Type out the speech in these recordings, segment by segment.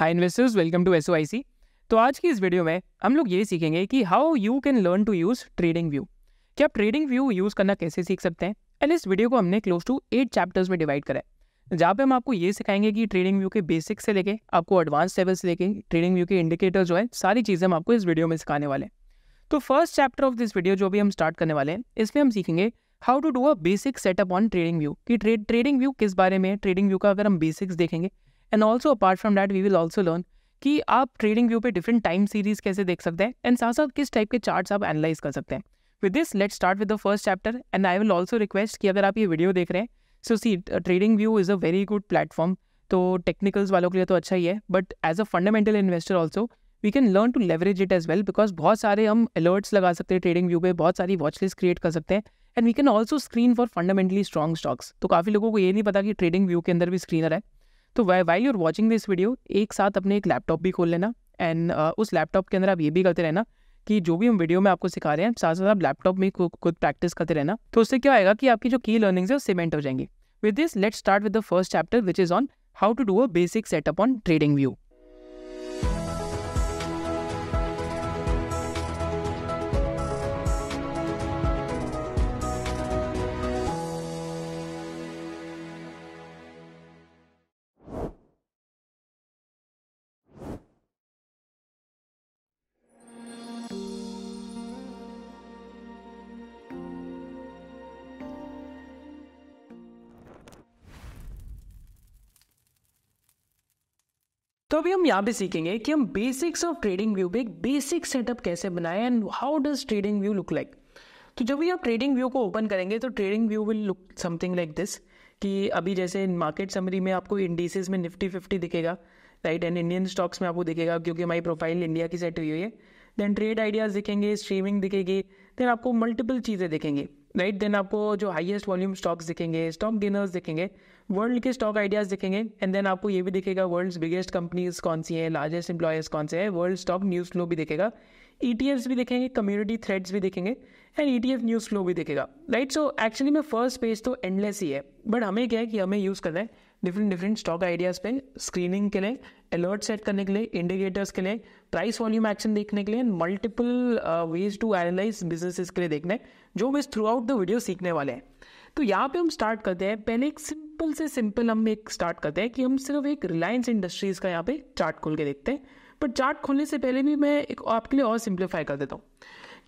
Hi investors, welcome to SOIC। तो आज की इस वीडियो में हम लोग ये सीखेंगे कि how you can learn to use TradingView, कि आप ट्रेडिंग व्यू यूज़ करना कैसे सीख सकते हैं। एंड इस वीडियो को हमने क्लोज टू 8 चैप्टर्स में डिवाइड करा है, जहाँ पे हम आपको ये सिखाएंगे कि ट्रेडिंग व्यू के बेसिक्स से लेके आपको एडवांस लेवल से लेके ट्रेडिंग व्यू के इंडिकेटर जो है, सारी चीज़ें हम आपको इस वीडियो में सिखाने वाले हैं। तो first chapter of this video जो भी हम स्टार्ट करने वाले हैं, इसमें हम सीखेंगे how to do a basic setup on trading view, कि ट्रेडिंग व्यू किस बारे में है, ट्रेडिंग व्यू का अगर हम बेसिक्स देखेंगे। And also apart from that we will also learn कि आप ट्रेडिंग व्यू पे डिफरेंट टाइम सीरीज कैसे देख सकते हैं, एंड साथ साथ किस टाइप के चार्ट्स आप एनालाइज कर सकते हैं। With this let's start with the first chapter, and I will also request कि अगर आप ये वीडियो देख रहे हैं, so see TradingView is a very good platform. तो टेक्निकल्स वालों के लिए तो अच्छा ही है, but as a fundamental investor also we can learn to leverage it as well, because बहुत सारे हम अलर्ट्स लगा सकते हैं ट्रेडिंग व्यू पे, बहुत सारी वॉच लिस्ट क्रिएट कर सकते हैं, and we can also screen for fundamentally strong stocks. तो काफ़ी लोगों को ये नहीं पता कि ट्रेडिंग व्यू के अंदर भी स्क्रीनर है। तो while you're watching this video, एक साथ अपने एक लैपटॉप भी खोल लेना, एंड उस लैपटॉप के अंदर आप ये भी करते रहना कि जो भी हम वीडियो में आपको सिखा रहे हैं, साथ साथ आप लैपटॉप में खुद प्रैक्टिस करते रहना। तो उससे क्या आएगा कि आपकी जो की लर्निंग्स है वो सीमेंट हो जाएंगी। With this let's start with the first chapter which is on how to do a basic setup on trading view. तो अभी हम यहाँ पे सीखेंगे कि हम बेसिक्स ऑफ ट्रेडिंग व्यू पे एक बेसिक सेटअप कैसे बनाएं, and how does trading view look like. तो जब भी आप ट्रेडिंग व्यू को ओपन करेंगे तो trading view will look something like this, कि अभी जैसे मार्केट समरी में आपको इंडिसेस में निफ्टी 50 दिखेगा, राइट, एंड इंडियन स्टॉक्स में आपको दिखेगा क्योंकि हमारी प्रोफाइल इंडिया की सेट हुई है। देन ट्रेड आइडियाज़ दिखेंगे, स्ट्रीमिंग दिखेगी, देन आपको मल्टीपल चीज़ें दिखेंगी, राइट। देन आपको जो हाईएस्ट वॉल्यूम स्टॉक्स दिखेंगे, स्टॉक गेनर्स दिखेंगे, वर्ल्ड के स्टॉक आइडियाज़ दिखेंगे, एंड देन आपको ये भी दिखेगा वर्ल्ड्स बिगेस्ट कंपनीज कौन सी हैं, लार्जेस्ट एम्प्लॉयर्स कौन से हैं, वर्ल्ड स्टॉक न्यूज़ फ्लो भी दिखेगा, ETFs भी दिखेंगे, कम्युनिटी थ्रेड्स भी दिखेंगे, एंड ETF न्यूज़ फ्लो भी दिखेगा, राइट। सो एक्चुअली में फर्स्ट पेज तो एंडलेस ही है, बट हमें क्या है कि हमें यूज़ करना है डिफरेंट स्टॉक आइडियाज़ पे स्क्रीनिंग के लिए, अलर्ट सेट करने के लिए, इंडिकेटर्स के लिए, प्राइस वॉल्यूम एक्शन देखने के लिए, multiple ways to analyse businesses के लिए देखना है, जो हम थ्रू आउट द वीडियो सीखने वाले हैं। तो यहाँ पे हम स्टार्ट करते हैं, पहले एक सिंपल से सिंपल हम एक स्टार्ट करते हैं कि हम सिर्फ एक रिलायंस इंडस्ट्रीज़ का यहाँ पे चार्ट खोल के देखते हैं। बट चार्ट खोलने से पहले भी मैं एक आपके लिए और सिंप्लीफाई कर देता हूँ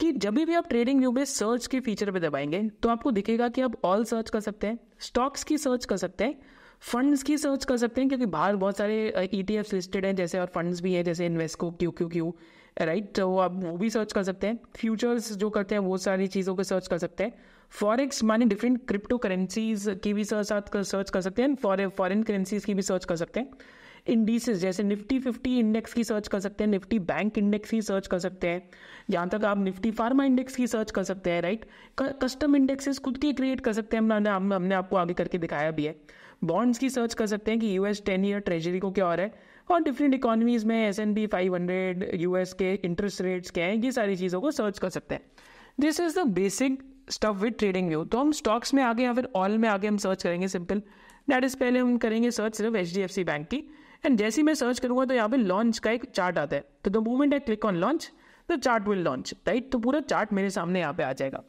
कि जब भी आप ट्रेडिंग व्यू में सर्च के फीचर पे दबाएंगे तो आपको दिखेगा कि आप ऑल सर्च कर सकते हैं, स्टॉक्स की सर्च कर सकते हैं, फंड्स की सर्च कर सकते हैं, क्योंकि बाहर बहुत सारे ETFs लिस्टेड हैं जैसे, और फंड्स भी हैं जैसे इन्वेस्को, QQQ, राइट। तो आप वो भी सर्च कर सकते हैं, फ्यूचर्स जो करते हैं वो सारी चीज़ों को सर्च कर सकते हैं, फॉरेक्स माने डिफरेंट क्रिप्टो करेंसीज की भी सर्च कर सकते हैं, फॉरेन करेंसीज की भी सर्च कर सकते हैं, इंडिसेस जैसे निफ्टी 50 इंडेक्स की सर्च कर सकते हैं, निफ्टी बैंक इंडेक्स की सर्च कर सकते हैं, यहाँ तक आप निफ्टी फार्मा इंडेक्स की सर्च कर सकते हैं, राइट। कस्टम इंडेक्सेस खुद के क्रिएट कर सकते हैं, हमने आपको आगे करके दिखाया भी है। बॉन्ड्स की सर्च कर सकते हैं कि US 10 ईयर ट्रेजरी को क्या हो रहा है, और डिफरेंट इकोनॉमीज़ में S&P 500 US के इंटरेस्ट रेट्स क्या हैं, ये सारी चीज़ों को सर्च कर सकते हैं। This is the basic stuff with trading view. तो हम स्टॉक्स में आगे या फिर ऑल में आगे हम सर्च करेंगे सिंपल, दैट इज़ पहले हम करेंगे सर्च सिर्फ HDFC बैंक की, एंड जैसे ही मैं सर्च करूँगा तो यहाँ पे लॉन्च का एक चार्ट आता है, तो the moment I click on launch the chart will launch, right. तो पूरा चार्ट मेरे सामने यहाँ पे आ जाएगा।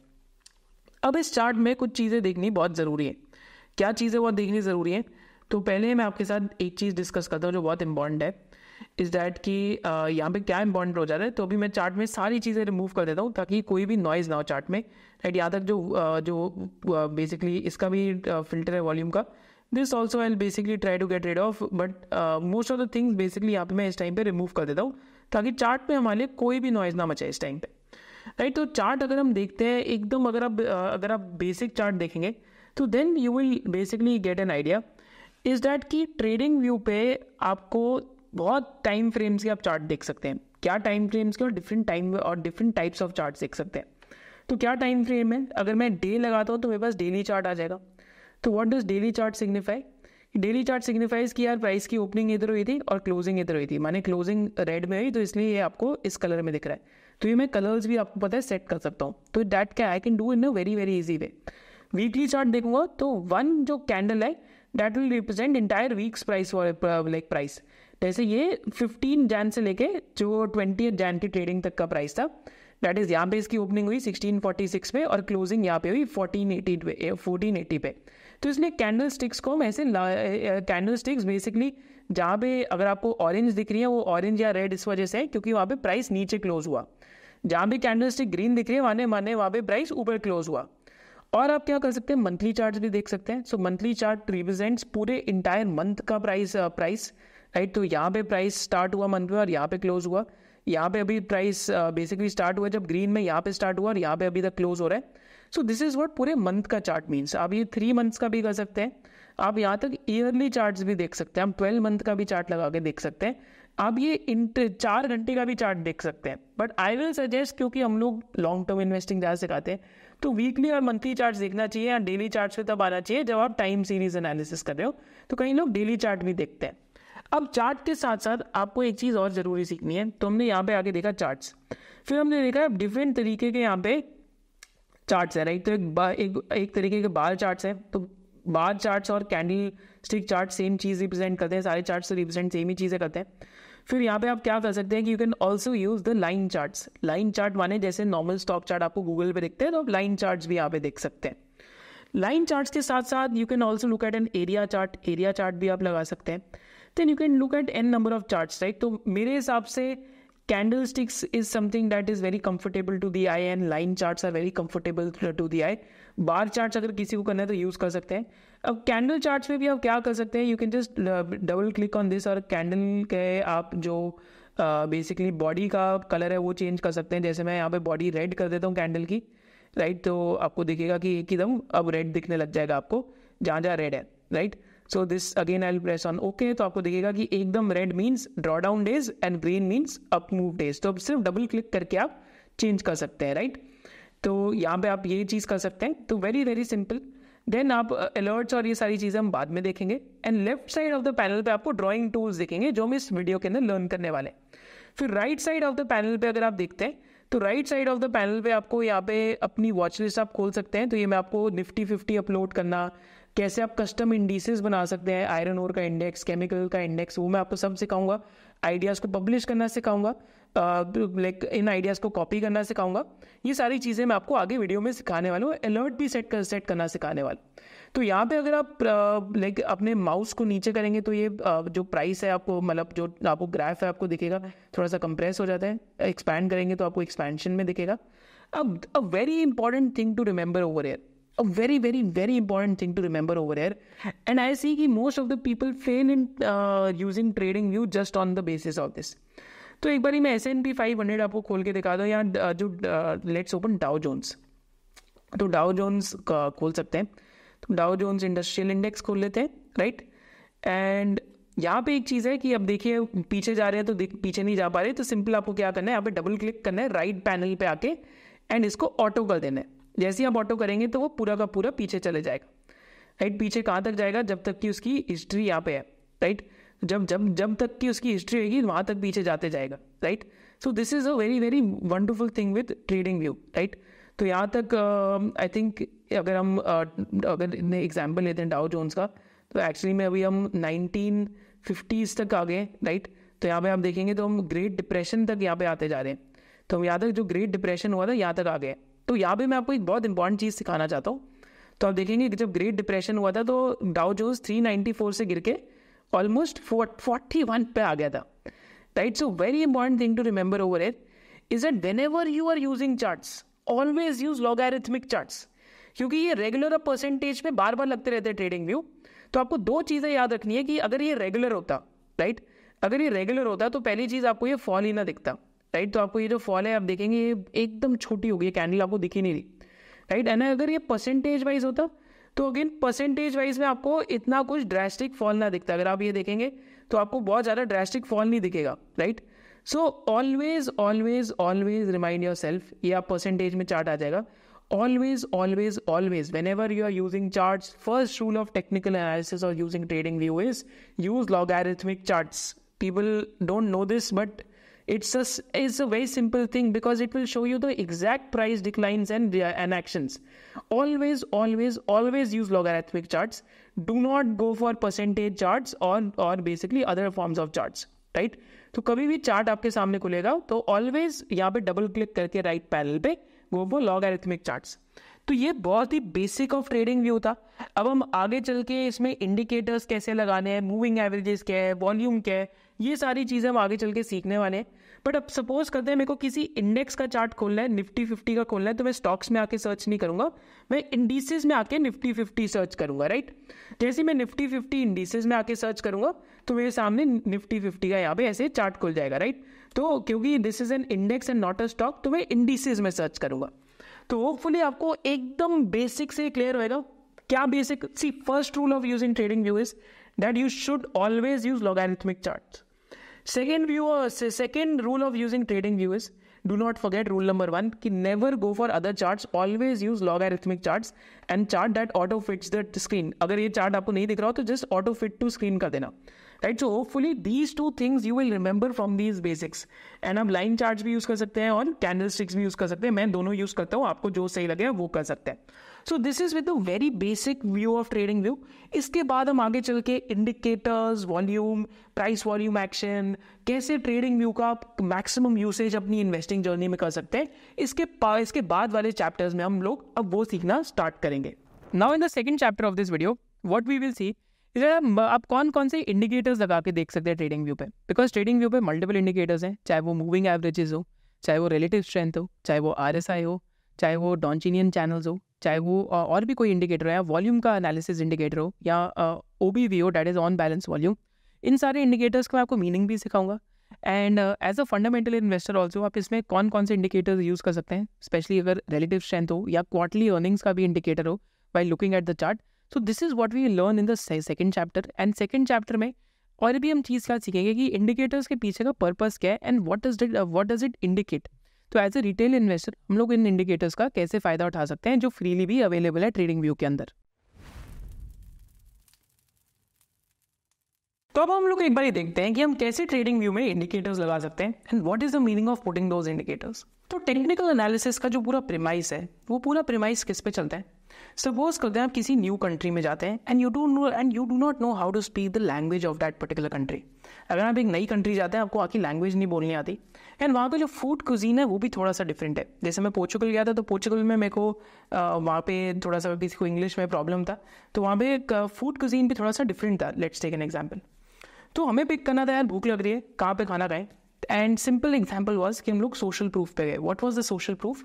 अब इस चार्ट में कुछ चीज़ें देखनी बहुत ज़रूरी है। क्या चीज़ें बहुत देखनी ज़रूरी है, तो पहले मैं आपके साथ एक चीज़ डिस्कस करता हूँ जो बहुत इंपॉर्टेंट है, इज़ दैट कि यहाँ पे क्या इंपॉर्टेंट हो जाता है। तो अभी मैं चार्ट में सारी चीज़ें रिमूव कर देता हूँ ताकि कोई भी नॉइज़ ना हो चार्ट में, राइट। यहाँ तक जो बेसिकली इसका भी फिल्टर है वॉल्यूम का, this also I basically try to get rid of, but most of the things basically यहाँ पे मैं इस टाइम पे रिमूव कर देता हूँ ताकि चार्ट पे हमारे लिए कोई भी नॉइज़ ना मचे इस टाइम पे, राइट। तो चार्ट अगर हम देखते हैं एकदम, अगर आप बेसिक चार्ट देखेंगे तो then you will basically get an idea, is that कि ट्रेडिंग व्यू पे आपको बहुत टाइम फ्रेम्स के आप चार्ट देख सकते हैं। क्या टाइम फ्रेम्स के, और डिफरेंट टाइम और डिफरेंट टाइप्स ऑफ चार्ट देख सकते हैं। तो क्या टाइम फ्रेम है, अगर मैं डे लगाता हूँ तो मेरे पास डेली चार्ट आ जाएगा। तो what does daily chart signify, daily chart signifies कि यार प्राइस की ओपनिंग इधर हुई थी और क्लोजिंग इधर हुई थी, माने क्लोजिंग रेड में हुई तो इसलिए ये आपको इस कलर में दिख रहा है। तो ये मैं कलर्स भी आपको पता है सेट कर सकता हूँ, तो दैट क्या I can do in a very very easy way. Weekly chart देखूंगा तो वन जो कैंडल है that will represent entire weeks price like price. जैसे ये 15 जैन से लेके जो 20 जैन की ट्रेडिंग तक का प्राइस था, दैट इज यहाँ पे इसकी ओपनिंग हुई 1646 पे और क्लोजिंग यहाँ पे हुई 1480 पे। तो इसलिए कैंडल स्टिक्स को हम ऐसे कैंडल स्टिक्स बेसिकली जहाँ पे अगर आपको ऑरेंज दिख रही है वो ऑरेंज या रेड इस वजह से है क्योंकि वहाँ पे प्राइस नीचे क्लोज हुआ। जहाँ भी कैंडल स्टिक ग्रीन दिख रही है माने वहाँ पे प्राइस ऊपर क्लोज हुआ। और आप क्या कर सकते हैं, मंथली चार्ट भी देख सकते हैं। सो मंथली चार्ट रिप्रेजेंट्स पूरे इंटायर मंथ का प्राइस राइट। तो यहाँ पे प्राइस स्टार्ट हुआ मंथ में और यहाँ पे क्लोज हुआ। यहाँ पे अभी प्राइस बेसिकली स्टार्ट हुआ जब ग्रीन में, यहाँ पे स्टार्ट हुआ और यहाँ पे अभी तक क्लोज हो रहा है। सो दिस इज व्हाट पूरे मंथ का चार्ट मीन्स। आप ये 3 मंथ्स का भी कर सकते हैं, आप यहाँ तक ईयरली चार्ट्स भी देख सकते हैं, आप 12 मंथ का भी चार्ट लगा के देख सकते हैं, आप ये 4 घंटे का भी चार्ट देख सकते हैं। बट आई विल सजेस्ट, क्योंकि हम लोग लॉन्ग टर्म इन्वेस्टिंग ज़्यादा सिखाते हैं, तो वीकली और मंथली चार्ट देखना चाहिए या डेली चार्ट्स पे तब आना चाहिए जब आप टाइम सीरीज एनालिसिस कर रहे हो। तो कई लोग डेली चार्ट भी देखते हैं। अब चार्ट के साथ साथ आपको एक चीज़ और ज़रूरी सीखनी है। तो हमने यहाँ पे आगे देखा चार्ट्स, फिर हमने देखा डिफरेंट तरीके के यहाँ पे चार्ट्स है, राइट। तो एक तरीके के बार चार्ट्स हैं। तो बार चार्ट्स और कैंडल स्टिक चार्ट सेम चीज़ रिप्रेजेंट करते हैं, सारे चार्ट्स से रिप्रेजेंट सेम ही चीज़ें करते हैं। फिर यहाँ पे आप क्या कर सकते हैं कि you can also use the line charts. Line chart माने जैसे नॉर्मल स्टॉक चार्ट आपको गूगल पे दिखते हैं, तो आप लाइन चार्ट्स भी यहाँ पे देख सकते हैं। लाइन चार्ट्स के साथ साथ you can also look at an area chart. Area chart भी आप लगा सकते हैं। Then you can look at an number of charts, right. तो मेरे हिसाब से candlesticks is something that is very comfortable to the eye and line charts are very comfortable to the eye. Bar charts अगर किसी को करना है तो यूज़ कर सकते हैं। अब कैंडल चार्ट्स में भी आप क्या कर सकते हैं, you can just double click on this और कैंडल के आप जो बेसिकली बॉडी का कलर है वो चेंज कर सकते हैं। जैसे मैं यहाँ पे बॉडी रेड कर देता हूँ कैंडल की, राइट। तो आपको दिखेगा कि एकदम अब रेड दिखने लग जाएगा आपको जहाँ जहाँ रेड है, right. So this again I will press on okay, तो आपको दिखेगा कि एकदम red means draw down days and green means up move days. तो अब सिर्फ डबल क्लिक करके आप चेंज कर सकते हैं, राइट। तो यहाँ पे आप ये चीज़ कर सकते हैं। तो वेरी वेरी सिंपल। देन आप अलर्ट्स और ये सारी चीज़ें हम बाद में देखेंगे। And left side of the panel पे आपको ड्राइंग टूल्स दिखेंगे जो हम इस वीडियो के अंदर लर्न करने वाले हैं। फिर right side of the panel पे अगर आप देखते हैं तो right side of the panel पे आपको यहाँ पे अपनी वॉच लिस्ट आप खोल सकते हैं। तो ये मैं आपको निफ्टी 50 अपलोड करना, कैसे आप कस्टम इंडिसेस बना सकते हैं, आयरन ओर का इंडेक्स, केमिकल का इंडेक्स, वो मैं आपको सब सिखाऊंगा। आइडियाज़ को पब्लिश करना सिखाऊंगा, लाइक इन आइडियाज़ को कॉपी करना सिखाऊंगा। ये सारी चीज़ें मैं आपको आगे वीडियो में सिखाने वाला हूँ। अलर्ट भी सेट करना सिखाने वाला। तो यहाँ पे अगर आप लाइक अपने माउस को नीचे करेंगे तो ये जो प्राइस है आपको, मतलब जो आपको ग्राफ है आपको दिखेगा, थोड़ा सा कंप्रेस हो जाता है। एक्सपैंड करेंगे तो आपको एक्सपेंशन में दिखेगा। अब a very important thing to remember over here, a very important thing to remember over here, and I see कि most of the people fail in using trading view just on the basis of this. तो एक बारी मैं S&P 500 आपको खोल के दिखा दूँ, यहाँ जो लेट्स ओपन डाउ जोन्स। तो डाउ जोन्स खोल सकते हैं। तो डाउ जोन्स इंडस्ट्रियल इंडेक्स खोल लेते हैं, राइट। एंड यहाँ पे एक चीज़ है कि अब देखिए पीछे जा रहे हैं तो पीछे नहीं जा पा रहे, तो सिंपल आपको क्या करना है, यहाँ पे डबल क्लिक करना है राइट पैनल पे आके एंड इसको ऑटो कर देना है। जैसे ही आप ऑटो करेंगे तो वो पूरा का पूरा पीछे चले जाएगा, राइट। पीछे कहाँ तक जाएगा, जब तक कि उसकी हिस्ट्री यहाँ पे है, राइट। जब तक कि उसकी हिस्ट्री होगी वहाँ तक पीछे जाते जाएगा, right. So this is a very very wonderful thing with trading view, right. तो यहाँ तक आई थिंक अगर हम अगर एग्जाम्पल लेते हैं डाउ जोन्स का, तो एक्चुअली में अभी हम 1950s तक आ गए, राइट। तो यहाँ पे आप देखेंगे तो हम ग्रेट डिप्रेशन तक यहाँ पे आते जा रहे हैं। तो हम यहाँ तक जो ग्रेट डिप्रेशन हुआ था यहाँ तक आ गए। तो यहाँ पे मैं आपको एक बहुत इंपॉर्टेंट चीज़ सिखाना चाहता हूँ। तो आप देखेंगे कि जब ग्रेट डिप्रेशन हुआ था तो डाउ जोन्स 394 से गिर के ऑलमोस्ट 41 पे आ गया था, right. So very important thing to remember over it is that whenever you are using charts always use logarithmic charts, क्योंकि ये रेगुलर परसेंटेज पे बार बार लगते रहते हैं ट्रेडिंग व्यू। तो आपको 2 चीज़ें याद रखनी है कि अगर ये रेगुलर होता, राइट, अगर ये रेगुलर होता तो पहली चीज़ आपको ये फॉल ही ना दिखता, राइट। तो आपको ये जो फॉल है आप देखेंगे ये एकदम छोटी होगी, कैंडल आपको दिख ही नहीं रही, राइट। एंड अगर ये परसेंटेज वाइज होता तो अगेन परसेंटेज वाइज में आपको इतना कुछ ड्रास्टिक फॉल ना दिखता। अगर आप ये देखेंगे तो आपको बहुत ज़्यादा ड्रास्टिक फॉल नहीं दिखेगा, right. So always always always remind your self, ये आप परसेंटेज में चार्ट आ जाएगा। Always always always whenever you are using charts, first rule of technical analysis or using trading view is use logarithmic charts. People don't know this, but it's a very simple thing because it will show you the exact price declines and actions. Always use logarithmic charts. Do not go for percentage charts और basically other forms of charts, right. तो कभी भी chart आपके सामने खुलेगा तो always यहाँ पे डबल क्लिक करके राइट पैनल पे गो फॉर लॉगरिथमिक चार्ट्स। तो ये बहुत ही बेसिक ऑफ ट्रेडिंग व्यू था। अब हम आगे चल के इसमें इंडिकेटर्स कैसे लगाने हैं, मूविंग एवरेजेस क्या है, वॉल्यूम क्या है, ये सारी चीज़ें हम आगे चल के सीखने वाले हैं। बट अब सपोज करते हैं मेरे को किसी इंडेक्स का चार्ट खोलना है, निफ्टी 50 का खोलना है, तो मैं स्टॉक्स में आके सर्च नहीं करूंगा, मैं इंडिसेस में आके निफ्टी 50 सर्च करूंगा, राइट। जैसे मैं निफ्टी 50 इंडिसेस में आके सर्च करूंगा तो मेरे सामने निफ्टी 50 का यहाँ पे ऐसे चार्ट खुल जाएगा, राइट। तो क्योंकि this is an index and not a stock, तो मैं इंडिसेस में सर्च करूंगा। तो होपफुली आपको एकदम बेसिक से क्लियर होएगा। क्या basic? See, first rule of using trading view is that you should always use logarithmic charts. Second rule of using trading view is, do not forget rule number 1 कि never go for other charts, always use logarithmic charts and chart that auto fits the screen। अगर ये chart आपको नहीं दिख रहा हो तो just auto fit to screen कर देना, right. So hopefully these two things you will remember from these basics। And आप लाइन चार्ट्स भी यूज कर सकते हैं और कैंडल स्टिक्स भी यूज कर सकते हैं, मैं दोनों यूज करता हूँ, आपको जो सही लगे वो कर सकते हैं। So this is with the very basic view of trading view. इसके बाद हम आगे चल के indicators, volume, price volume action, कैसे ट्रेडिंग व्यू का मैक्सिमम यूसेज अपनी इन्वेस्टिंग जर्नी में कर सकते हैं, इसके बाद वाले चैप्टर्स में हम लोग अब वो सीखना स्टार्ट करेंगे। Now in the second chapter of this video what we will see is आप कौन कौन से इंडिकेटर्स लगा के देख सकते हैं ट्रेडिंग व्यू पे, बिकॉज ट्रेडिंग व्यू पे मल्टीपल इंडिकेटर्स हैं, चाहे वो मूविंग एवरेजेस हो, चाहे वो रिलेटिव स्ट्रेंथ हो, चाहे वो RSI हो, चाहे वो डॉन्चिनियन चैनल्स हो, चाहे वो और भी कोई इंडिकेटर हो, या वॉल्यूम का एनालिसिस इंडिकेटर हो, या OBV हो, that is on balance volume. इन सारे इंडिकेटर्स का मैं आपको मीनिंग भी सिखाऊंगा। And as a fundamental investor also आप इसमें कौन कौन से इंडिकेटर्स यूज़ कर सकते हैं, स्पेशली अगर रिलेटिव स्ट्रेंथ हो या क्वार्टरली अर्निंग्स का भी इंडिकेटर हो by looking at the chart. So this is what we learn in the second chapter. And second chapter में और भी हम चीज़ क्या सीखेंगे कि इंडिकेटर्स के पीछे का पर्पस क्या है and what does it indicate. तो एज ए रिटेल इन्वेस्टर हम लोग इन इंडिकेटर्स का कैसे फ़ायदा उठा सकते हैं जो फ्रीली भी अवेलेबल है ट्रेडिंग व्यू के अंदर। तो अब हम लोग एक बार ही देखते हैं कि हम कैसे ट्रेडिंग व्यू में इंडिकेटर्स लगा सकते हैं and what is the meaning of putting those indicators. तो टेक्निकल एनालिसिस का जो पूरा प्रीमाइस है वो पूरा प्रीमाइस किस पे चलता है। सपोज करते हैं आप किसी न्यू कंट्री में जाते हैं and you do not know how to speak the language of that particular country. अगर आप एक नई कंट्री जाते हैं, आपको आकी लैंग्वेज नहीं बोलनी आती, एंड वहाँ का जो फूड कुजीन है वो भी थोड़ा सा डिफरेंट है। जैसे मैं पोर्चुगल गया था तो पोर्चुगल में मेरे को वहाँ पे थोड़ा सा किसी को इंग्लिश में प्रॉब्लम था, तो वहाँ पे फूड कुजीन भी थोड़ा सा डिफरेंट था। Let's take an example. तो हमें पिक करना था, यार भूख लग रही है, कहाँ पे खाना खाएं। एंड सिंपल एग्जाम्पल वॉज कि हम लोग सोशल प्रूफ पे गए। What was the social proof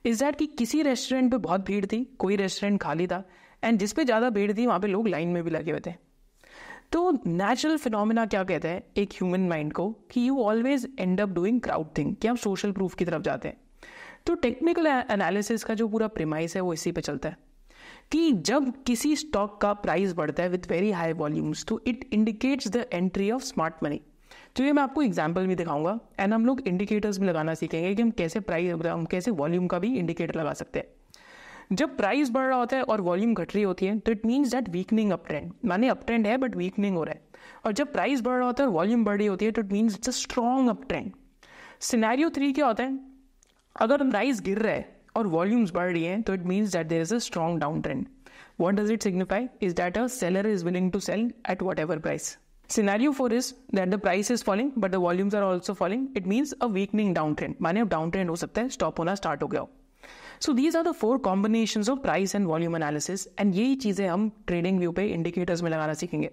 is that कि किसी रेस्टोरेंट पे बहुत भीड़ थी, कोई रेस्टोरेंट खाली था, एंड जिस पे ज़्यादा भीड़ थी वहाँ पे लोग लाइन में भी लगे हुए थे। तो नेचुरल फिनोमिना क्या कहता है एक ह्यूमन माइंड को कि you always and up doing crowd thing, कि आप सोशल प्रूफ की तरफ जाते हैं। तो टेक्निकल एनालिसिस का जो पूरा प्रीमाइस है वो इसी पे चलता है कि जब किसी स्टॉक का प्राइस बढ़ता है विथ वेरी हाई वॉल्यूम्स तो it indicates the entry of smart money. तो ये मैं आपको एग्जाम्पल भी दिखाऊंगा एंड हम लोग इंडिकेटर्स भी लगाना सीखेंगे कि हम कैसे वॉल्यूम का भी इंडिकेटर लगा सकते हैं। जब प्राइस बढ़ रहा होता है और वॉल्यूम घट रही होती है तो it means that weakening up trend, माने अप ट्रेंड है बट वीकनिंग हो रहा है। और जब प्राइस बढ़ रहा होता है और वॉल्यूम बढ़ रही होती है तो it means it's a strong up trend. Scenario 3 क्या होता है, अगर प्राइस गिर रहा है और वॉल्यूम्स बढ़ रही है तो it means that there is a strong down trend. What does it signify? Is that a seller is willing to sell at whatever price. Scenario 4 is that the price is falling but the volumes are also falling. It means a weakening downtrend. माने अब downtrend हो सकता है, stop होना start हो गया हो। So these are the 4 combinations of price and volume analysis and यही चीज़ें हम trading view पे indicators में लगाना सीखेंगे।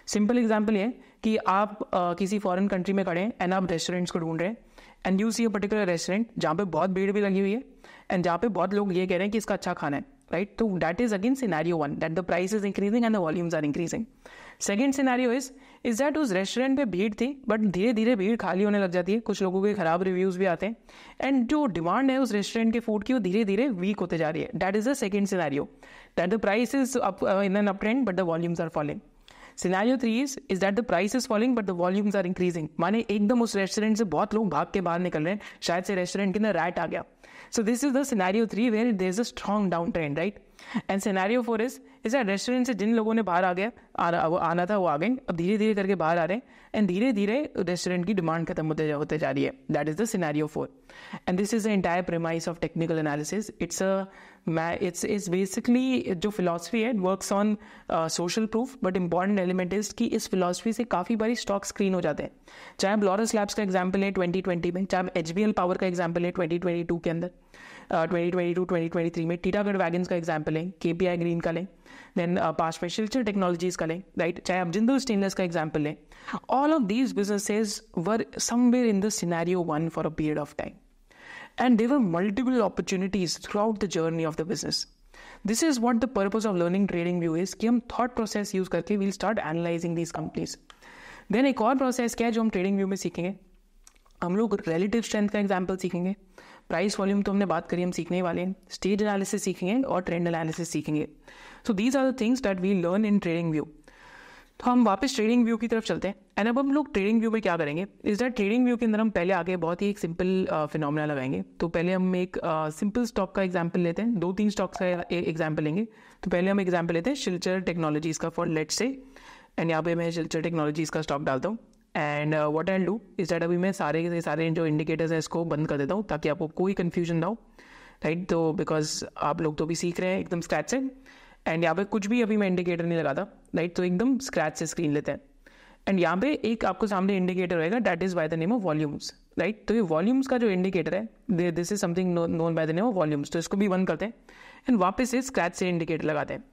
सिंपल एग्जाम्पल ये कि आप किसी फॉरेन कंट्री में खड़े हैं एंड आप रेस्टोरेंट्स को ढूंढ रहे हैं and you see a particular restaurant जहाँ पे बहुत भीड़ भी लगी हुई है एंड जहाँ पे बहुत लोग ये कह रहे हैं कि इसका अच्छा खाना है, राइट। तो that is again scenario 1 that the price is increasing and the volumes are increasing. Second scenario is that उस रेस्टोरेंट पे भीड़ थी बट धीरे धीरे भीड़ खाली होने लग जाती है, कुछ लोगों के खराब रिव्यूज भी आते हैं एंड जो डिमांड है उस रेस्टोरेंट के फूड की वो धीरे धीरे वीक होते जा रही है। That is the second scenario that the price is up in an up trend but the volumes are falling. Scenario 3 is that the price is falling but the volumes are increasing, माने एकदम उस restaurant से बहुत लोग भाग के बाहर निकल रहे हैं, शायद से रेस्टोरेंट के अंदर रैट आ गया। So this is the scenario 3 where there is a strong downtrend, right? And scenario 4 is restaurant से जिन लोगों ने बाहर आना था वो आ गए, अब धीरे धीरे करके बाहर आ रहे हैं एंड धीरे धीरे रेस्टोरेंट की डिमांड खत्म होते जा रही है. That is the scenario 4 and this is the entire premise of technical analysis. It's basically जो फिलॉसफी है, works on social proof, but important element is कि इस फिलॉसफी से काफ़ी बारी स्टॉक स्क्रीन हो जाते हैं. चाहे आप लॉरस लैब्स का एग्जाम्पल है 2020 में, चाहे आप HBL पावर का एग्जाम्पल है 2022 के अंदर, 2022-2023 में टीटागढ़ वैगन्स का एग्जाम्पल है, KPI ग्रीन का लें, देन पास्ट में शिल्चर टेक्नोलॉजीज का लें, राइट, चाहे आप जिंदल स्टेनलेस का एग्जाम्पल लें. All of these businesses were somewhere in the scenario 1 for a period of time. And there were multiple opportunities throughout the journey of the business. This is what the purpose of learning TradingView is, कि हम thought process use करके we'll start analyzing these companies. Then एक और process क्या है जो हम TradingView में सीखेंगे, हम लोग relative strength का example सीखेंगे, price volume तो हमने बात करी, हम सीखने वाले हैं, stage analysis सीखेंगे और trend analysis सीखेंगे. So these are the things that we learn in TradingView. तो हम वापस ट्रेडिंग व्यू की तरफ चलते हैं. एंड अब हम लोग ट्रेडिंग व्यू में क्या करेंगे इज दैट ट्रेडिंग व्यू के अंदर हम पहले आगे बहुत ही एक सिंपल फिनोमेना लगाएंगे. तो पहले हम एक सिंपल स्टॉक का एग्जांपल लेते हैं, 2-3 स्टॉक्स का एग्जांपल लेंगे. तो पहले हम एग्जांपल लेते हैं शिल्चर टेक्नोलॉजीज़ का फॉर लेट्स से, एंड यहाँ पे मैं शिल्चर टेक्नोलॉजीज़ का स्टॉक डालता हूँ. And what I will do is that अभी मैं सारे जो इंडिकेटर्स हैं इसको बंद कर देता हूँ ताकि आपको कोई कन्फ्यूजन ना हो, राइट. तो बिकॉज आप लोग तो भी सीख रहे हैं एकदम स्क्रैच से, एंड यहाँ पे कुछ भी अभी मैं इंडिकेटर नहीं लगाता, राइट. तो एकदम स्क्रैच से स्क्रीन लेते हैं. एंड यहाँ पे एक आपको सामने इंडिकेटर रहेगा, that is by the name of volumes, right. तो ये वॉल्यूम्स का जो इंडिकेटर है, this is something known by the name of volumes. तो इसको भी बंद करते हैं एंड वापस से स्क्रैच से इंडिकेटर लगाते हैं.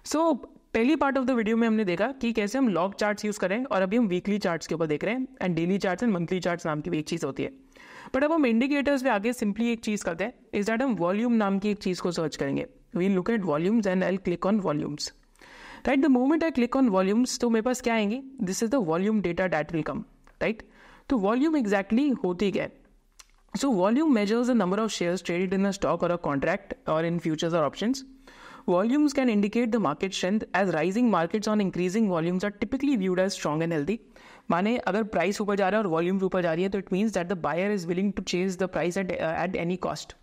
सो पहली पार्ट ऑफ द वीडियो में हमने देखा कि कैसे हम लॉग चार्ट्स यूज़ करें, और अभी हम वीकली चार्ट्स के ऊपर देख रहे हैं, and daily charts and monthly charts नाम की भी एक चीज़ होती है. बट अब हम इंडिकेटर्स पे आगे सिंपली एक चीज़ करते हैं, इज दैट हम वॉल्यूम नाम की एक चीज़ को सर्च करेंगे. We'll look at volumes and I'll click on volumes. Right, the moment I click on volumes, तो मेरे पास क्या आएंगे, this is the volume data that will come, right. तो volume exactly होती क्या है. So volume measures the number of shares traded in a stock or a contract or in futures or options. Volumes can indicate the market strength, as rising markets on increasing volumes are typically viewed as strong and healthy. माने अगर price ऊपर जा रहा है और volume ऊपर जा रही है तो it means that the buyer is willing to chase the price at any cost.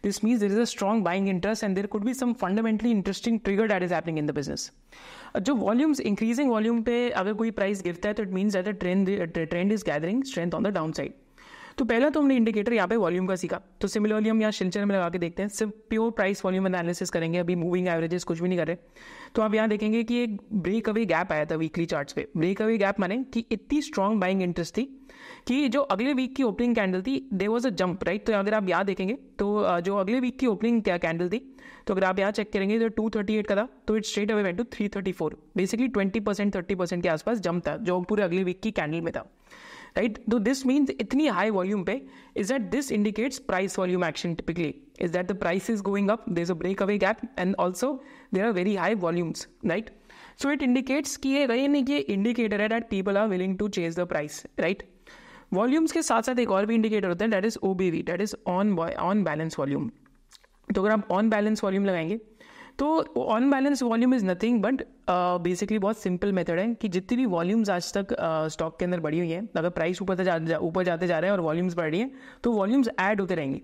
This means there is a strong buying interest and there could be some fundamentally interesting trigger that is happening in the business. जो volumes increasing volume पे अगर कोई price गिरता है तो it means that trend is gathering strength on the down side. तो पहला तो हमने इंडिकेटर यहाँ पे वॉल्यूम का सीखा. तो सिमिलरली हम यहाँ शिल्चर में लगा के देखते हैं, सिर्फ प्योर प्राइस वॉल्यूम एनालिसिस करेंगे, अभी मूविंग एवरेजेस कुछ भी नहीं कर रहे. तो आप यहाँ देखेंगे कि एक ब्रेक अवे गैप आया था वीकली चार्ट्स पे. ब्रेक अवे गैप माने कि इतनी स्ट्रॉन्ग बाइंग इंटरेस्ट थी कि जो अगले वीक की ओपनिंग कैंडल थी there was a jump, right. तो अगर आप यहाँ देखेंगे तो जो अगले वीक की ओपनिंग कैंडल थी, तो अगर आप यहाँ चेक करेंगे तो 238 का था, तो it straight away went to 334. Basically 20% 30% के आसपास जंप था जो पूरे अगले वीक की कैंडल में था, राइट. तो दिस मीन्स इतनी हाई वॉल्यूम पे is that this indicates price volume action. Typically is that the price is going up, there is a break away gap and also there are very high volumes, right. So it indicates कि ये नहीं कि indicator है that people are willing to chase the price, right. Volumes के साथ साथ एक और भी इंडिकेटर होता है, that is OBV, that is on balance volume. तो अगर आप ऑन बैलेंस वॉल्यूम लगाएंगे तो on balance volume is nothing but basically बहुत सिंपल मेथड है कि जितनी भी वॉल्यूम्स आज तक स्टॉक के अंदर बढ़ी हुई हैं, अगर प्राइस ऊपर जाते जा रहे हैं और वॉल्यूम्स बढ़ रही हैं तो वॉल्यूम्स ऐड होते रहेंगे,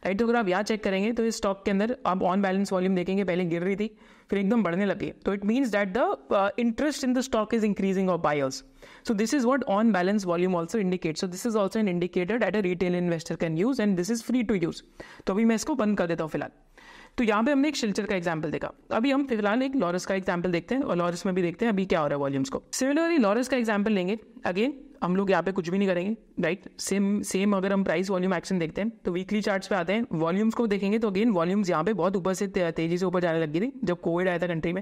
राइट. तो अगर आप यहाँ चेक करेंगे तो इस स्टॉक के अंदर आप ऑन बैलेंस वॉल्यूम देखेंगे, पहले गिर रही थी फिर एकदम बढ़ने लगी. तो it means that the interest in the stock is increasing of buyers. So this is what on balance volume also indicates. So this is also an indicator that a retail investor can use and this is free to use. तो अभी मैं इसको बंद कर देता हूँ फिलहाल. तो यहाँ पे हमने एक शिल्चर का एग्जाम्पल देखा. अभी हम फिलहाल एक लॉरस का एग्जाम्पल देखते हैं और लॉरस में भी देखते हैं अभी क्या हो रहा है वॉल्यूम्स को. सिमिलरली लॉरस का एग्जाम्पल लेंगे, अगेन हम लोग यहाँ पे कुछ भी नहीं करेंगे, राइट. सेम अगर हम प्राइस वॉल्यूम एक्शन देखते हैं तो वीकली चार्ट्स पे आते हैं, वॉल्यूम्स को देखेंगे तो अगेन वॉल्यूम्स यहाँ पे बहुत ऊपर से तेजी से ऊपर जाने लगी थी जब कोविड आया था कंट्री में,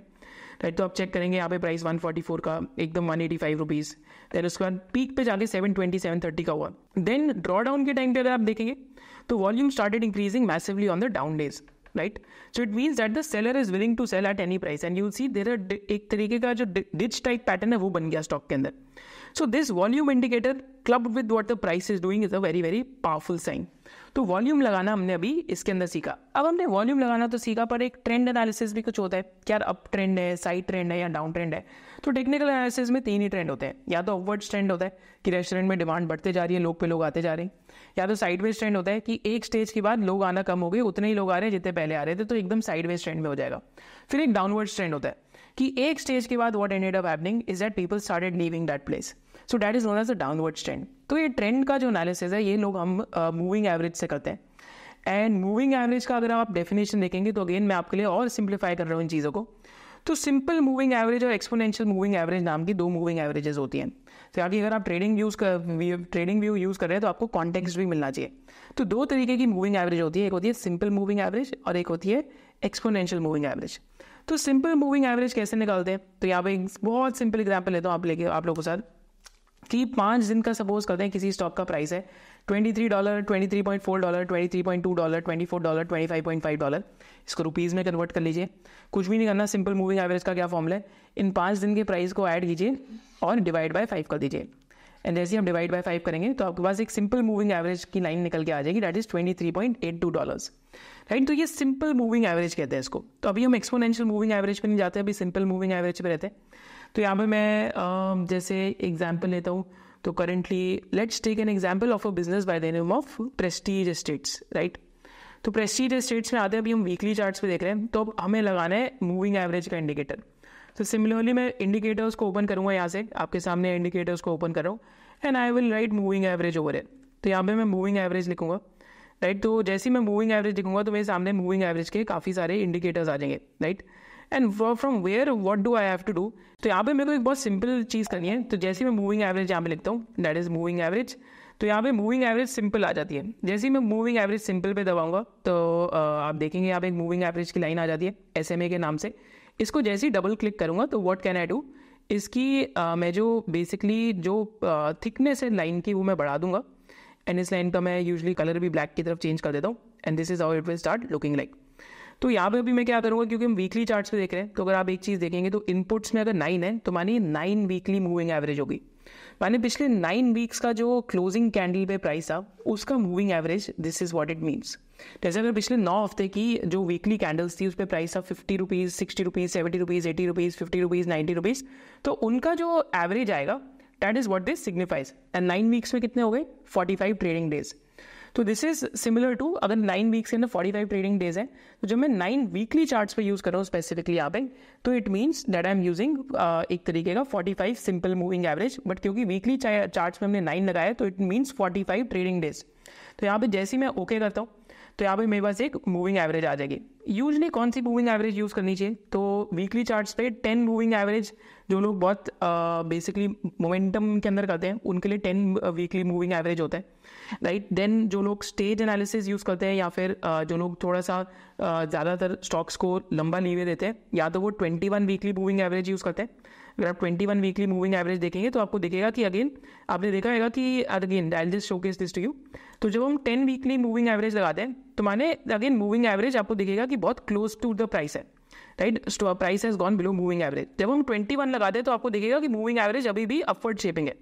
राइट. तो आप चेक करेंगे यहाँ पे प्राइस 144 का एकदम 185 रुपीज़, देन उसके बाद पीक पे जाके 720 730 का हुआ. देन ड्रॉ डाउन के टाइम पे अगर आप देखेंगे तो volume started increasing massively on the down days, right. So it means that the seller is willing to sell at any price and you will see there are एक तरीके का जो डिच टाइप पैटर्न है वो बन गया stock के अंदर. So this volume indicator clubbed with what the price is doing is a very very powerful sign. तो वॉल्यूम लगाना हमने अभी इसके अंदर सीखा। अब हमने वॉल्यूम लगाना तो सीखा, पर एक ट्रेंड एनालिसिस भी कुछ होता है कि यार अप ट्रेंड है, साइड ट्रेंड है या डाउन ट्रेंड है। तो टेक्निकल एनालिसिस में 3 ही ट्रेंड होते हैं, या तो अपवर्ड ट्रेंड होता है कि रेस्टोरेंट में डिमांड बढ़ते जा रही है, लोग पे लोग आते जा रहे हैं, या तो साइडवेज ट्रेंड होता है कि एक स्टेज के बाद लोग आना कम हो गए, उतने ही लोग आ रहे हैं जितने पहले आ रहे थे, तो एकदम साइडवेज ट्रेंड में हो जाएगा। फिर एक डाउनवर्ड ट्रेंड होता है कि एक स्टेज के बाद what ended up happening is that people started leaving that place, so that is known as a downward trend. तो ये ट्रेंड का जो एनालिसिस है ये लोग हम मूविंग एवरेज से करते हैं। एंड मूविंग एवरेज का अगर आप डेफिनेशन देखेंगे तो अगेन मैं आपके लिए और सिंप्लीफाई कर रहा हूँ इन चीज़ों को। तो सिंपल मूविंग एवरेज और एक्सपोनेंशियल मूविंग एवरेज नाम की 2 मूविंग एवरेजेस होती हैं। तो आगे अगर आप ट्रेडिंग व्यू यूज़ कर रहे हैं तो आपको कॉन्टेक्स्ट भी मिलना चाहिए। तो 2 तरीके की मूविंग एवरेज होती है, एक होती है सिंपल मूविंग एवरेज और एक होती है एक्सपोनेंशियल मूविंग एवरेज। तो सिंपल मूविंग एवरेज कैसे निकालते हैं, तो यहाँ पे एक बहुत सिंपल एग्जाम्पल लेता हूँ आप लोगों के साथ कि 5 दिन का सपोज करते हैं किसी स्टॉक का प्राइस है $23, $23.4, $23.2, $24, $25.5। इसको रुपीज़ में कन्वर्ट कर लीजिए, कुछ भी नहीं करना। सिंपल मूविंग एवरेज का क्या फॉर्मूला है, इन 5 दिन के प्राइस को ऐड कीजिए और डिवाइड बाय 5 कर दीजिए। एंड जैसे हम डिवाइड बाय 5 करेंगे तो आपके पास एक सिंपल मूविंग एवरेज की लाइन निकल के आ जाएगी, दैट इज $23.82, राइट। तो ये सिंपल मूविंग एवरेज कहते हैं इसको। तो अभी हम एक्सपोनेंशियल मूविंग एवरेज पे नहीं जाते, अभी सिंपल मूविंग एवरेज पे रहते हैं। तो यहाँ पे मैं जैसे एग्जाम्पल लेता हूँ, तो currently let's take an example of a business by the name of Prestige Estates, right. तो प्रेस्टीज एस्टेट्स में आते हैं, अभी हम वीकली चार्ट्स पे देख रहे हैं, तो अब हमें लगाना है मूविंग एवरेज का इंडिकेटर। तो सिमिलरली मैं इंडिकेटर्स को ओपन करूँगा, यहाँ से आपके सामने इंडिकेटर्स को ओपन कर रहा हूँ and I will write moving average over it. तो यहाँ पे मैं मूविंग एवरेज लिखूंगा, राइट। तो जैसे ही मैं मूविंग एवरेज लिखूंगा तो मेरे सामने मूविंग एवरेज के काफ़ी सारे इंडिकेटर्स आ जाएंगे, right. And from where what do I have to do, तो यहाँ पे मेरे को एक बहुत सिंपल चीज़ करनी है। तो जैसे ही मैं मूविंग एवरेज यहाँ पे लिखता हूँ, दैट इज मूविंग एवरेज, तो यहाँ पे मूविंग एवरेज सिंपल आ जाती है। जैसे ही मैं मूविंग एवरेज सिंपल पे दबाऊंगा तो आप देखेंगे यहाँ पे एक मूविंग एवरेज की लाइन आ जाती है SMA के नाम से। इसको जैसे ही डबल क्लिक करूँगा तो व्हाट कैन आई डू, इसकी मैं जो बेसिकली जो थिकनेस है लाइन की वो मैं बढ़ा दूंगा एंड इस लाइन का मैं यूजुअली कलर भी ब्लैक की तरफ चेंज कर देता हूँ and this is how it will start looking like. तो यहाँ पे अभी मैं क्या करूँगा, क्योंकि हम वीकली चार्ट्स पे देख रहे हैं, तो अगर आप एक चीज़ देखेंगे तो इनपुट्स में अगर 9 है तो मानिए 9 वीकली मूविंग एवरेज होगी, मानिए पिछले 9 वीक्स का जो क्लोजिंग कैंडल पे प्राइस था उसका moving average, this is what it means. जैसे अगर पिछले 9 हफ्ते की जो वीकली कैंडल्स थी उस पर प्राइस था ₹50, ₹60, ₹70, ₹80, ₹50, ₹90, तो उनका जो एवरेज आएगा that is what this signifies. And 9 weeks में कितने हो गए, 45 ट्रेडिंग डेज। तो दिस इज सिमिलर टू, अगर 9 वीक्स के अंदर 45 ट्रेडिंग डेज हैं, तो जब मैं 9 वीकली चार्ट्स पे यूज कर रहा हूँ स्पेसिफिकली यहाँ पे, तो it means that I am using एक तरीके का 45 सिंपल मूविंग एवरेज, बट क्योंकि वीकली चार्ट्स में हमने 9 लगाया तो इट मीन्स 45 ट्रेडिंग डेज। तो यहाँ पे जैसे ही मैं ओके करता हूँ तो यहाँ पे मेरे पास एक मूविंग एवरेज आ जाएगी। यूजली कौन सी मूविंग एवरेज यूज़ करनी चाहिए, तो वीकली चार्ट्स पे 10 मूविंग एवरेज, जो लोग बहुत बेसिकली मोमेंटम के अंदर करते हैं उनके लिए 10 वीकली मूविंग एवरेज होता है, राइट। देन जो लोग स्टेज एनालिसिस यूज़ करते हैं या फिर जो लोग थोड़ा सा ज़्यादातर स्टॉक्स को लंबा लीवे देते हैं, या तो वो 21 वीकली मूविंग एवरेज यूज़ करते हैं। अगर आप 21 वीकली मूविंग एवरेज देखेंगे तो आपको दिखेगा कि अगेन आपने देखा होगा कि again I will just showcase this to you. तो जब हम 10 वीकली मूविंग एवरेज लगाते हैं तो माने अगेन मूविंग एवरेज आपको दिखेगा कि बहुत क्लोज टू द प्राइस है, right. Price has gone below moving average. जब हम 21 लगाते हैं तो आपको दिखेगा कि मूविंग एवरेज अभी भी अपवर्ड शेपिंग है,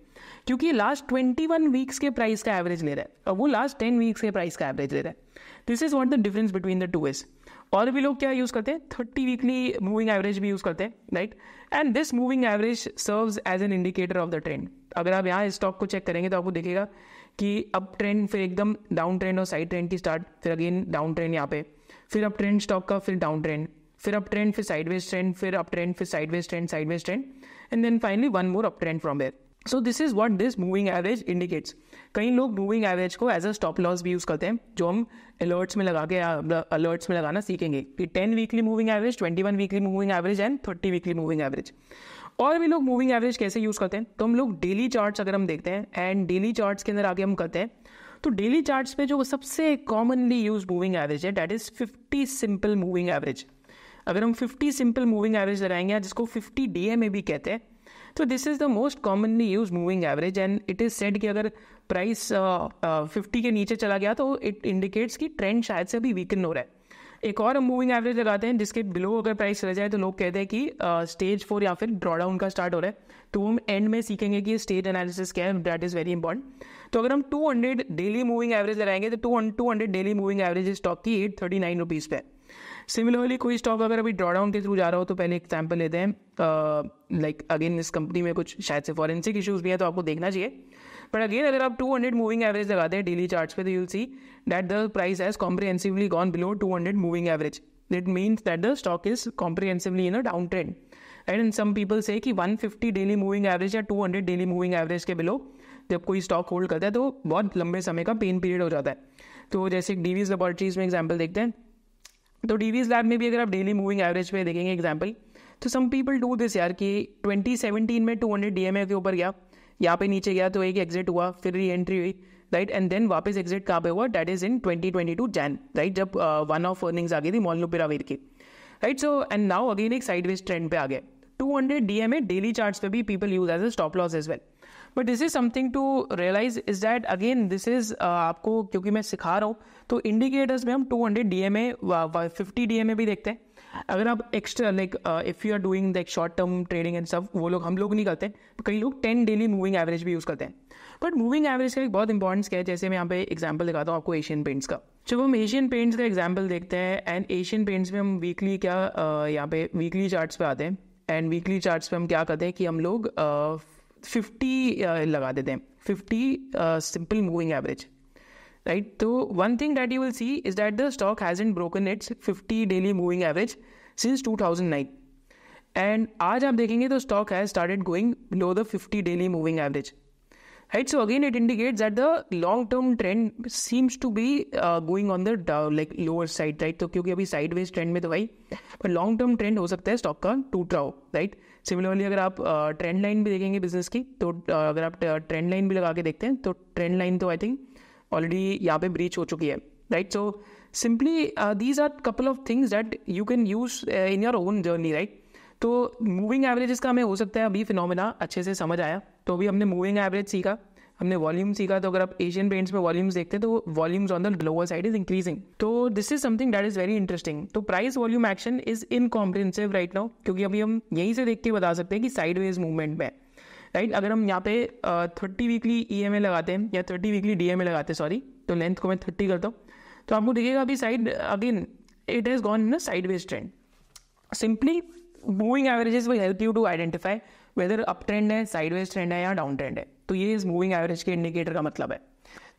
क्योंकि लास्ट 21 वीक्स के प्राइस का एवरेज ले रहा है और वो लास्ट 10 वीक्स के प्राइस का एवरेज ले रहा है। This is what the difference between the two is. और भी लोग क्या यूज़ करते हैं, 30 वीकली मूविंग एवरेज भी यूज़ करते हैं, right. And this moving average serves as an indicator of the trend. अगर आप यहाँ स्टॉक को चेक करेंगे तो आपको दिखेगा कि अप ट्रेंड, फिर एकदम डाउन ट्रेंड और साइड ट्रेंड की स्टार्ट, फिर अगेन डाउन ट्रेंड यहाँ पे, फिर अप ट्रेंड स्टॉक का, फिर डाउन ट्रेंड, फिर अप ट्रेंड, फिर साइडवेज ट्रेंड, फिर अप ट्रेंड, फिर sideways trend and then finally one more up trend from there. So this is what this moving average indicates. कई लोग मूविंग एवरेज को as a stop loss भी use करते हैं, जो हम अलर्ट्स में लगा के अलर्ट्स में लगाना सीखेंगे कि 10 weekly moving average, 21 weekly moving average and 30 weekly moving average. और भी लोग मूविंग एवरेज कैसे यूज़ करते हैं, तो हम लोग डेली चार्ट्स अगर हम देखते हैं एंड डेली चार्ट्स के अंदर आगे हम करते हैं, तो डेली चार्ट्स पे जो सबसे कॉमनली यूज मूविंग एवरेज है that is 50 simple moving average. अगर हम 50 सिंपल मूविंग एवरेज लगाएंगे जिसको 50 DMA भी कहते हैं, तो this is the most commonly use moving average and it is said कि अगर प्राइस 50 के नीचे चला गया तो इट इंडिकेट्स कि ट्रेंड शायद से अभी वीकन हो रहा है, एक और हम मूविंग एवरेज लगाते हैं जिसके बिलो अगर प्राइस चला जाए तो लोग कहते हैं कि स्टेज 4 या फिर ड्रॉडाउन का स्टार्ट हो रहा है। तो हम एंड में सीखेंगे कि स्टेज एनालिसिस क्या है, दैट इज़ वेरी इंपॉर्टेंट। तो अगर हम 200 डेली मूविंग एवरेज लगाएंगे तो 200 डेली मूविंग एवरेज स्टॉक की 839 रुपीज़ पे। सिमिलरली कोई स्टॉक अगर अभी ड्रॉडाउन के थ्रू जा रहा हो तो पहले एग्जाम्पल लेते हैं, लाइक अगेन इस कंपनी में कुछ शायद से फॉरेंसिक इशूज़ भी है तो आपको देखना चाहिए। बट अगेन अगर आप 200 मूविंग एवरेज लगाते हैं डेली चार्ट्स पे तो you'll see that the price has comprehensively gone below 200 moving average. That means that the stock is comprehensively in a down trend. And some people say कि 150 daily moving average या 200 daily moving average के below जब कोई stock hold करता है तो बहुत लंबे समय का पेन पीरियड हो जाता है। तो जैसे डीवीज लेबोरेटरीज में एग्जाम्पल देखते हैं, तो डीवीज लैब में भी अगर आप डेली मूविंग एवरेज पे देखेंगे एग्जाम्पल, तो सम पीपल डू दिस यार कि 2017 में 200 डीएमए के ऊपर गया, यहाँ पे नीचे गया तो एक एग्जिट हुआ, फिर री एंट्री हुई, राइट, एंड देन वापस एग्जिट कहाँ पे हुआ, दैट इज इन 2022 जैन, राइट, जब वन ऑफ अर्निंग्स आ गई थी मोलनुपिरावीर की, right. So and now again एक साइडवेज ट्रेंड पे आ गया। 200 डीएमए डेली चार्ट्स पे भी people use as a stop loss as well. But this is something to realise is that again this is आपको क्योंकि मैं सिखा रहा हूँ तो इंडिकेटर्स में हम 200 डीएमए 50 डीएमए भी देखते हैं। अगर आप extra like if you are doing the short term trading and सब, वो लोग हम लोग नहीं करते, कई लोग 10 डेली मूविंग एवरेज भी यूज़ करते हैं। बट मूविंग एवरेज का एक बहुत इंपॉर्टेंस क्या है, जैसे मैं यहाँ पे एग्जांपल दिखाता हूँ आपको एशियन पेंट्स का। जब हम एशियन पेंट्स का एग्जांपल देखते हैं एंड एशियन पेंट्स में हम वीकली क्या यहाँ पे वीकली चार्ट्स पे आते हैं एंड वीकली चार्ट्स पे हम क्या करते हैं कि हम लोग 50 लगा देते हैं, 50 सिंपल मूविंग एवरेज, राइट। तो one thing that you will see is that the stock hasn't broken its 50 daily moving average since 2009 and आज आप देखेंगे तो stock has started going below the 50 daily moving average, right. So again it indicates that the long term trend seems to be going on the like lower side, right. तो क्योंकि अभी sideways trend में तो भाई, पर long term trend हो सकता है स्टॉक का टूट रहा हो, राइट। सिमिलरली अगर आप ट्रेंड लाइन भी देखेंगे बिजनेस की तो अगर आप ट्रेंड लाइन भी लगा के देखते हैं तो ट्रेंड लाइन तो आई थिंक ऑलरेडी यहाँ पे ब्रीच हो चुकी है, right. So simply these are couple of things that you can use in your own journey, right. तो मूविंग एवरेजेस का हमें हो सकता है अभी फिनोमेना अच्छे से समझ आया, तो अभी हमने मूविंग एवरेज सीखा, हमने वॉल्यूम सीखा। तो अगर आप एशियन पेंट्स में वॉल्यूम्स देखते हैं तो volumes on the lower side is increasing, तो this is something that is very interesting. तो price volume action is incomprehensive right now, क्योंकि अभी हम यहीं से देख के बता सकते हैं कि साइडवेज मूवमेंट में, राइट। अगर हम यहाँ पे 30 वीकली ईएमए लगाते हैं या 30 वीकली डीएमए लगाते हैं, सॉरी, तो लेंथ को मैं 30 करता हूँ, तो आपको दिखेगा अभी side again it has gone in a sideways trend. Simply moving averages will help you to identify whether up trend है, साइडवेज ट्रेंड है या डाउन ट्रेंड है। तो ये इस मूविंग एवरेज के इंडिकेटर का मतलब है।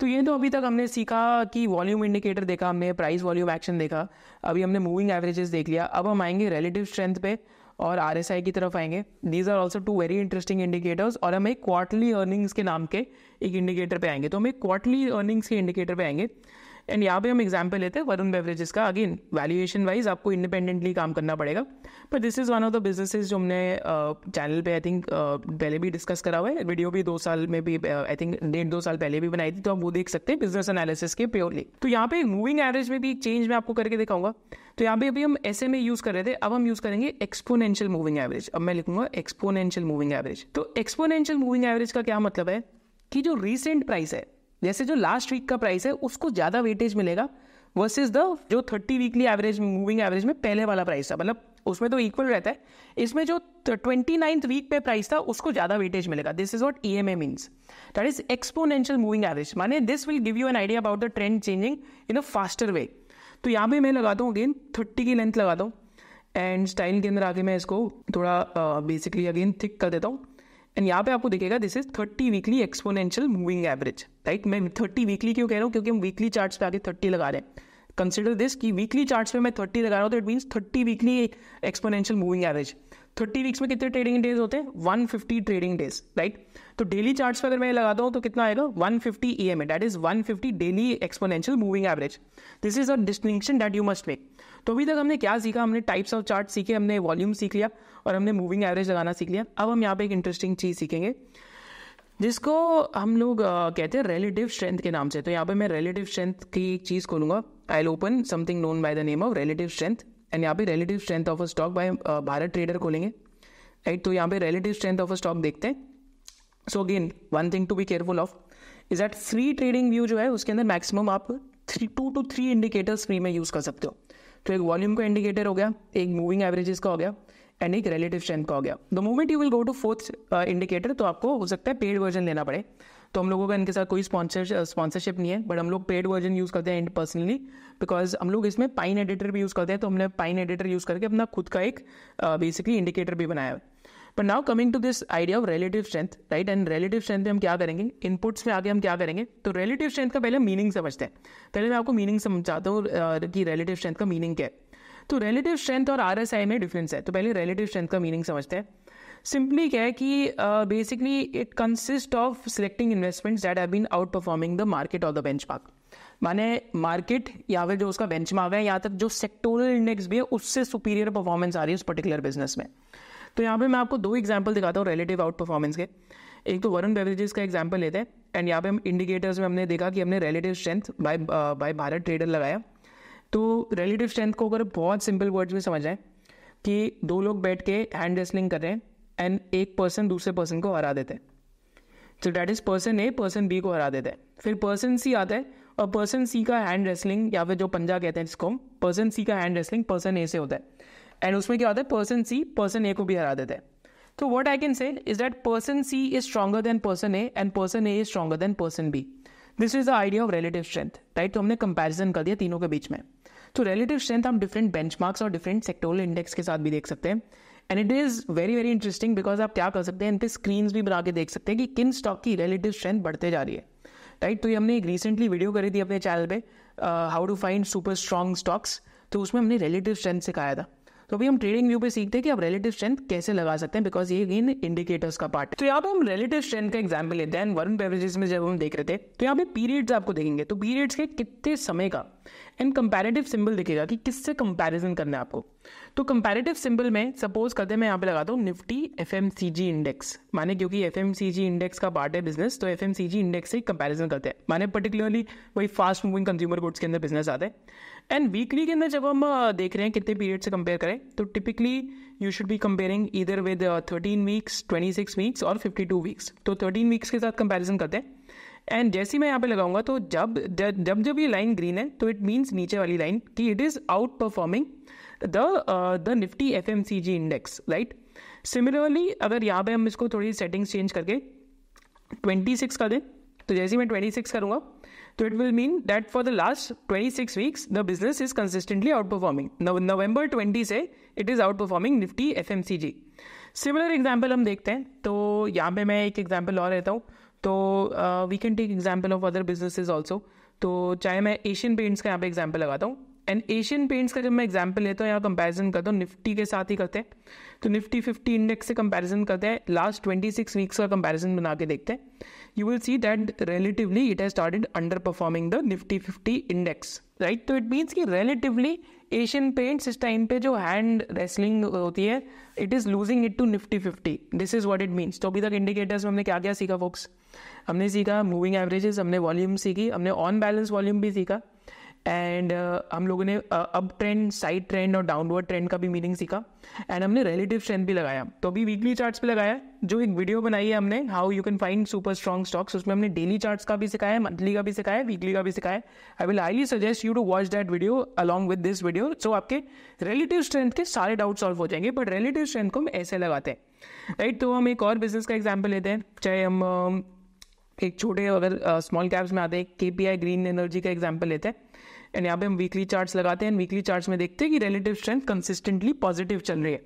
तो ये तो अभी तक हमने सीखा कि वॉल्यूम इंडिकेटर देखा हमने, प्राइस वॉल्यूम एक्शन देखा, अभी हमने मूविंग एवरेजेस देख लिया। अब हम आएंगे रिलेटिव स्ट्रेंथ पे और आरएसआई की तरफ आएंगे। These are also two very interesting indicators. और हम एक क्वार्टरली अर्निंग्स के नाम के एक इंडिकेटर पे आएंगे। तो हम एक क्वार्टरली अर्निंग्स के इंडिकेटर पे आएंगे एंड यहाँ पे हम एग्जाम्पल लेते हैं वरुण बेवरेजेस का। अगेन वैल्यूएशन वाइज आपको इंडिपेंडेंटली काम करना पड़ेगा, पर this is one of the businesses जो हमने चैनल पे आई थिंक पहले भी डिस्कस करा हुआ है, वीडियो भी 2 साल में भी आई थिंक 1.5-2 साल पहले भी बनाई थी, तो आप वो देख सकते हैं बिजनेस एनालिसिस के प्योरली। तो यहाँ पे मूविंग एवरेज में भी एक चेंज मैं आपको करके दिखाऊंगा। तो यहाँ पे अभी हम SMA यूज कर रहे थे, अब हम यूज करेंगे एक्सपोनेंशियल मूविंग एवरेज। अब मैं लिखूंगा एक्सपोनेंशियल मूविंग एवरेज। तो एक्सपोनेंशियल मूविंग एवरेज का क्या मतलब है कि जो रिसेंट प्राइस है, जैसे जो लास्ट वीक का प्राइस है, उसको ज्यादा वेटेज मिलेगा वर्सेस द जो 30 वीकली एवरेज मूविंग एवरेज में पहले वाला प्राइस था। मतलब उसमें तो इक्वल रहता है, इसमें जो 29th वीक पे प्राइस था उसको ज्यादा वेटेज मिलेगा। This is what EMA means, that is exponential moving average. माने this will give you an idea about the trend changing in a faster way. तो यहाँ पे मैं लगाता हूँ अगेन 30 की लेंथ लगाता हूँ एंड स्टाइल के अंदर आके मैं इसको थोड़ा बेसिकली अगेन थिक कर देता हूँ एंड यहाँ पे आपको दिखेगा this is 30 weekly exponential moving average, right. मैं 30 वीकली क्यों कह रहा हूँ, क्योंकि हम वीकली चार्ट्स पे आगे 30 लगा रहे हैं। कंसिडर दिस कि वीकली चार्ट्स पे मैं 30 लगा रहा हूँ, तो it means 30 weekly exponential moving average. 30 weeks में कितने ट्रेडिंग डेज होते हैं? 150 ट्रेडिंग डेज, राइट। तो डेली चार्ट्स पर अगर मैं लगाता हूँ तो कितना आएगा? 150 EMA, that is 150 daily exponential moving average. This is a distinction that you must make. तो अभी तक हमने क्या सीखा? हमने टाइप्स ऑफ चार्ट सीखे, हमने वॉल्यूम सीख लिया और हमने मूविंग एवरेज लगाना सीख लिया। अब हम यहाँ पे एक इंटरेस्टिंग चीज सीखेंगे जिसको हम लोग कहते हैं रिलेटिव स्ट्रेंथ के नाम से। तो यहाँ पे मैं रिलेटिव स्ट्रेंथ की एक चीज खोलूंगा। I will open something known by the name of relative strength and यहाँ पे relative strength of a stock by Bharat trader खोलेंगे, राइट। तो यहाँ पे relative strength of a stock देखते हैं। So again one thing to be careful of is that free trading view जो है उसके अंदर मैक्सिमम आप 2 to 3 इंडिकेटर्स फ्री में यूज कर सकते हो। तो एक वॉल्यूम का इंडिकेटर हो गया, एक मूविंग एवरेजेस का हो गया एंड एक रिलेटिव स्ट्रेंथ का हो गया. The moment you will go to fourth indicator, तो आपको हो सकता है पेड वर्जन लेना पड़े. तो हम लोगों का इनके साथ कोई स्पॉन्सरशिप नहीं है, बट हम लोग पेड वर्जन यूज़ करते हैं पर्सनली, बिकॉज हम लोग इसमें पाइन एडिटर भी यूज़ करते हैं. तो हमने पाइन एडिटर यूज़ करके अपना खुद का एक बेसिकली इंडिकेटर भी बनाया है. But now coming to this idea of relative strength, right. And relative strength में हम क्या करेंगे, इनपुट्स में आगे हम क्या करेंगे, तो रिलेटिव स्ट्रेंथ का पहले मीनिंग समझते हैं. पहले मैं आपको मीनिंग समझाता हूँ कि रिलेटिव स्ट्रेंथ का मीनिंग क्या है. तो रिलेटिव स्ट्रेंथ और RSI में डिफरेंस है. तो पहले रिलेटिव स्ट्रेंथ का मीनिंग समझते हैं. सिंपली क्या है कि basically it consist of selecting investments that have been outperforming the market और द बेंचमार्क. माने मार्केट या फिर जो उसका बेंचमार्क है, यहाँ तक जो सेक्टोरल इंडेक्स भी है, उससे सुपीरियर परफॉर्मेंस आ रही है उस पर्टिकुलर बिजनेस में. तो यहाँ पे मैं आपको 2 एग्जांपल दिखाता हूँ रिलेटिव आउट परफॉर्मेंस के. एक तो वरुण बेवरेजेस का एग्जांपल लेते हैं. एंड यहाँ पे हम इंडिकेटर्स में हमने देखा कि हमने relative strength by Bharat trader लगाया. तो रिलेटिव स्ट्रेंथ को अगर बहुत सिंपल वर्ड्स में समझ जाए कि 2 लोग बैठ के हैंड रेसलिंग कर रहे हैं एंड एक पर्सन दूसरे पर्सन को हरा देते हैं. तो that is person A person B को हरा देता है. फिर पर्सन सी आता है और पर्सन सी का हैंड रेसलिंग या फिर जो पंजा कहते हैं जिसको, पर्सन सी का हैंड रेसलिंग पर्सन ए से होता है. एंड उसमें क्या होता है, पर्सन सी पर्सन ए को भी हरा देता है. तो what I can say is that person C is stronger than person A and person A is stronger than person B. This is the idea of relative strength, right. तो हमने comparison कर दिया तीनों के बीच में. तो रिलेटिव स्ट्रेंथ हम different benchmarks और डिफरेंट सेक्टोरल इंडेक्स के साथ भी देख सकते हैं. And it is very very interesting because आप क्या कर सकते हैं, इन पे स्क्रीन्स भी बना के देख सकते हैं कि किन स्टॉक की रिलेटिव स्ट्रेंथ बढ़ते जा रही है, राइट. तो ये हमने एक रिसेंटली वीडियो करी थी अपने चैनल पे, how to find super strong stocks. तो उसमें हमने रिलेटिव स्ट्रेंथ सिखाया था. तो अभी हम ट्रेडिंग व्यू पे सीखते हैं कि आप रिलेटिव स्ट्रेंथ कैसे लगा सकते हैं, बिकॉज ये अगेन इंडिकेटर्स का पार्ट है. तो यहाँ पे हम रिलेटिव स्ट्रेंथ का एग्जांपल लेते हैं. वरुण बेवरेजेस में जब हम देख रहे थे तो यहाँ पे पीरियड्स आपको देखेंगे. तो पीरियड्स के कितने समय का एंड कंपैरेटिव सिंबल दिखेगा कि किससे कंपैरिजन करना है आपको. तो कंपैरेटिव सिंबल में सपोज करते हैं मैं यहाँ पे लगाता हूँ निफ्टी FMCG इंडेक्स. माने क्योंकि FMCG इंडेक्स का पार्ट है बिजनेस, तो FMCG इंडेक्स से कंपैरिजन करते हैं. माने पर्टिकुलरली वही फास्ट मूविंग कंज्यूमर गुड्स के अंदर बिजनेस आते हैं. एंड वीकली के अंदर जब हम देख रहे हैं कितने पीरियड से कंपेयर करें, तो typically you should be comparing either with 13 weeks, 26 weeks और 52 वीक्स. तो 13 वीक्स के साथ कंपैरिजन करते हैं. एंड जैसे मैं यहाँ पे लगाऊंगा तो जब ये लाइन ग्रीन है तो इट मीन्स नीचे वाली लाइन कि it is outperforming the Nifty FMCG index, right. Similarly अगर यहाँ पे हम इसको थोड़ी सेटिंग्स चेंज करके 26 कर दें, तो जैसे मैं 26 करूँगा तो it will mean that for the last 26 weeks the business is consistently outperforming. November 20 से it is outperforming Nifty FMCG. Similar example हम देखते हैं. तो यहाँ पे मैं एक एग्जाम्पल और लेता हूँ. तो we can take example of other businesses also. तो चाहे मैं एशियन पेंट्स का यहाँ पे एग्जाम्पल लगाता हूँ. एंड एशियन पेंट्स का जब मैं एग्जाम्पल लेता हूँ यहाँ कंपैरिजन करता हूँ निफ्टी के साथ ही करते हैं. तो निफ्टी 50 इंडेक्स से कंपैरिजन करते हैं, लास्ट 26 वीक्स का कंपैरिजन बना के देखते हैं. You will see that relatively it has started underperforming the Nifty 50 index, right. तो इट मीन्स कि रिलेटिवली एशियन पेंट्स इस टाइम पे जो हैंड रेसलिंग होती है it is losing it to Nifty 50. This is what it means. तो अभी तक इंडिकेटर्स में हमने क्या क्या सीखा फोक्स, हमने सीखा मूविंग एवरेजेस, हमने वॉल्यूम सीखी, हमने ऑन बैलेंस वॉल्यूम भी सीखा. एंड हम लोगों ने अप ट्रेंड, साइड ट्रेंड और डाउनवर्ड ट्रेंड का भी मीनिंग सीखा. एंड हमने रिलेटिव स्ट्रेंथ भी लगाया. तो अभी वीकली चार्ट्स पे लगाया, जो एक वीडियो बनाई है हमने how you can find super strong stocks, उसमें हमने डेली चार्ट्स का भी सिखाया, मंथली का भी सिखाया, वीकली का भी सिखाया. I will highly suggest you to watch that video along with this video. So आपके रिलेटिव स्ट्रेंथ के सारे डाउट सॉल्व हो जाएंगे. बट रिलेटिव स्ट्रेंथ को हम ऐसे लगाते हैं, राइट. तो हम एक और बिजनेस का एग्जाम्पल लेते हैं. चाहे हम एक छोटे अगर स्मॉल कैप्स में आते हैं, KPI ग्रीन एनर्जी का एग्जाम्पल लेते हैं. एंड यहाँ पे हम वीकली चार्ट्स लगाते हैं. वीकली चार्ट्स में देखते हैं कि रिलेटिव स्ट्रेंथ कंसिस्टेंटली पॉजिटिव चल रही है.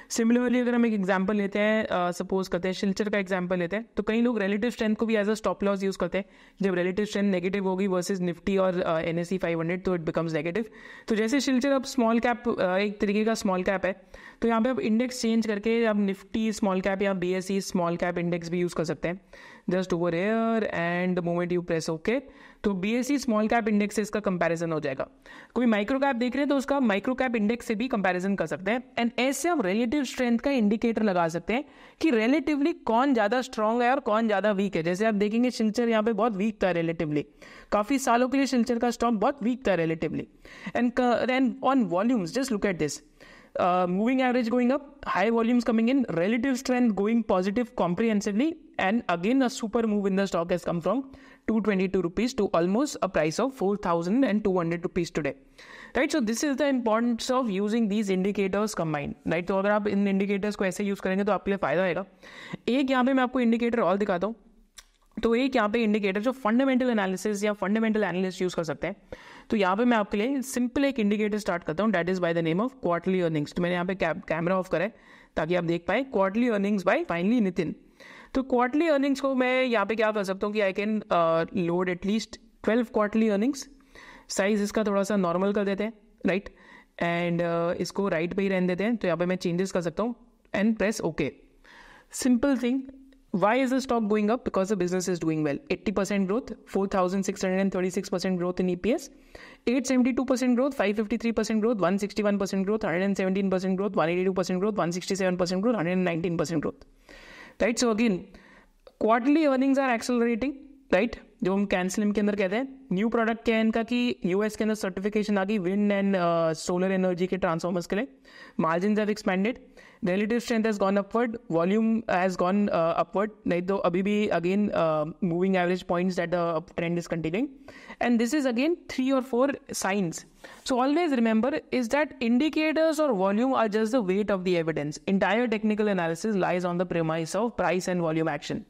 सिमिलरली अगर हम एक एग्जांपल लेते हैं, सपोज करते हैं शिल्चर का एग्जांपल लेते हैं, तो कई लोग रिलेटिव स्ट्रेंथ को भी as a stop loss use करते हैं. जब रिलेटिव स्ट्रेंथ नेगेटिव होगी वर्सेस निफ्टी और NSE 500 तो इट बिकम्स नेगेटिव. तो जैसे शिल्चर अब स्मॉल कैप एक तरीके का स्मॉल कैप है, तो यहाँ पे आप इंडेक्स चेंज करके आप निफ्टी स्मॉल कैप या BSE स्मॉल कैप इंडेक्स भी यूज कर सकते हैं. Just over hair and the moment you press okay, तो BSE स्मॉल कैप इंडेक्स से इसका कंपैरिजन हो जाएगा. कोई माइक्रो कैप देख रहे हैं तो उसका माइक्रो कैप इंडेक्स से भी कंपैरिजन कर सकते हैं. एंड ऐसे हम रिलेटिव स्ट्रेंथ का इंडिकेटर लगा सकते हैं कि रिलेटिवली कौन ज्यादा स्ट्रांग है और कौन ज्यादा वीक है. जैसे आप देखेंगे शिल्चर यहाँ पे बहुत वीक था रिलेटिवली, काफी सालों के लिए शिल्चर का स्टॉक बहुत वीक था relatively. And on volumes just look at this, moving average going up, high volumes coming in, relative strength going positive comprehensively, and again a super move in the stock has come from 222 rupees to almost a price of 4,200 rupees today, right? So this is the importance of using these indicators combined, right? तो अगर आप इन indicators को ऐसे use करेंगे तो आपके लिए फायदा होगा. एक यहाँ पे मैं आपको इंडिकेटर और दिखाता हूँ. तो एक यहाँ पे इंडिकेटर जो फंडामेंटल एनालिसिस या फंडामेंटल एनालिस्ट यूज कर सकते हैं. तो यहाँ पे मैं आपके लिए सिंपल एक इंडिकेटर स्टार्ट करता हूँ, that is by the name of quarterly earnings. तो मैंने यहाँ पे कैमरा ऑफ करा है ताकि आप देख पाए. Quarterly earnings by finally Nitin. तो क्वार्टरली अर्निंग्स को मैं यहाँ पे क्या कर सकता हूँ कि I can load at least 12 quarterly earnings. Size इसका थोड़ा सा नॉर्मल कर देते हैं, राइट, एंड इसको राइट पे ही रहने देते हैं. तो यहाँ पे मैं चेंजेस कर सकता हूँ and press okay. Simple thing. Why is the stock going up? Because the business is doing well. 80% growth, 4,636% growth in EPS, 872% growth, 553% growth, 161% growth, 117% growth, 182% growth, 167% growth, 119% growth. Right? So again, quarterly earnings are accelerating. Right, जो हम कैनस्लिम के अंदर कहते हैं. New product क्या है इनका कि यूएस के अंदर सर्टिफिकेशन आ गई विंड एंड सोलर एनर्जी के ट्रांसफॉर्मर्स के लिए. Margins have expanded, relative strength has gone upward, volume has gone upward, नहीं तो अभी भी again moving average points that the trend is continuing, and this is again 3 or 4 signs. So always remember is that indicators or volume are just the weight of the evidence. Entire technical analysis lies on the premise of price and volume action.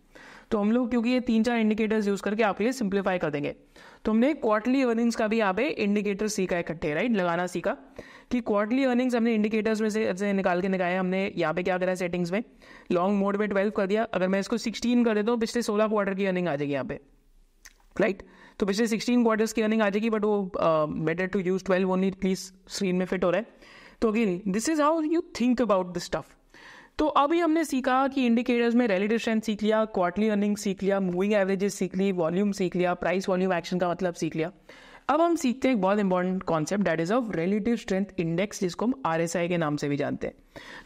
तो हम लोग क्योंकि ये 3-4 indicators use करके आपके लिए simplify कर देंगे. तो हमने क्वार्टरली अर्निंग्स का भी यहाँ पे इंडिकेटर सीखा इकट्ठे, राइट, लगाना सीखा कि क्वार्टरली अर्निंग्स हमने इंडिकेटर्स में से निकाल के निकाले. हमने यहाँ पे क्या करा है, सेटिंग्स में लॉन्ग मोड में 12 कर दिया. अगर मैं इसको 16 कर देता हूँ पिछले 16 क्वार्टर की अर्निंग आ जाएगी यहाँ पे, राइट. तो पिछले 16 क्वार्टर्स की अर्निंग आ जाएगी, बट वो better to use 12 only, please screen में फिट हो रहा है. तो again this is how you think about this stuff. तो अभी हमने सीखा कि इंडिकेटर्स में रिलेटिव स्ट्रेंथ सीख लिया, क्वार्टरली अर्निंग सीख लिया, मूविंग एवरेजेस सीख ली, वॉल्यूम सीख लिया, प्राइस वॉल्यूम एक्शन का मतलब सीख लिया. अब हम सीखते हैं एक बहुत important concept, that is of relative strength index, जिसको हम RSI के नाम से भी जानते हैं.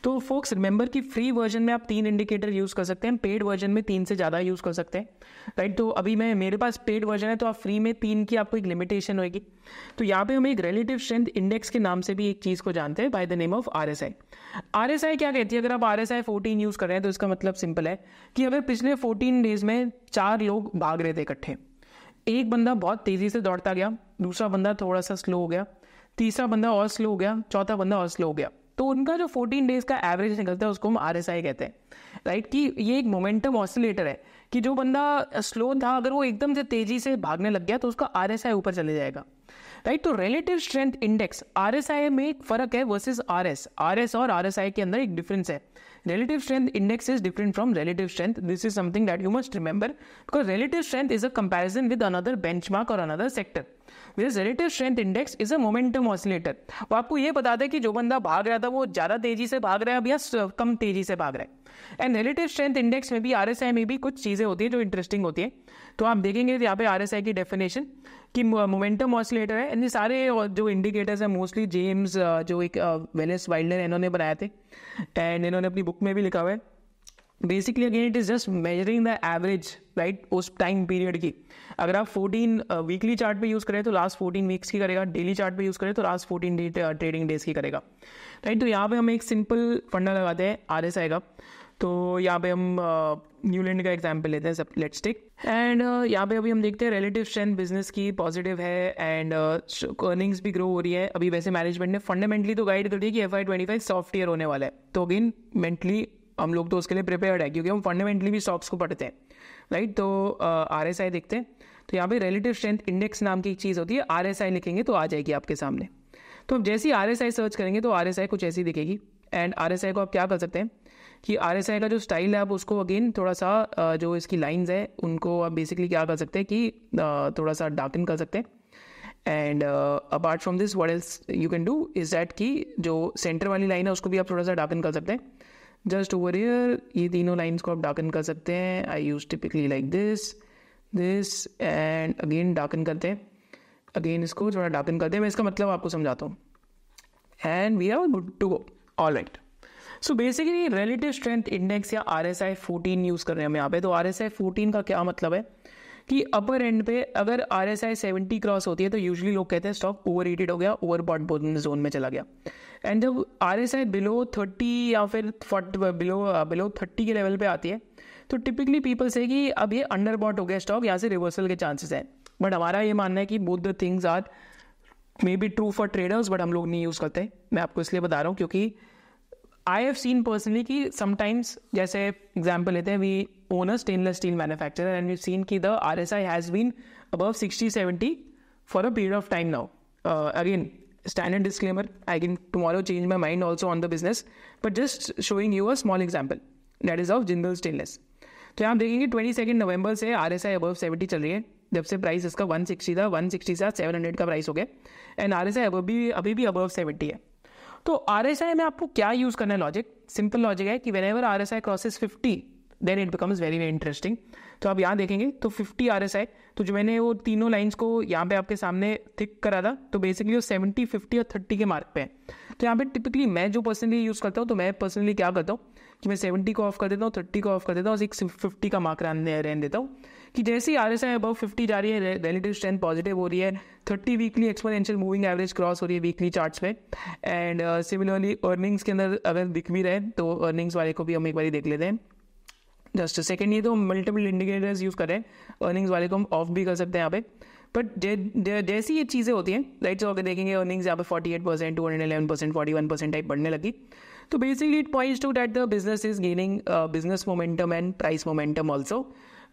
तो फोक्स रिमेंबर कि फ्री वर्जन में आप 3 इंडिकेटर यूज कर सकते हैं, पेड वर्जन में 3 से ज़्यादा यूज कर सकते हैं, राइट. तो अभी मेरे पास पेड वर्जन है, तो आप फ्री में 3 की आपको एक लिमिटेशन होगी. तो यहाँ पे हम एक रिलेटिव स्ट्रेंथ इंडेक्स के नाम से भी एक चीज़ को जानते हैं, bye the name of RSI. RSI क्या कहती है? अगर आप RSI 14 यूज कर रहे हैं तो इसका मतलब सिंपल है कि अगर पिछले 14 डेज में 4 लोग भाग रहे थे इकट्ठे, एक बंदा बहुत तेजी से दौड़ता गया, दूसरा बंदा थोड़ा सा स्लो हो गया, तीसरा बंदा और स्लो हो गया, चौथा बंदा और स्लो हो गया, तो उनका जो 14 डेज का एवरेज निकलता है उसको हम RSI कहते हैं, राइट. कि ये एक मोमेंटम ऑसिलेटर है कि जो बंदा स्लो था अगर वो एकदम से तेजी से भागने लग गया तो उसका RSI ऊपर चले जाएगा, राइट. तो रिलेटिव स्ट्रेंथ इंडेक्स RSI में एक फर्क है वर्सेस RS और RSI के अंदर एक डिफरेंस है. Relative strength index is different from relative strength. This is something that you must remember, because relative strength is a comparison with another benchmark or another sector. Whereas relative strength index is a momentum oscillator. वो आपको ये बताता है कि जो बंदा भाग रहा था वो ज़्यादा तेजी से भाग रहा है या कम तेजी से भाग रहा है. एंड रिलेटिव स्ट्रेंथ इंडेक्स में भी RSI में भी कुछ चीज़ें होती हैं जो इंटरेस्टिंग होती है. तो आप देखेंगे यहाँ पे RSI की डेफिनेशन कि मोमेंटम ऑसिलेटर है. एंड ये सारे जो इंडिकेटर्स हैं मोस्टली जेम्स जो एक वेलेस वाइल्डर इन्होंने बनाए थे, एंड इन्होंने अपनी बुक में भी लिखा हुआ है. Basically again it is just measuring the average, right, उस टाइम पीरियड की. अगर आप 14 वीकली चार्ट पे यूज़ करें तो लास्ट 14 वीक्स की करेगा, डेली चार्ट पे यूज़ करें तो लास्ट 14 ट्रेडिंग डेज की करेगा, राइट. तो यहाँ पे हम एक सिंपल फंडा लगाते हैं RSI का. तो यहाँ पे हम न्यूलैंड का एग्जाम्पल लेते हैं, लेट्स टेक. एंड यहाँ पे अभी हम देखते हैं रिलेटिव स्ट्रेंथ बिजनेस की पॉजिटिव है एंड अर्निंग्स भी ग्रो हो रही है. अभी वैसे मैनेजमेंट ने फंडामेंटली तो गाइड कर दी कि FY25 सॉफ्ट ईयर होने वाला है. तो अगेन मेंटली हम लोग तो उसके लिए प्रिपेयर्ड है क्योंकि हम फंडामेंटली भी स्टॉक्स को पढ़ते हैं, राइट. तो RSI देखते हैं. तो यहाँ पे रिलेटिव स्ट्रेंथ इंडेक्स नाम की एक चीज़ होती है, RSI लिखेंगे तो आ जाएगी आपके सामने. तो अब जैसे ही RSI सर्च करेंगे तो RSI कुछ ऐसी दिखेगी. एंड RSI को आप क्या कर सकते हैं कि RSI का जो स्टाइल है आप उसको अगेन थोड़ा सा जो इसकी लाइंस है उनको आप बेसिकली क्या कर सकते हैं कि थोड़ा सा डार्कन कर सकते हैं. And apart from this what else you can do is that कि जो सेंटर वाली लाइन है उसको भी आप थोड़ा सा डार्कन कर सकते हैं. जस्ट ओवर हियर ये तीनों लाइंस को आप डार्कन कर सकते हैं. I use typically like this and again darken करते हैं. अगेन इसको थोड़ा डार्कन करते हैं. मैं इसका मतलब आपको समझाता हूँ. And we are good to go. All right. So basically relative strength index या RSI 14 यूज़ कर रहे हैं हम यहाँ पे. तो RSI 14 का क्या मतलब है कि अपर एंड पे अगर RSI 70 क्रॉस होती है तो यूजुअली लोग कहते हैं स्टॉक ओवर हीटेड हो गया, ओवर बॉट जोन में चला गया। एंड जब RSI बिलो 30 या फिर बिलो 30 के लेवल पे आती है तो टिपिकली पीपल से कि अब ये अंडर बॉट हो गया स्टॉक, यहाँ से रिवर्सल के चांसेस हैं। बट हमारा ये मानना है कि both the things are may be true for traders, but हम लोग नहीं यूज़ करते। मैं आपको इसलिए बता रहा हूँ क्योंकि आई हैव सीन पर्सनली कि समटाइम्स, जैसे एग्जाम्पल लेते हैं, we own a stainless steel manufacturer and we seen कि the RSI has been above 60-70 for a period of time now. Again standard disclaimer, I can tomorrow change my mind also on the business, but just showing you a small example that is of Jindal Stainless। तो यहाँ देखेंगे 22 नवंबर से RSI above 70 चल रही है, जब से price इसका 160 था, 160 से 700 का प्राइस हो गया एंड RSI अभी भी above 70 है। तो RSI में आपको क्या यूज़ करना है? लॉजिक, सिंपल लॉजिक है कि whenever RSI crosses 50 then it becomes very very interesting. तो आप यहाँ देखेंगे तो 50 RSI, तो जो मैंने वो तीनों लाइंस को यहाँ पे आपके सामने थिक करा था, तो बेसिकली वो 70, 50 और 30 के मार्क पे है। तो यहाँ पे टिपिकली मैं जो पर्सनली यूज़ करता हूँ, तो मैं पर्सनली क्या करता हूँ कि मैं 70 को ऑफ कर देता हूँ, 30 को ऑफ कर देता हूँ और 50 का मार्क रहने देता हूँ कि जैसे ही RSI अबव 50 जा रही है, रिलेटिव स्ट्रेंथ पॉजिटिव हो रही है, 30 weekly exponential moving average cross हो रही है वीकली चार्ट्स पे, एंड सिमिलरली अर्निंग्स के अंदर अगर दिख भी रहे तो अर्निंग्स वाले को भी हम एक बार देख लेते हैं। जस्ट सेकेंड, ये तो मल्टीपल इंडिकेटर्स यूज़ कर रहे हैं, अर्निंग्स वाले को हम ऑफ भी कर सकते हैं यहाँ पे। बट जैसी ये चीज़ें होती हैं, राइट, सो अगर देखेंगे अर्निंग्स यहाँ पे 48%, 211%, 41% टाइप बढ़ने लगी, तो basically it points to that the business is gaining business momentum and price momentum also.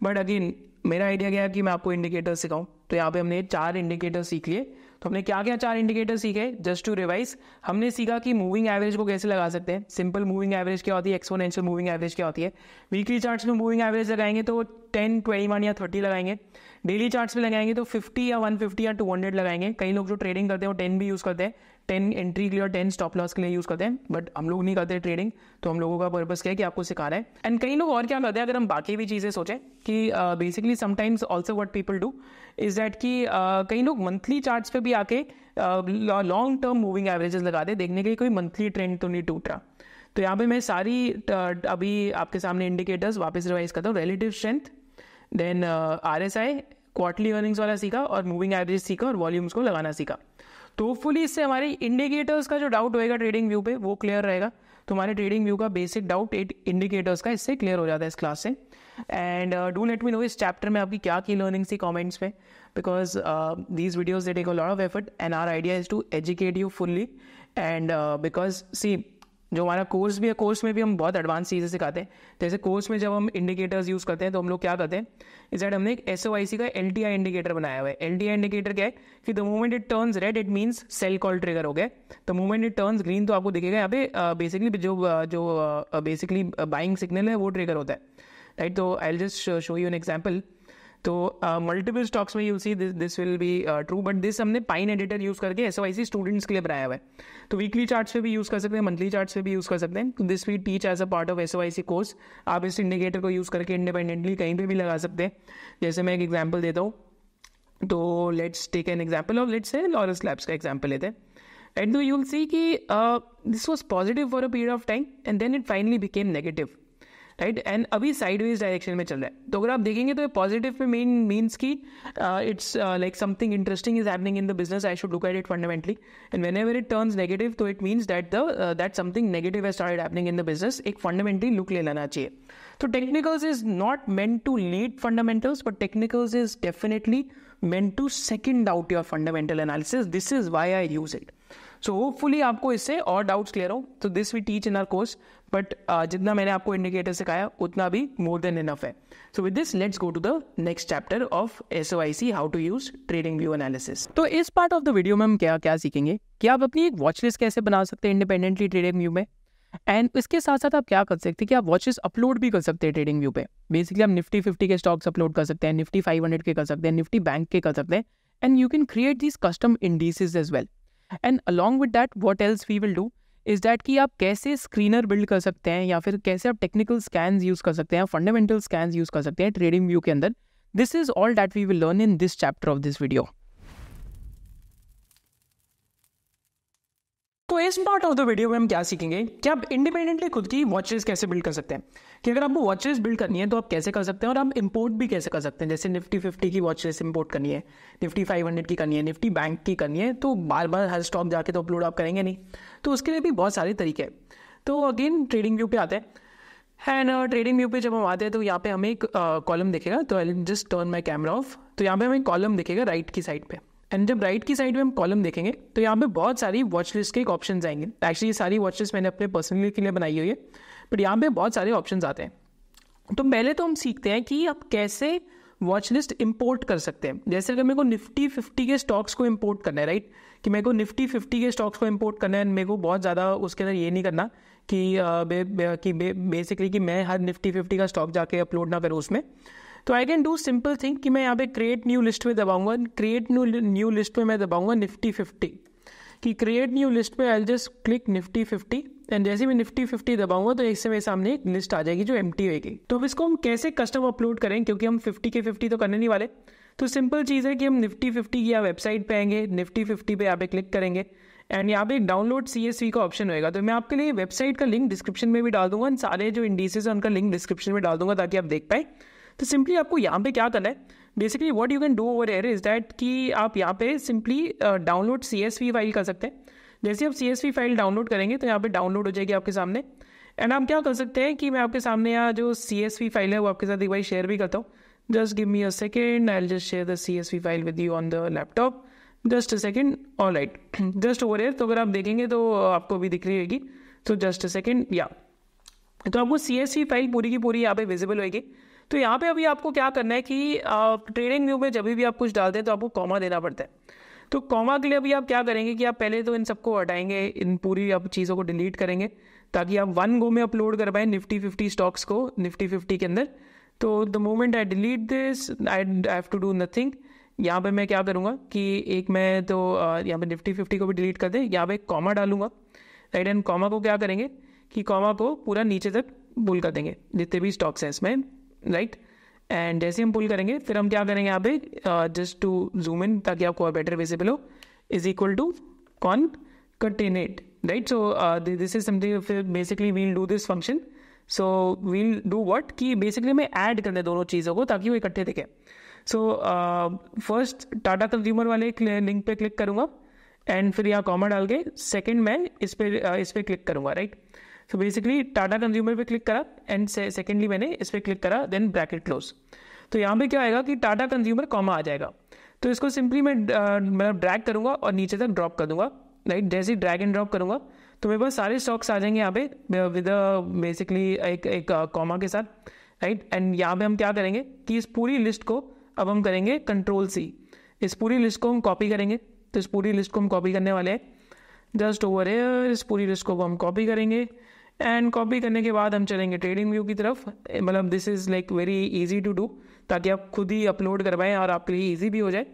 But again मेरा आइडिया क्या है कि मैं आपको इंडिकेटर्स सिखाऊं, तो यहाँ पे हमने 4 इंडिकेटर्स सीख लिए। तो हमने क्या क्या 4 इंडिकेटर सीखे? जस्ट टू रिवाइज, हमने सीखा कि मूविंग एवरेज को कैसे लगा सकते हैं। सिंपल मूविंग एवरेज क्या होती है, एक्सपोनेंशियल मूविंग एवरेज क्या होती है। वीकली चार्ट्स में मूविंग एवरेज लगाएंगे तो 10, 21 या 30 लगाएंगे। डेली चार्ट्स में लगाएंगे तो 50 या 150 या 200 लगाएंगे। कई लोग जो ट्रेडिंग करते हैं वो 10 भी यूज़ करते हैं, 10 एंट्री के लिए और 10 स्टॉप लॉस के लिए यूज़ करते हैं, बट हम लोग नहीं करते ट्रेडिंग। तो हम लोगों का पर्पस क्या है कि आपको सिखाना है। एंड कई लोग और क्या करते हैं, अगर हम बाकी भी चीज़ें सोचें कि basically sometimes also what people do is that कि कई लोग मंथली चार्ट्स पे भी आके लॉन्ग टर्म मूविंग एवरेजेस लगाते हैं, देखने के लिए कोई मंथली ट्रेंड तो नहीं टूट रहा। तो यहाँ पे मैं सारी अभी आपके सामने इंडिकेटर्स वापस रिवाइज करता हूँ। Relative strength, then RSI, quarterly earnings वाला सीखा और मूविंग एवरेज सीखा और वॉल्यूम्स को लगाना सीखा। तो होपफुली इससे हमारी इंडिकेटर्स का जो डाउट होएगा ट्रेडिंग व्यू पे वो क्लियर रहेगा। तो हमारे ट्रेडिंग व्यू का बेसिक डाउट इंडिकेटर्स का इससे क्लियर हो जाता है इस क्लास से। And do let me know इस चैप्टर में आपकी क्या की लर्निंग्स थी कमेंट्स में, because these videos they take a lot of effort and our idea is to educate you fully. And because see, जो हमारा कोर्स भी है, कोर्स में भी हम बहुत एडवांस चीज़ें सिखाते हैं। जैसे कोर्स में जब हम इंडिकेटर्स यूज़ करते हैं तो हम लोग क्या करते हैं, इस दैट हमने एक SOIC का LTI इंडिकेटर बनाया हुआ है। LTI इंडिकेटर क्या है कि the moment it turns red it means sell call trigger हो गया, the moment it turns green तो आपको दिखेगा यहाँ पे बेसिकली जो बेसिकली बाइंग सिग्नल है वो ट्रिगर होता है, राइट। तो I will just show you N example. तो मल्टीपल स्टॉक्स में you see this will be true, but this हमने पाइन एडिटर यूज़ करके SOIC स्टूडेंट्स के लिए बनाया हुआ है। तो वीकली चार्ट्स पे भी यूज़ कर सकते हैं, मंथली चार्ट्स पे भी यूज़ कर सकते हैं। तो this we teach as a part of SOIC course. आप इस इंडिकेटर को यूज़ करके इंडिपेंडेंटली कहीं पे भी लगा सकते हैं। जैसे मैं एक एग्जाम्पल देता हूँ, तो let's take an example of let's say Laurus Labs का एग्जाम्पल लेते हैं। एंड तो यू विल सी कि this was positive for a period of time and then it finally became negative, right. And अभी साइडवेज डायरेक्शन में चल रहा है। तो अगर आप देखेंगे तो पॉजिटिव पे मीन्स की it's like something interesting is happening in the business, I should look at it fundamentally. And whenever it turns negative तो it means that something negative has started happening in the business. एक fundamentally look ले लेना चाहिए। तो technicals is not meant to lead fundamentals, but technicals is definitely meant to second out your fundamental analysis. This is why I use it. So hopefully आपको इससे और doubts clear हो। तो this we teach in our course, but जितना मैंने आपको indicator सिखाया उतना भी मोर देन इनफ है। So with this let's go to the next chapter of SOIC, how to use trading view analysis. तो इस पार्ट ऑफ द वीडियो में हम क्या क्या सीखेंगे कि आप अपनी एक वॉच लिस्ट कैसे बना सकते हैं इंडिपेंडेंटली ट्रेडिंग व्यू में, एंड इसके साथ साथ आप क्या कर सकते हैं कि आप वॉचेस अपलोड भी कर सकते हैं ट्रेडिंग व्यू पे। बेसिकली आप निफ्टी 50 के स्टॉक्स अपलोड कर सकते हैं, निफ्टी 500 के कर सकते हैं, निफ्टी बैंक के कर सकते हैं, and you can create this custom indices as well. And along with that what else we will do is that कि आप कैसे स्क्रीनर बिल्ड कर सकते हैं या फिर कैसे आप टेक्निकल स्कैन्स यूज कर सकते हैं, फंडामेंटल स्कैन्स यूज कर सकते हैं ट्रेडिंग व्यू के अंदर। This is all that we will learn in this chapter of this video. तो इस पार्ट ऑफ द वीडियो में हम क्या सीखेंगे कि आप इंडिपेंडेंटली खुद की वॉचेस कैसे बिल्ड कर सकते हैं, कि अगर आपको वॉचेस बिल्ड करनी है तो आप कैसे कर सकते हैं, और आप इंपोर्ट भी कैसे कर सकते हैं। जैसे निफ्टी 50 की वॉचेस इंपोर्ट करनी है, निफ्टी 500 की करनी है, निफ्टी बैंक की करनी है, तो बार बार हर स्टॉक जाके तो अपलोड आप करेंगे नहीं, तो उसके लिए भी बहुत सारे तरीके हैं। तो अगेन ट्रेडिंग व्यू पे आते हैं, एंड ट्रेडिंग व्यू पे जब हम आते हैं तो यहाँ पे हमें एक कॉलम दिखेगा। तो I just turn my camera off. तो यहाँ पे हमें कॉलम दिखेगा राइट की साइड पे, एंड जब राइट की साइड में हम कॉलम देखेंगे तो यहाँ पे बहुत सारी वॉच लिस्ट के एक ऑप्शन आएंगे। एक्चुअली ये सारी वॉच लिस्ट मैंने अपने पर्सनली के लिए बनाई हुई है, बट यहाँ पे बहुत सारे ऑप्शन आते हैं। तो पहले तो हम सीखते हैं कि आप कैसे वॉच लिस्ट इंपोर्ट कर सकते हैं। जैसे अगर मेरे को निफ्टी 50 के स्टॉक्स को इंपोर्ट करना है, राइट, कि मेरे को निफ्टी 50 के स्टॉक्स को इंपोर्ट करना है, मेरे को बहुत ज़्यादा उसके अंदर ये नहीं करना कि बेसिकली कि मैं हर निफ्टी 50 का स्टॉक जाके अपलोड ना करूँ उसमें। तो I can do simple thing कि मैं यहाँ पे क्रिएट न्यू लिस्ट में दबाऊंगा, क्रिएट न्यू लिस्ट में मैं दबाऊंगा निफ्टी 50 कि क्रिएट न्यू लिस्ट पे I just click Nifty 50, and जैसे मैं निफ्टी 50 दबाऊंगा तो इससे मेरे सामने एक लिस्ट आ जाएगी जो एम्प्टी होगी। तो अब इसको हम कैसे कस्टम अपलोड करें, क्योंकि हम 50 के 50 तो करने नहीं वाले। तो सिंपल चीज़ है कि हम निफ्टी 50 की या वेबसाइट पे आएंगे, निफ्टी 50 पे यहाँ पे क्लिक करेंगे, एंड यहाँ पे एक डाउनलोड CSV का ऑप्शन होएगा। तो मैं आपके लिए वेबसाइट का लिंक डिस्क्रिप्शन में भी डाल दूंगा, सारे जो इंडिसेस हैं उनका लिंक डिस्क्रिप्शन में डाल दूंगा ताकि आप देख पाए। तो सिंपली आपको यहाँ पे क्या करना है, basically what you can do over here is that कि आप यहाँ पे सिंपली डाउनलोड CSV फाइल कर सकते हैं। जैसे आप CSV फाइल डाउनलोड करेंगे तो यहाँ पे डाउनलोड हो जाएगी आपके सामने, एंड आप क्या कर सकते हैं कि मैं आपके सामने यहाँ जो CSV फाइल है वो आपके साथ एक बार शेयर भी करता हूँ। Just give me a second, I will just share the CSV file with you on the laptop. Just a second, alright, just over here. तो अगर आप देखेंगे तो आपको भी दिख रही होगी। तो जस्ट अ सेकेंड, या तो आपको CSV फाइल पूरी की पूरी यहाँ पे विजिबल होगी। तो यहाँ पे अभी आपको क्या करना है कि ट्रेडिंग व्यू में जब भी आप कुछ डालते हैं तो आपको कॉमा देना पड़ता है। तो कॉमा के लिए अभी आप क्या करेंगे कि आप पहले तो इन सबको हटाएंगे, इन पूरी आप चीज़ों को डिलीट करेंगे ताकि आप वन गो में अपलोड कर पाएँ निफ्टी 50 स्टॉक्स को निफ्टी 50 के अंदर। तो the moment I delete this I have to do nothing. यहाँ पे मैं क्या करूँगा कि एक मैं तो यहाँ पे निफ्टी 50 को भी डिलीट कर दे, यहाँ पे एक कॉमा डालूंगा, राइट, एंड कॉमा को क्या करेंगे कि कॉमा को पूरा नीचे तक पुल कर देंगे जितने भी स्टॉक्स हैं इसमें, राइट। एंड जैसे हम पुल करेंगे फिर हम क्या करेंगे यहाँ पे जस्ट टू जूम इन ताकि आपको बेटर विजिबल हो, is equal to concatenate, right. So this is something, फिर basically we'll do this function. So we'll do what कि बेसिकली मैं ऐड करने दोनों चीज़ों को ताकि वो इकट्ठे दिखे। सो फर्स्ट टाटा कंज्यूमर वाले लिंक पे क्लिक करूँगा, एंड फिर यहाँ कॉमा डाल के सेकेंड मैं इस पे क्लिक करूँगा, राइट। तो बेसिकली टाटा कंज्यूमर पे क्लिक करा, एंड सेकेंडली मैंने इस पर क्लिक करा, देन ब्रैकेट क्लोज। तो यहाँ पे क्या आएगा कि टाटा कंज्यूमर कॉमा आ जाएगा। तो इसको सिंपली मैं ड्रैग करूँगा और नीचे तक ड्रॉप कर दूंगा, राइट। जैसे ही ड्रैग एंड ड्रॉप करूँगा तो मेरे पास सारे स्टॉक्स आ जाएंगे यहाँ पे विद बेसिकली एक कॉमा के साथ, राइट। एंड यहाँ पे हम क्या करेंगे कि इस पूरी लिस्ट को अब हम करेंगे Ctrl+C, इस पूरी लिस्ट को हम कॉपी करेंगे। तो इस पूरी लिस्ट को हम कॉपी करने वाले हैं, जस्ट ओवर हियर, इस पूरी लिस्ट को हम कॉपी करेंगे, एंड कॉपी करने के बाद हम चलेंगे ट्रेडिंग व्यू की तरफ। मतलब this is like very easy to do ताकि आप खुद ही अपलोड करवाएं और आपके लिए इजी भी हो जाए।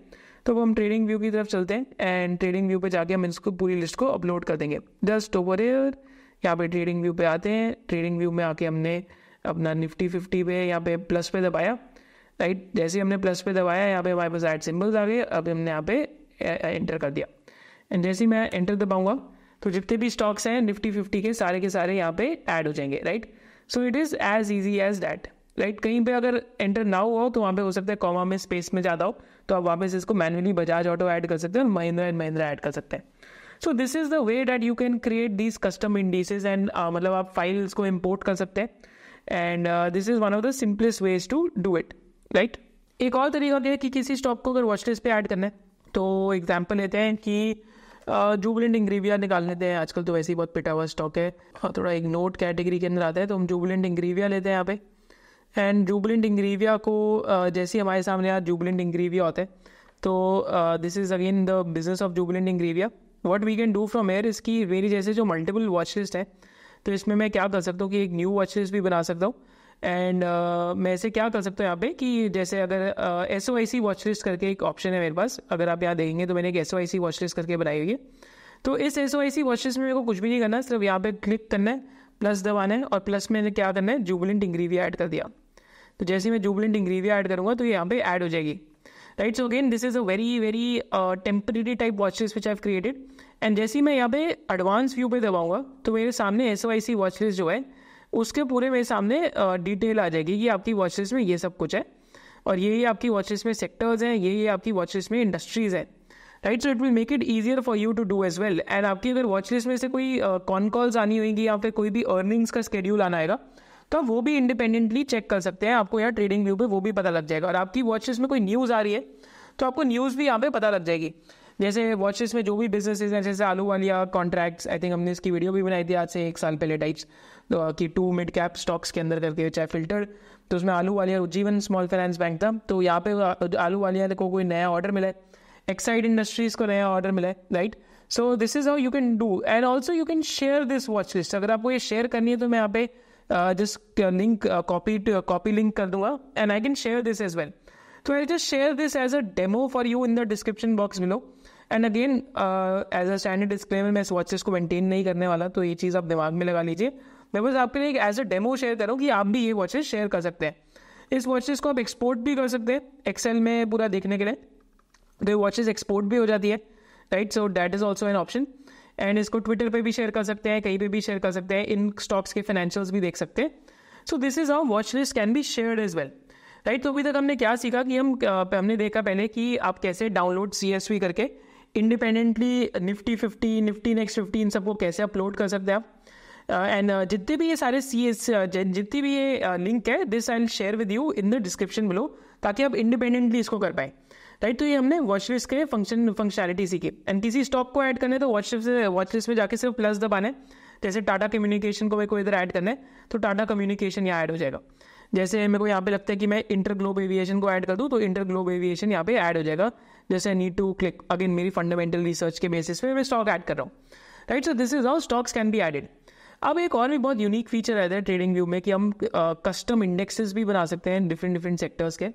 तो हम ट्रेडिंग व्यू की तरफ चलते हैं, एंड ट्रेडिंग व्यू पे जाके हम इसको पूरी लिस्ट को अपलोड कर देंगे। जस्ट ओवर हियर यहाँ पे ट्रेडिंग व्यू पे आते हैं। ट्रेडिंग व्यू में आके हमने अपना निफ्टी 50 पे यहाँ पे प्लस पे दबाया, राइट। जैसे हमने प्लस पे दबाया यहाँ पे हमारे पास ऐड सिम्बल्स आ गए। अब हमने यहाँ पे एंटर कर दिया, एंड जैसे ही मैं एंटर दबाऊंगा तो जितने भी स्टॉक्स हैं निफ्टी 50 के सारे यहाँ पे ऐड हो जाएंगे, right. So it is as easy as that, right. कहीं पे अगर एंटर ना हुआ हो तो वहाँ पे हो सकता है कॉमा में स्पेस में ज़्यादा हो, तो आप वापस इसको मैनुअली बजाज ऑटो ऐड कर सकते हैं और महिंद्रा एंड महिंद्रा ऐड कर सकते हैं। So this is the way that you can create these custom indices, and मतलब आप फाइल्स को इम्पोर्ट कर सकते हैं, and this is one of the simplest ways to do it, right. एक और तरीका है कि किसी स्टॉक को अगर वॉच लिस्ट पे ऐड करना है, तो एग्जाम्पल लेते हैं कि जुबिलेंट इंग्रीविया निकाल लेते हैं। आजकल तो वैसे ही बहुत पिटा हुआ स्टॉक है, थोड़ा एक नोट कैटेगरी के अंदर आता है, तो हम जुबिलेंट इंग्रीविया लेते हैं यहाँ पे। एंड जुबिलेंट इंग्रीविया को जैसे हमारे सामने यहाँ जुबिलेंट इंग्रीविया होता है, तो this is again the business of Jubilant Ingrevia. What we can do from here, इसकी मेरी जैसे जो मल्टीपल वॉच लिस्ट है, तो इसमें मैं क्या कर सकता हूँ कि एक न्यू वॉच लिस्ट भी बना सकता हूँ। एंड मैं ऐसे क्या कर सकता हूँ यहाँ पे कि जैसे अगर SOIC वॉच लिस्ट करके एक ऑप्शन है मेरे पास, अगर आप यहाँ देखेंगे तो मैंने एक SOIC वॉच लिस्ट करके बनाई हुई है। तो इस SOIC वॉच लिस्ट में मेरे को कुछ भी नहीं करना, सिर्फ यहाँ पे क्लिक करना है, प्लस दबाना है, और प्लस में क्या करना है, जुबिलेंट इंग्रीविया ऐड कर दिया। तो जैसे मैं जुबिलेंट इंग्रीविया ऐड करूँगा तो ये यहाँ पे ऐड हो जाएगी, right. So again this is a very temporary type watch list which I have created, and जैसे ही मैं यहाँ पे एडवांस व्यू पे दबाऊंगा तो मेरे सामने SOIC वॉच लिस्ट जो है उसके पूरे मेरे सामने डिटेल आ जाएगी कि आपकी वॉच लिस्ट में ये सब कुछ है, और ये आपकी वॉच लिस्ट में सेक्टर्स हैं, ये आपकी वॉच लिस्ट में इंडस्ट्रीज हैं, right. So it will make it easier for you to do as well. And आपकी अगर वॉच लिस्ट में से कोई कॉन कॉल्स आनी होगी या फिर कोई भी अर्निंग्स का स्केड्यूल आना आएगा तो आप वो भी इंडिपेंडेंटली चेक कर सकते हैं. आपको यहाँ ट्रेडिंग व्यू पे वो भी पता लग जाएगा. और आपकी वॉच लिस्ट में कोई न्यूज़ आ रही है तो आपको न्यूज़ भी यहाँ पे पता लग जाएगी. जैसे वॉच लिस्ट में जो भी बिजनेसेस हैं, जैसे आलूवालिया कॉन्ट्रैक्ट्स, आई थिंक हमने इसकी वीडियो भी बनाई थी आज से 1 साल पहले टाइप्स कि 2 मिड कैप स्टॉक्स के अंदर करके चाहे फिल्टर, तो उसमें Ahluwalia Ujjivan small finance bank था. तो यहाँ पे आलूवालिया को कोई नया ऑर्डर मिला है, एक्साइड इंडस्ट्रीज को नया ऑर्डर मिला है, right. So this is how you can do. And also you can share this watch list. अगर आपको ये शेयर करनी है तो मैं यहाँ पे जस्ट लिंक कॉपी लिंक कर दूंगा and I can share this as well. So I'll just share this as a demo for you in the description box below. And again, as a standard disclaimer, मैं इस watch list को maintain नहीं करने वाला, तो ये चीज़ आप दिमाग में लगा लीजिए. मैं बस आपके लिए एक एज अ डेमो शेयर करूँ कि आप भी ये वॉच लिस्ट शेयर कर सकते हैं. इस वॉच लिस्ट को आप एक्सपोर्ट भी कर सकते हैं एक्सेल में पूरा देखने के लिए, तो ये वॉच लिस्ट एक्सपोर्ट भी हो जाती है, right. So that is also an option. And इसको ट्विटर पे भी शेयर कर सकते हैं, कहीं पे भी शेयर कर सकते हैं, इन स्टॉक्स के फाइनेंशियल्स भी देख सकते हैं. So this is how watch list can be shared as well, right. तो अभी तक हमने क्या सीखा कि हमने देखा पहले कि आप कैसे डाउनलोड CSV करके इंडिपेंडेंटली निफ्टी 50, निफ्टी नेक्स्ट 50 इन सबको कैसे अपलोड कर सकते हैं आप. एंड जितने भी ये सारे जितनी भी ये लिंक है, this I will share with you in the description below, ताकि आप इंडिपेंडेंटली इसको कर पाए, राइट. तो ये हमने वॉच लिस्ट के फंक्शनैलिटी सीखी. एंड किसी स्टॉक को ऐड करने तो वॉच लिस्ट में जाके सिर्फ प्लस दबाना है. जैसे टाटा कम्युनिकेशन को मेरे को इधर ऐड करना है तो टाटा कम्युनिकेशन यहाँ ऐड हो जाएगा. जैसे मेरे को यहाँ पे लगता है कि मैं इंटर ग्लोब एविएशन को ऐड कर दूँ तो इंटर ग्लोब एविएशन यहाँ पे ऐड हो जाएगा. जैसे I need to click again, मेरी फंडामेंटल रिसर्च के बेसिस पे मैं स्टॉक ऐड कर रहा हूँ, right. So this is how stocks can be added. अब एक और भी बहुत यूनिक फीचर रहता है ट्रेडिंग व्यू में कि हम कस्टम इंडेक्सेस भी बना सकते हैं डिफरेंट सेक्टर्स के.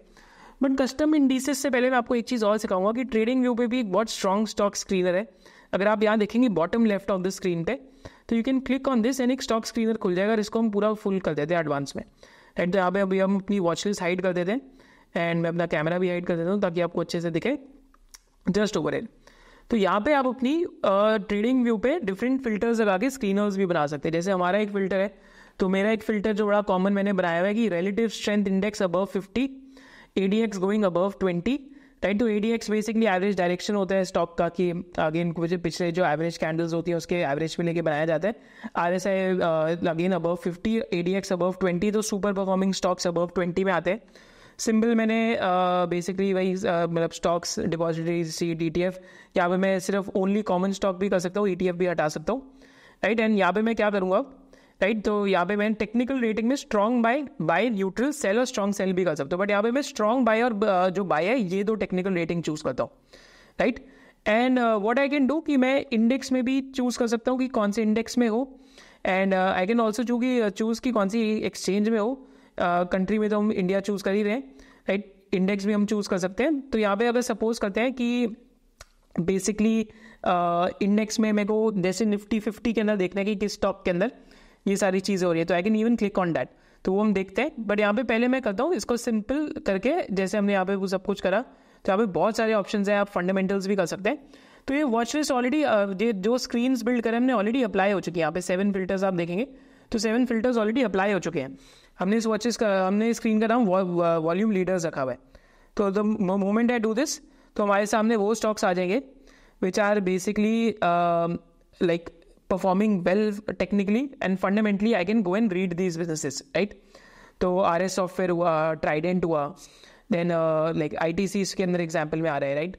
बट कस्टम इंडिसेस से पहले मैं आपको एक चीज़ और सिखाऊंगा कि ट्रेडिंग व्यू पे भी एक बहुत स्ट्रॉन्ग स्टॉक स्क्रीनर है. अगर आप यहाँ देखेंगे bottom left of the screen पे, तो you can click on this and एक स्टॉक स्क्रीनर खुल जाएगा. इसको हम पूरा फुल कर देते हैं एडवांस में, राइट. तो यहाँ पे अभी हम अपनी वॉच लिस्ट हाइड कर देते हैं एंड मैं अपना कैमरा भी हाइड कर देता हूँ ताकि आपको अच्छे से दिखे जस्ट ओवर इट. तो यहाँ पे आप अपनी ट्रेडिंग व्यू पे डिफरेंट फिल्टर्स लगा के स्क्रीनर्स भी बना सकते हैं. जैसे हमारा एक फिल्टर है, तो मेरा एक फिल्टर जो बड़ा कॉमन मैंने बनाया हुआ है कि relative strength index above 50, ADX going above 20, right. तो ADX बेसिकली एवरेज डायरेक्शन होता है स्टॉक का, कि आगे इनको पिछले जो एवरेज कैंडल्स होती है उसके एवरेज पे लेके बनाया जाता है. RSI again above 50, ADX above 20, तो सुपर परफॉर्मिंग स्टॉक्स अबव 20 में आते हैं. सिंबल मैंने बेसिकली वही मतलब स्टॉक्स डिपॉजिटरीज सीट ETF, यहाँ पे मैं सिर्फ ओनली कॉमन स्टॉक भी कर सकता हूँ, ETF भी हटा सकता हूँ, राइट. एंड यहाँ पे मैं क्या करूँगा, राइट. तो यहाँ पे मैं टेक्निकल रेटिंग में स्ट्रॉन्ग बाय न्यूट्रल सेल और स्ट्रॉन्ग सेल भी कर सकता हूँ. बट यहाँ पे मैं स्ट्रॉन्ग बाय और जो बाय है ये 2 टेक्निकल रेटिंग चूज करता हूँ, right. And what I can do कि मैं इंडेक्स में भी चूज कर सकता हूँ कि कौन से इंडेक्स में हो. And I can also choose की कौन सी एक्सचेंज में हो. कंट्री में तो हम इंडिया चूज कर ही रहे हैं, राइट. इंडेक्स भी हम चूज कर सकते हैं. तो यहाँ पे अगर सपोज करते हैं कि बेसिकली इंडेक्स में मेरे को जैसे निफ्टी 50 के अंदर देखना है कि किस स्टॉक के अंदर ये सारी चीज़ें हो रही है, तो I can even click on that, तो वो हम देखते हैं. बट यहाँ पे पहले मैं करता हूँ इसको सिंपल करके, जैसे हमने यहाँ पे वो सब कुछ करा, तो यहाँ पे बहुत सारे ऑप्शंस हैं, आप फंडामेंटल्स भी कर सकते हैं. तो ये वॉच लिस्ट ऑलरेडी जो स्क्रीन्स बिल्ड करें हमने ऑलरेडी अप्लाई हो चुकी है. यहाँ पे 7 फिल्टर्स आप देखेंगे तो 7 फिल्टर्स ऑलरेडी अप्लाई हो चुके हैं. हमने इस वॉच लिस्ट का हमने स्क्रीन का नाम वॉल्यूम लीडर्स रखा हुआ है. तो the moment I do this, तो हमारे सामने वो स्टॉक्स आ जाएंगे which are basically like performing well technically and fundamentally I can go and read these businesses, right. तो RS Software हुआ, Trident हुआ, then like ITC इसके अंदर एग्जाम्पल में आ रहा है, राइट.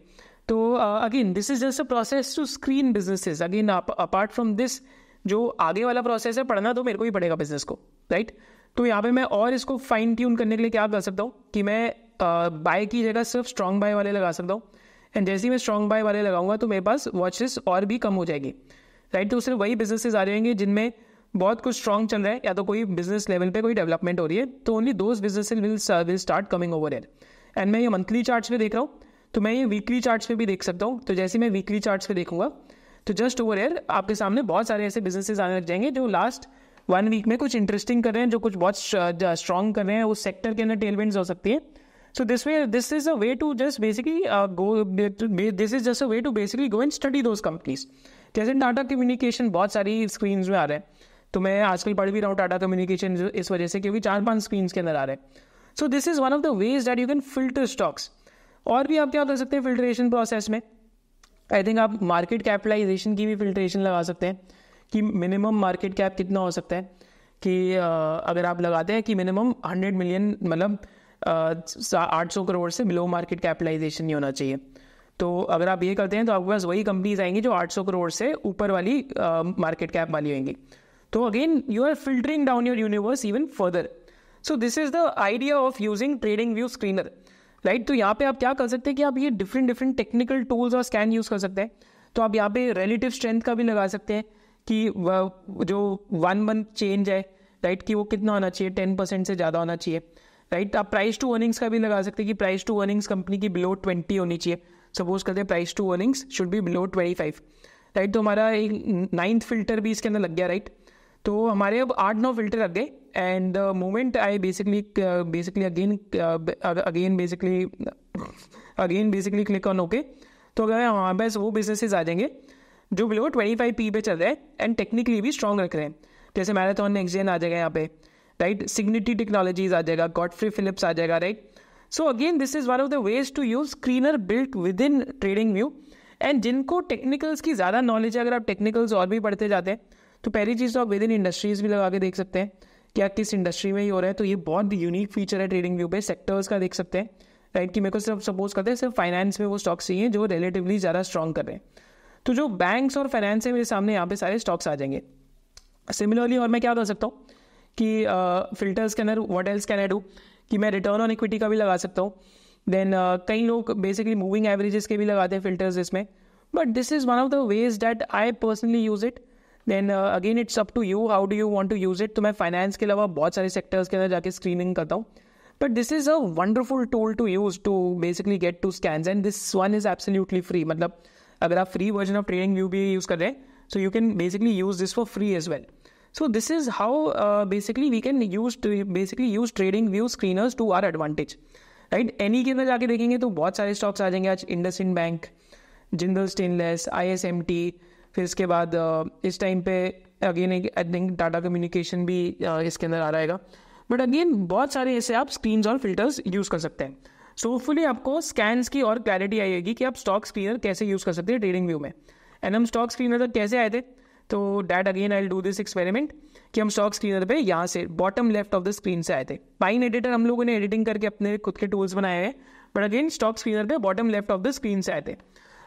तो again this is just a process to screen businesses. Again apart from this जो आगे वाला प्रोसेस है पढ़ना तो मेरे को ही पड़ेगा बिजनेस को, राइट. तो यहाँ पे मैं और इसको फाइन ट्यून करने के लिए क्या कर सकता हूँ कि मैं बाय की जगह सिर्फ स्ट्रॉन्ग बाय वाले लगा सकता हूँ. एंड जैसे ही मैं स्ट्रॉन्ग बाय वाले लगाऊंगा तो मेरे पास वॉच लिस्ट और भी कम हो जाएगी, राइट. तो सिर्फ वही बिजनेसेस आ जाएंगे जिनमें बहुत कुछ स्ट्रॉन्ग चल रहा है या तो कोई बिजनेस लेवल पे कोई डेवलपमेंट हो रही है, तो only those businesses will start coming over here. And मैं ये मंथली चार्ट्स पे देख रहा हूँ तो मैं ये वीकली चार्ट्स पे भी देख सकता हूँ. तो जैसे मैं वीकली चार्ट्स पे देखूंगा तो जस्ट ओवर हियर आपके सामने बहुत सारे ऐसे बिजनेसेस आने लग जाएंगे जो लास्ट 1 वीक में कुछ इंटरेस्टिंग कर रहे हैं, जो कुछ बहुत स्ट्रॉन्ग कर रहे हैं, उस सेक्टर के अंदर टेलविंड्स हो सकती है. So this is a way to just basically go and study those companies जैसे टाटा कम्युनिकेशन बहुत सारी स्क्रीन में आ रहा है, तो मैं आजकल पढ़ भी रहा हूँ टाटा कम्युनिकेशन इस वजह से, क्योंकि 4-5 स्क्रीन के अंदर आ रहे हैं. So this is one of the ways that you can filter stocks. और भी आप क्या कर सकते हैं फिल्ट्रेशन प्रोसेस में? आई थिंक आप मार्केट कैपिटलाइजेशन की भी फिल्ट्रेशन लगा सकते हैं कि मिनिमम मार्केट कैप कितना हो सकता है. कि अगर आप लगाते हैं कि मिनिमम 100 मिलियन, मतलब 800 करोड़ से बिलो मार्केट कैपिटलाइजेशन नहीं होना चाहिए. तो अगर आप ये करते हैं तो आपके पास वही कंपनीज आएंगी जो 800 करोड़ से ऊपर वाली मार्केट कैप वाली होंगी. तो again you are filtering down your universe even further. So this is the idea of using trading view screener, right. तो यहाँ पे आप क्या कर सकते हैं कि आप ये डिफरेंट टेक्निकल टूल्स और स्कैन यूज़ कर सकते हैं. तो आप यहाँ पे रिलेटिव स्ट्रेंथ का भी लगा सकते हैं कि जो 1 मंथ चेंज है, राइट, कि वो कितना होना चाहिए, 10% से ज़्यादा होना चाहिए, राइट. आप प्राइस टू अर्निंग्स का भी लगा सकते हैं कि प्राइस टू अर्निंग्स कंपनी की बिलो 20 होनी चाहिए. सपोज करते हैं price to earnings should be below 25, right. तो हमारा एक 9th फिल्टर भी इसके अंदर लग गया, राइट. तो हमारे अब 8-9 फिल्टर लग गए. And the moment I basically click on okay, तो अगर हमारे पास वो बिजनेसेस आ जाएंगे जो बिलो 25 पी पे चल रहे हैं एंड टेक्निकली भी स्ट्रॉन्ग रख रहे हैं. जैसे मैराथन नेक्सटजेन आ जाएगा यहाँ पे, राइट. सिग्निटी टेक्नोलॉजीज आ जाएगा, गॉडफ्री फिलिप्स आ जाएगा, right. So again this is one of the ways to use screener built with in trading view. And जिनको टेक्निकल्स की ज़्यादा नॉलेज है, अगर आप टेक्निकल्स और भी पढ़ते जाते हैं तो पहली चीज़ तो आप विद इन इंडस्ट्रीज भी लगा के देख सकते हैं क्या किस इंडस्ट्री में ही हो रहा है. तो ये बहुत यूनिक फीचर है ट्रेडिंग व्यू पे. सेक्टर्स का देख सकते हैं, राइट, कि मेरे को सिर्फ सपोज करते हैं सिर्फ फाइनेंस में वो स्टॉक्स चाहिए जो रिलेटिवली ज़्यादा स्ट्रॉन्ग कर रहे हैं. तो जो बैंक्स और फाइनेंस है मेरे सामने यहाँ पे सारे स्टॉक्स आ जाएंगे. सिमिलरली और मैं क्या कर सकता हूँ कि फिल्टर्स के अंदर what else can I do कि मैं रिटर्न ऑन इक्विटी का भी लगा सकता हूँ. देन कई लोग बेसिकली मूविंग एवरेजेस के भी लगाते हैं फिल्टर्स इसमें, but this is one of the ways that I personally use it. Then again it's up to you, how do you want to use it. तो मैं फाइनेंस के अलावा बहुत सारे सेक्टर्स के अंदर जाके स्क्रीनिंग करता हूँ. But this is a wonderful tool to use to basically get to scans, and this one is absolutely free. मतलब अगर आप free version of trading view भी यूज़ कर रहे हैं, so you can basically use this for free as well. So this is how basically we can use trading view screeners to our advantage, right. Any के अंदर जाके देखेंगे तो बहुत सारे स्टॉक्स आ जाएंगे आज. IndusInd bank, Jindal stainless, ISMT, फिर इसके बाद इस टाइम पे again I think Tata communication भी इसके अंदर आ रहेगा. बट अगेन बहुत सारे ऐसे आप स्क्रीन्स और फिल्टर्स यूज़ कर सकते हैं. सो होपफुली आपको स्कैन्स की और क्लैरिटी आएगी कि आप स्टॉक स्क्रीनर कैसे यूज़ कर सकते हैं ट्रेडिंग व्यू में. एंड हम स्टॉक स्क्रीनर तक कैसे आए थे, तो that again I will do this experiment कि हम स्टॉक स्क्रीनर पे यहाँ से bottom left of the screen से आए थे. पाइन एडिटर हम लोगों ने एडिटिंग करके अपने खुद के टूल्स बनाए हैं, बट अगेन स्टॉक स्क्रीनर पे bottom left of the screen से आए थे.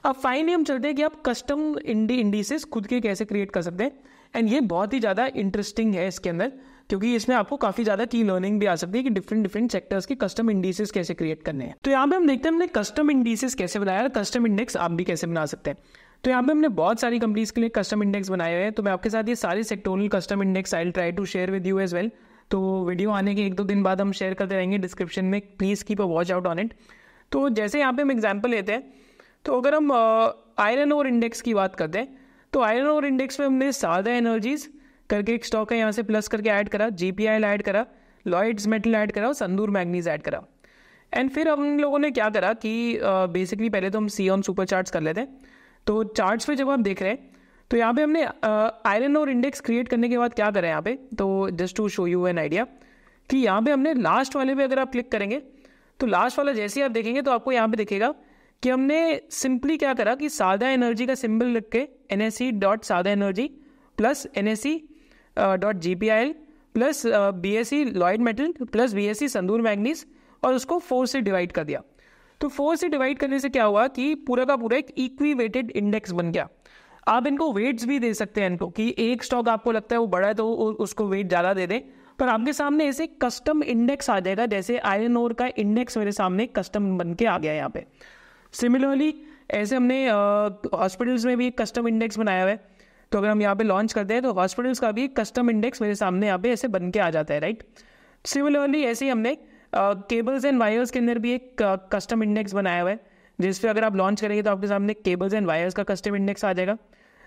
अब फाइनली हम चलते हैं कि आप कस्टम इंडिसेस खुद के कैसे क्रिएट कर सकते हैं. एंड ये बहुत ही ज़्यादा इंटरेस्टिंग है इसके अंदर, क्योंकि इसमें आपको काफ़ी ज़्यादा की लर्निंग भी आ सकती है कि डिफरेंट सेक्टर्स के कस्टम इंडिसेस कैसे क्रिएट करने हैं. तो यहाँ पे हम देखते हैं हमने कस्टम इंडिसेस कैसे बनाया, कस्टम इंडेक्स आप भी कैसे बना सकते हैं. तो यहाँ पे हमने बहुत सारी कंपनीज के लिए कस्टम इंडेक्स बनाए हुए हैं. तो मैं आपके साथ ये सारे sectoral custom index I will try to share with you as well. तो वीडियो आने के 1-2 दिन बाद हम शेयर करते रहेंगे डिस्क्रिप्शन में. Please keep a watch out on it. तो जैसे यहाँ पे हम एग्जाम्पल लेते हैं, तो अगर हम आयरन ओर इंडेक्स की बात करते हैं, तो आयरन ओर इंडेक्स में हमने सादा एनर्जीज करके एक स्टॉक है, यहाँ से प्लस करके ऐड करा, GPIL ऐड करा, लॉयड्स मेटल ऐड करा और संदूर मैग्नीज ऐड करा. एंड फिर हम लोगों ने क्या करा कि बेसिकली पहले तो हम सी ऑन सुपर चार्ट्स कर लेते हैं. तो चार्ट्स पे जब आप देख रहे हैं तो यहाँ पे हमने आयरन और इंडेक्स क्रिएट करने के बाद क्या करें यहाँ पे, तो just to show you an idea कि यहाँ पे हमने लास्ट वाले पे अगर आप क्लिक करेंगे तो लास्ट वाला जैसे ही आप देखेंगे तो आपको यहाँ पे दिखेगा कि हमने सिंपली क्या करा कि सादा एनर्जी का सिंबल लिख के NSE.सादा energy plus NSE.GPIL plus BSE Lloyds metal plus BSE Sandur manganese और उसको 4 से डिवाइड कर दिया. तो 4 से डिवाइड करने से क्या हुआ कि पूरा का पूरा एक इक्वी वेटेड इंडेक्स बन गया. आप इनको वेट्स भी दे सकते हैं इनको, कि एक स्टॉक आपको लगता है वो बड़ा है तो उसको वेट ज़्यादा दे दें, पर आपके सामने ऐसे कस्टम इंडेक्स आ जाएगा. जैसे आयरन ओर का इंडेक्स मेरे सामने कस्टम बन के आ गया यहाँ पे. सिमिलरली ऐसे हमने हॉस्पिटल्स में भी एक कस्टम इंडेक्स बनाया हुआ है. तो अगर हम यहाँ पे लॉन्च करते हैं तो हॉस्पिटल्स का भी एक कस्टम इंडेक्स मेरे सामने यहाँ पे ऐसे बन के आ जाता है, राइट. सिमिलरली ऐसे ही हमने केबल्स एंड वायर्स के अंदर भी एक कस्टम इंडेक्स बनाया हुआ है, जिस पे अगर आप लॉन्च करेंगे तो आपके सामने केबल्स एंड वायर्स का कस्टम इंडेक्स आ जाएगा.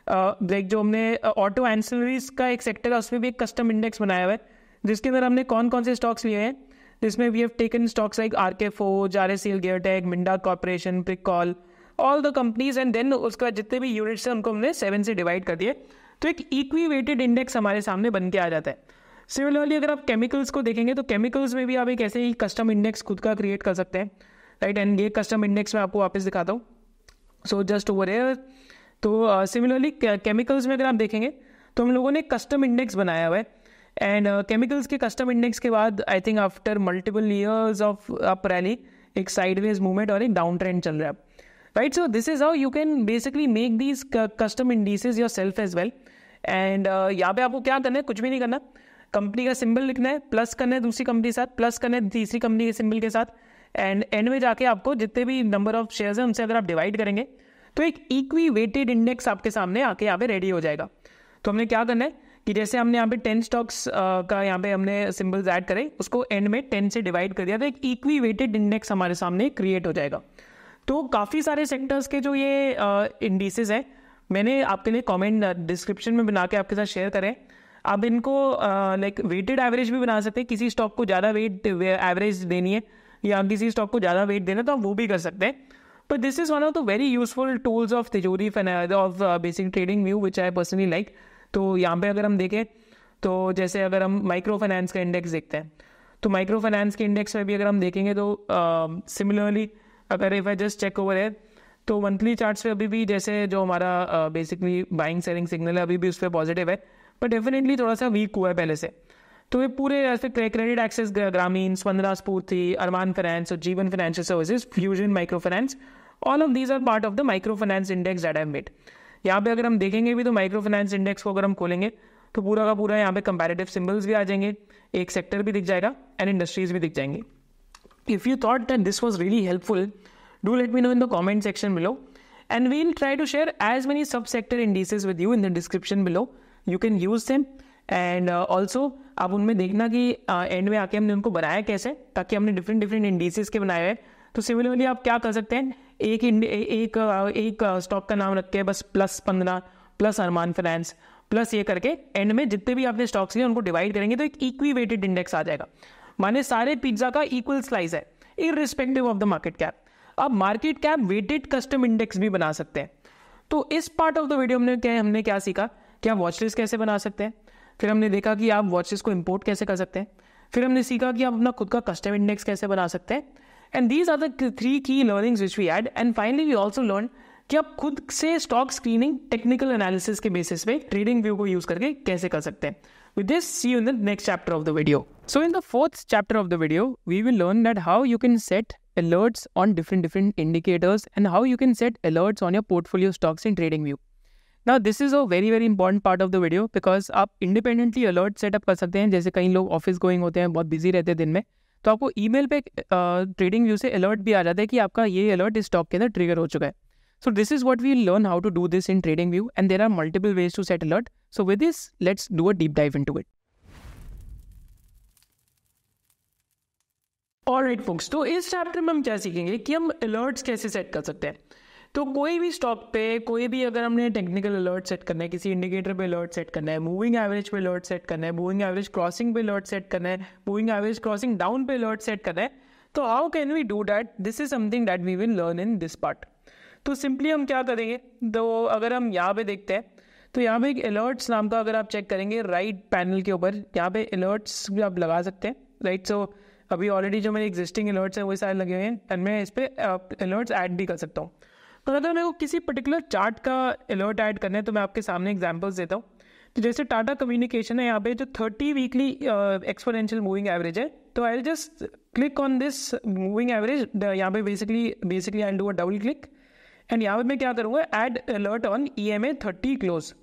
लाइक जो हमने ऑटो एंसिलरीज का एक सेक्टर है उसमें भी एक कस्टम इंडेक्स बनाया हुआ है, जिसके अंदर हमने कौन कौन से स्टॉक्स लिए हैं, जिसमें we have taken stocks like RK Forge, RSCL, Geartech, Minda Corporation, Prickcall, all the companies and then उसका जितने भी यूनिट्स हैं उनको हमने 7 से डिवाइड कर दिए, तो एक इक्वी वेटेड इंडेक्स हमारे सामने बन के आ जाता है। सिमिलरली अगर आप केमिकल्स को देखेंगे तो केमिकल्स में भी आप एक ऐसे ही कस्टम इंडेक्स खुद का क्रिएट कर सकते हैं, राइट। एंड ये कस्टम इंडेक्स मैं आपको वापस दिखाता हूँ, सो जस्ट ओवर हियर। तो सिमिलरली केमिकल्स में अगर आप देखेंगे तो हम लोगों ने कस्टम इंडेक्स बनाया हुआ है, एंड केमिकल्स के कस्टम इंडेक्स के बाद I think after multiple years of up rally एक साइडवेज मूवमेंट और एक डाउन ट्रेंड चल रहा है, right. So this is how you can basically make these custom indices yourself as well. And यहाँ पे आपको क्या करना है, कुछ भी नहीं करना, कंपनी का सिंबल लिखना है, प्लस करना है दूसरी कंपनी के साथ, प्लस करना है तीसरी कंपनी के सिंबल के साथ, एंड एंड में जाके आपको जितने भी नंबर ऑफ शेयर्स हैं उनसे अगर आप डिवाइड करेंगे तो एक इक्वी वेटेड इंडेक्स आपके सामने आके यहाँ पे रेडी हो जाएगा। तो हमने क्या करना है कि जैसे हमने यहाँ पे 10 स्टॉक्स का यहाँ पे हमने सिंबल्स ऐड करे, उसको एंड में 10 से डिवाइड कर दिया, तो एक इक्वी वेटेड इंडेक्स हमारे सामने क्रिएट हो जाएगा। तो काफ़ी सारे सेक्टर्स के जो ये इंडिसेस हैं मैंने आपके लिए कमेंट डिस्क्रिप्शन में बना के आपके साथ शेयर करें। आप इनको लाइक वेटेड एवरेज भी बना सकते हैं, किसी स्टॉक को ज़्यादा वेट एवरेज देनी है या किसी स्टॉक को ज़्यादा वेट देना है तो आप वो भी कर सकते हैं। But this is one of the very useful tools of Tijori of basic trading view which I personally like. तो यहाँ पे अगर हम देखें तो जैसे अगर हम माइक्रो फाइनेंस का इंडेक्स देखते हैं तो माइक्रो फाइनेंस के इंडेक्स में भी अगर हम देखेंगे तो सिमिलरली अगर if I just check over है तो मंथली चार्ट्स पे अभी भी जैसे जो हमारा बेसिकली बाइंग सेलिंग सिग्नल है अभी भी उस पर पॉजिटिव है, बट डेफिनेटली थोड़ा सा वीक हुआ है पहले से। तो ये पूरे ऐसे क्रेडिट एक्सेस ग्रामीण, स्पंदना स्फूर्ति, अरमान फाइनेंस और Jeevan financial services, fusion micro finance, all of these are part of the micro finance index that I have made. यहाँ पे अगर हम देखेंगे भी तो माइक्रो फाइनेंस इंडेक्स को अगर हम खोलेंगे तो पूरा का पूरा यहाँ पे कंपैरेटिव सिंबल्स भी आ जाएंगे, एक सेक्टर भी दिख जाएगा एंड इंडस्ट्रीज भी दिख जाएंगी। If you thought that this was really helpful, do let me no in the comment section below and we'll try to share as many subsector indices with you in the description below. You can use them and also आप उनमें देखना कि and में आके हमने उनको बनाया कैसे, ताकि हमने डिफरेंट इंडिसेस के बनाए हैं। तो सिमिलरली आप क्या कर सकते हैं, एक स्टॉक का नाम रख के बस प्लस 15 प्लस अरमान फाइनेंस प्लस ये करके एंड में जितने भी आपने स्टॉक्स लिए उनको डिवाइड करेंगे तो एक इक्वी वेटेड इंडेक्स आ जाएगा। माने सारे पिज्जा का इक्वल स्लाइस है irrespective of the market cap. आप market cap weighted custom index भी बना सकते हैं। तो इस पार्ट ऑफ द वीडियो में हमने क्या सीखा कि आप वॉच लिस्ट कैसे बना सकते हैं, फिर हमने देखा कि आप वॉच लिस्ट को इंपोर्ट कैसे कर सकते हैं, फिर हमने सीखा कि आप अपना खुद का कस्टम इंडेक्स कैसे बना सकते हैं। एंड दीज आर द 3 की learnings which we had. And finally we also learn कि आप खुद से स्टॉक स्क्रीनिंग टेक्निकल एनालिसिस के बेसिस पे ट्रेडिंग व्यू को यूज करके कैसे कर सकते हैं। With this, see you in the next chapter of the video. So in the 4th chapter of the video, we will learn that how you can set alerts on different indicators and how you can set alerts on your portfolio stocks in TradingView. Now this is a very important part of the video because आप independently alert setup कर सकते हैं। जैसे कई लोग office going होते हैं, बहुत बिजी रहते हैं दिन में, तो आपको ईमेल पे TradingView से अलर्ट भी आ जाता है कि आपका ये अलर्ट इस स्टॉक के अंदर ट्रिगर हो चुका है। So this is what we'll learn how to do this in TradingView, and there are multiple ways to set alert. So with this, let's do a deep dive into it. Alright folks, तो इस chapter में हम क्या सीखेंगे कि हम alerts कैसे set कर सकते हैं। तो कोई भी स्टॉक पे कोई भी अगर हमने टेक्निकल अलर्ट सेट करना है, किसी इंडिकेटर पे अलर्ट सेट करना है, मूविंग एवरेज पे अलर्ट सेट करना है, मूविंग एवरेज क्रॉसिंग पे अलर्ट सेट करना है, मूविंग एवरेज क्रॉसिंग डाउन पे अलर्ट सेट करना है, तो how can we do that? This is something that we will learn in this part. तो सिंपली हम क्या करेंगे, तो अगर हम यहाँ पे देखते हैं तो यहाँ पे एक अलर्ट्स नाम का अगर आप चेक करेंगे राइट पैनल के ऊपर, यहाँ पे अलर्ट्स भी आप लगा सकते हैं, राइट। सो अभी ऑलरेडी जो मेरे एग्जिस्टिंग अलर्ट्स हैं वो सारे लगे हुए हैं एंड मैं इस पर अलर्ट्स ऐड भी कर सकता हूँ। तो अगर मेरे को किसी पर्टिकुलर चार्ट का अलर्ट ऐड करना है तो मैं आपके सामने एग्जाम्पल्स देता हूँ। तो जैसे टाटा कम्युनिकेशन है, यहाँ पे जो 30 वीकली एक्सपोनेंशियल मूविंग एवरेज है, तो I will just click on this moving average. यहाँ पे basically I will do a double click and यहाँ पे मैं क्या करूँगा, add alert on EMA 30 close.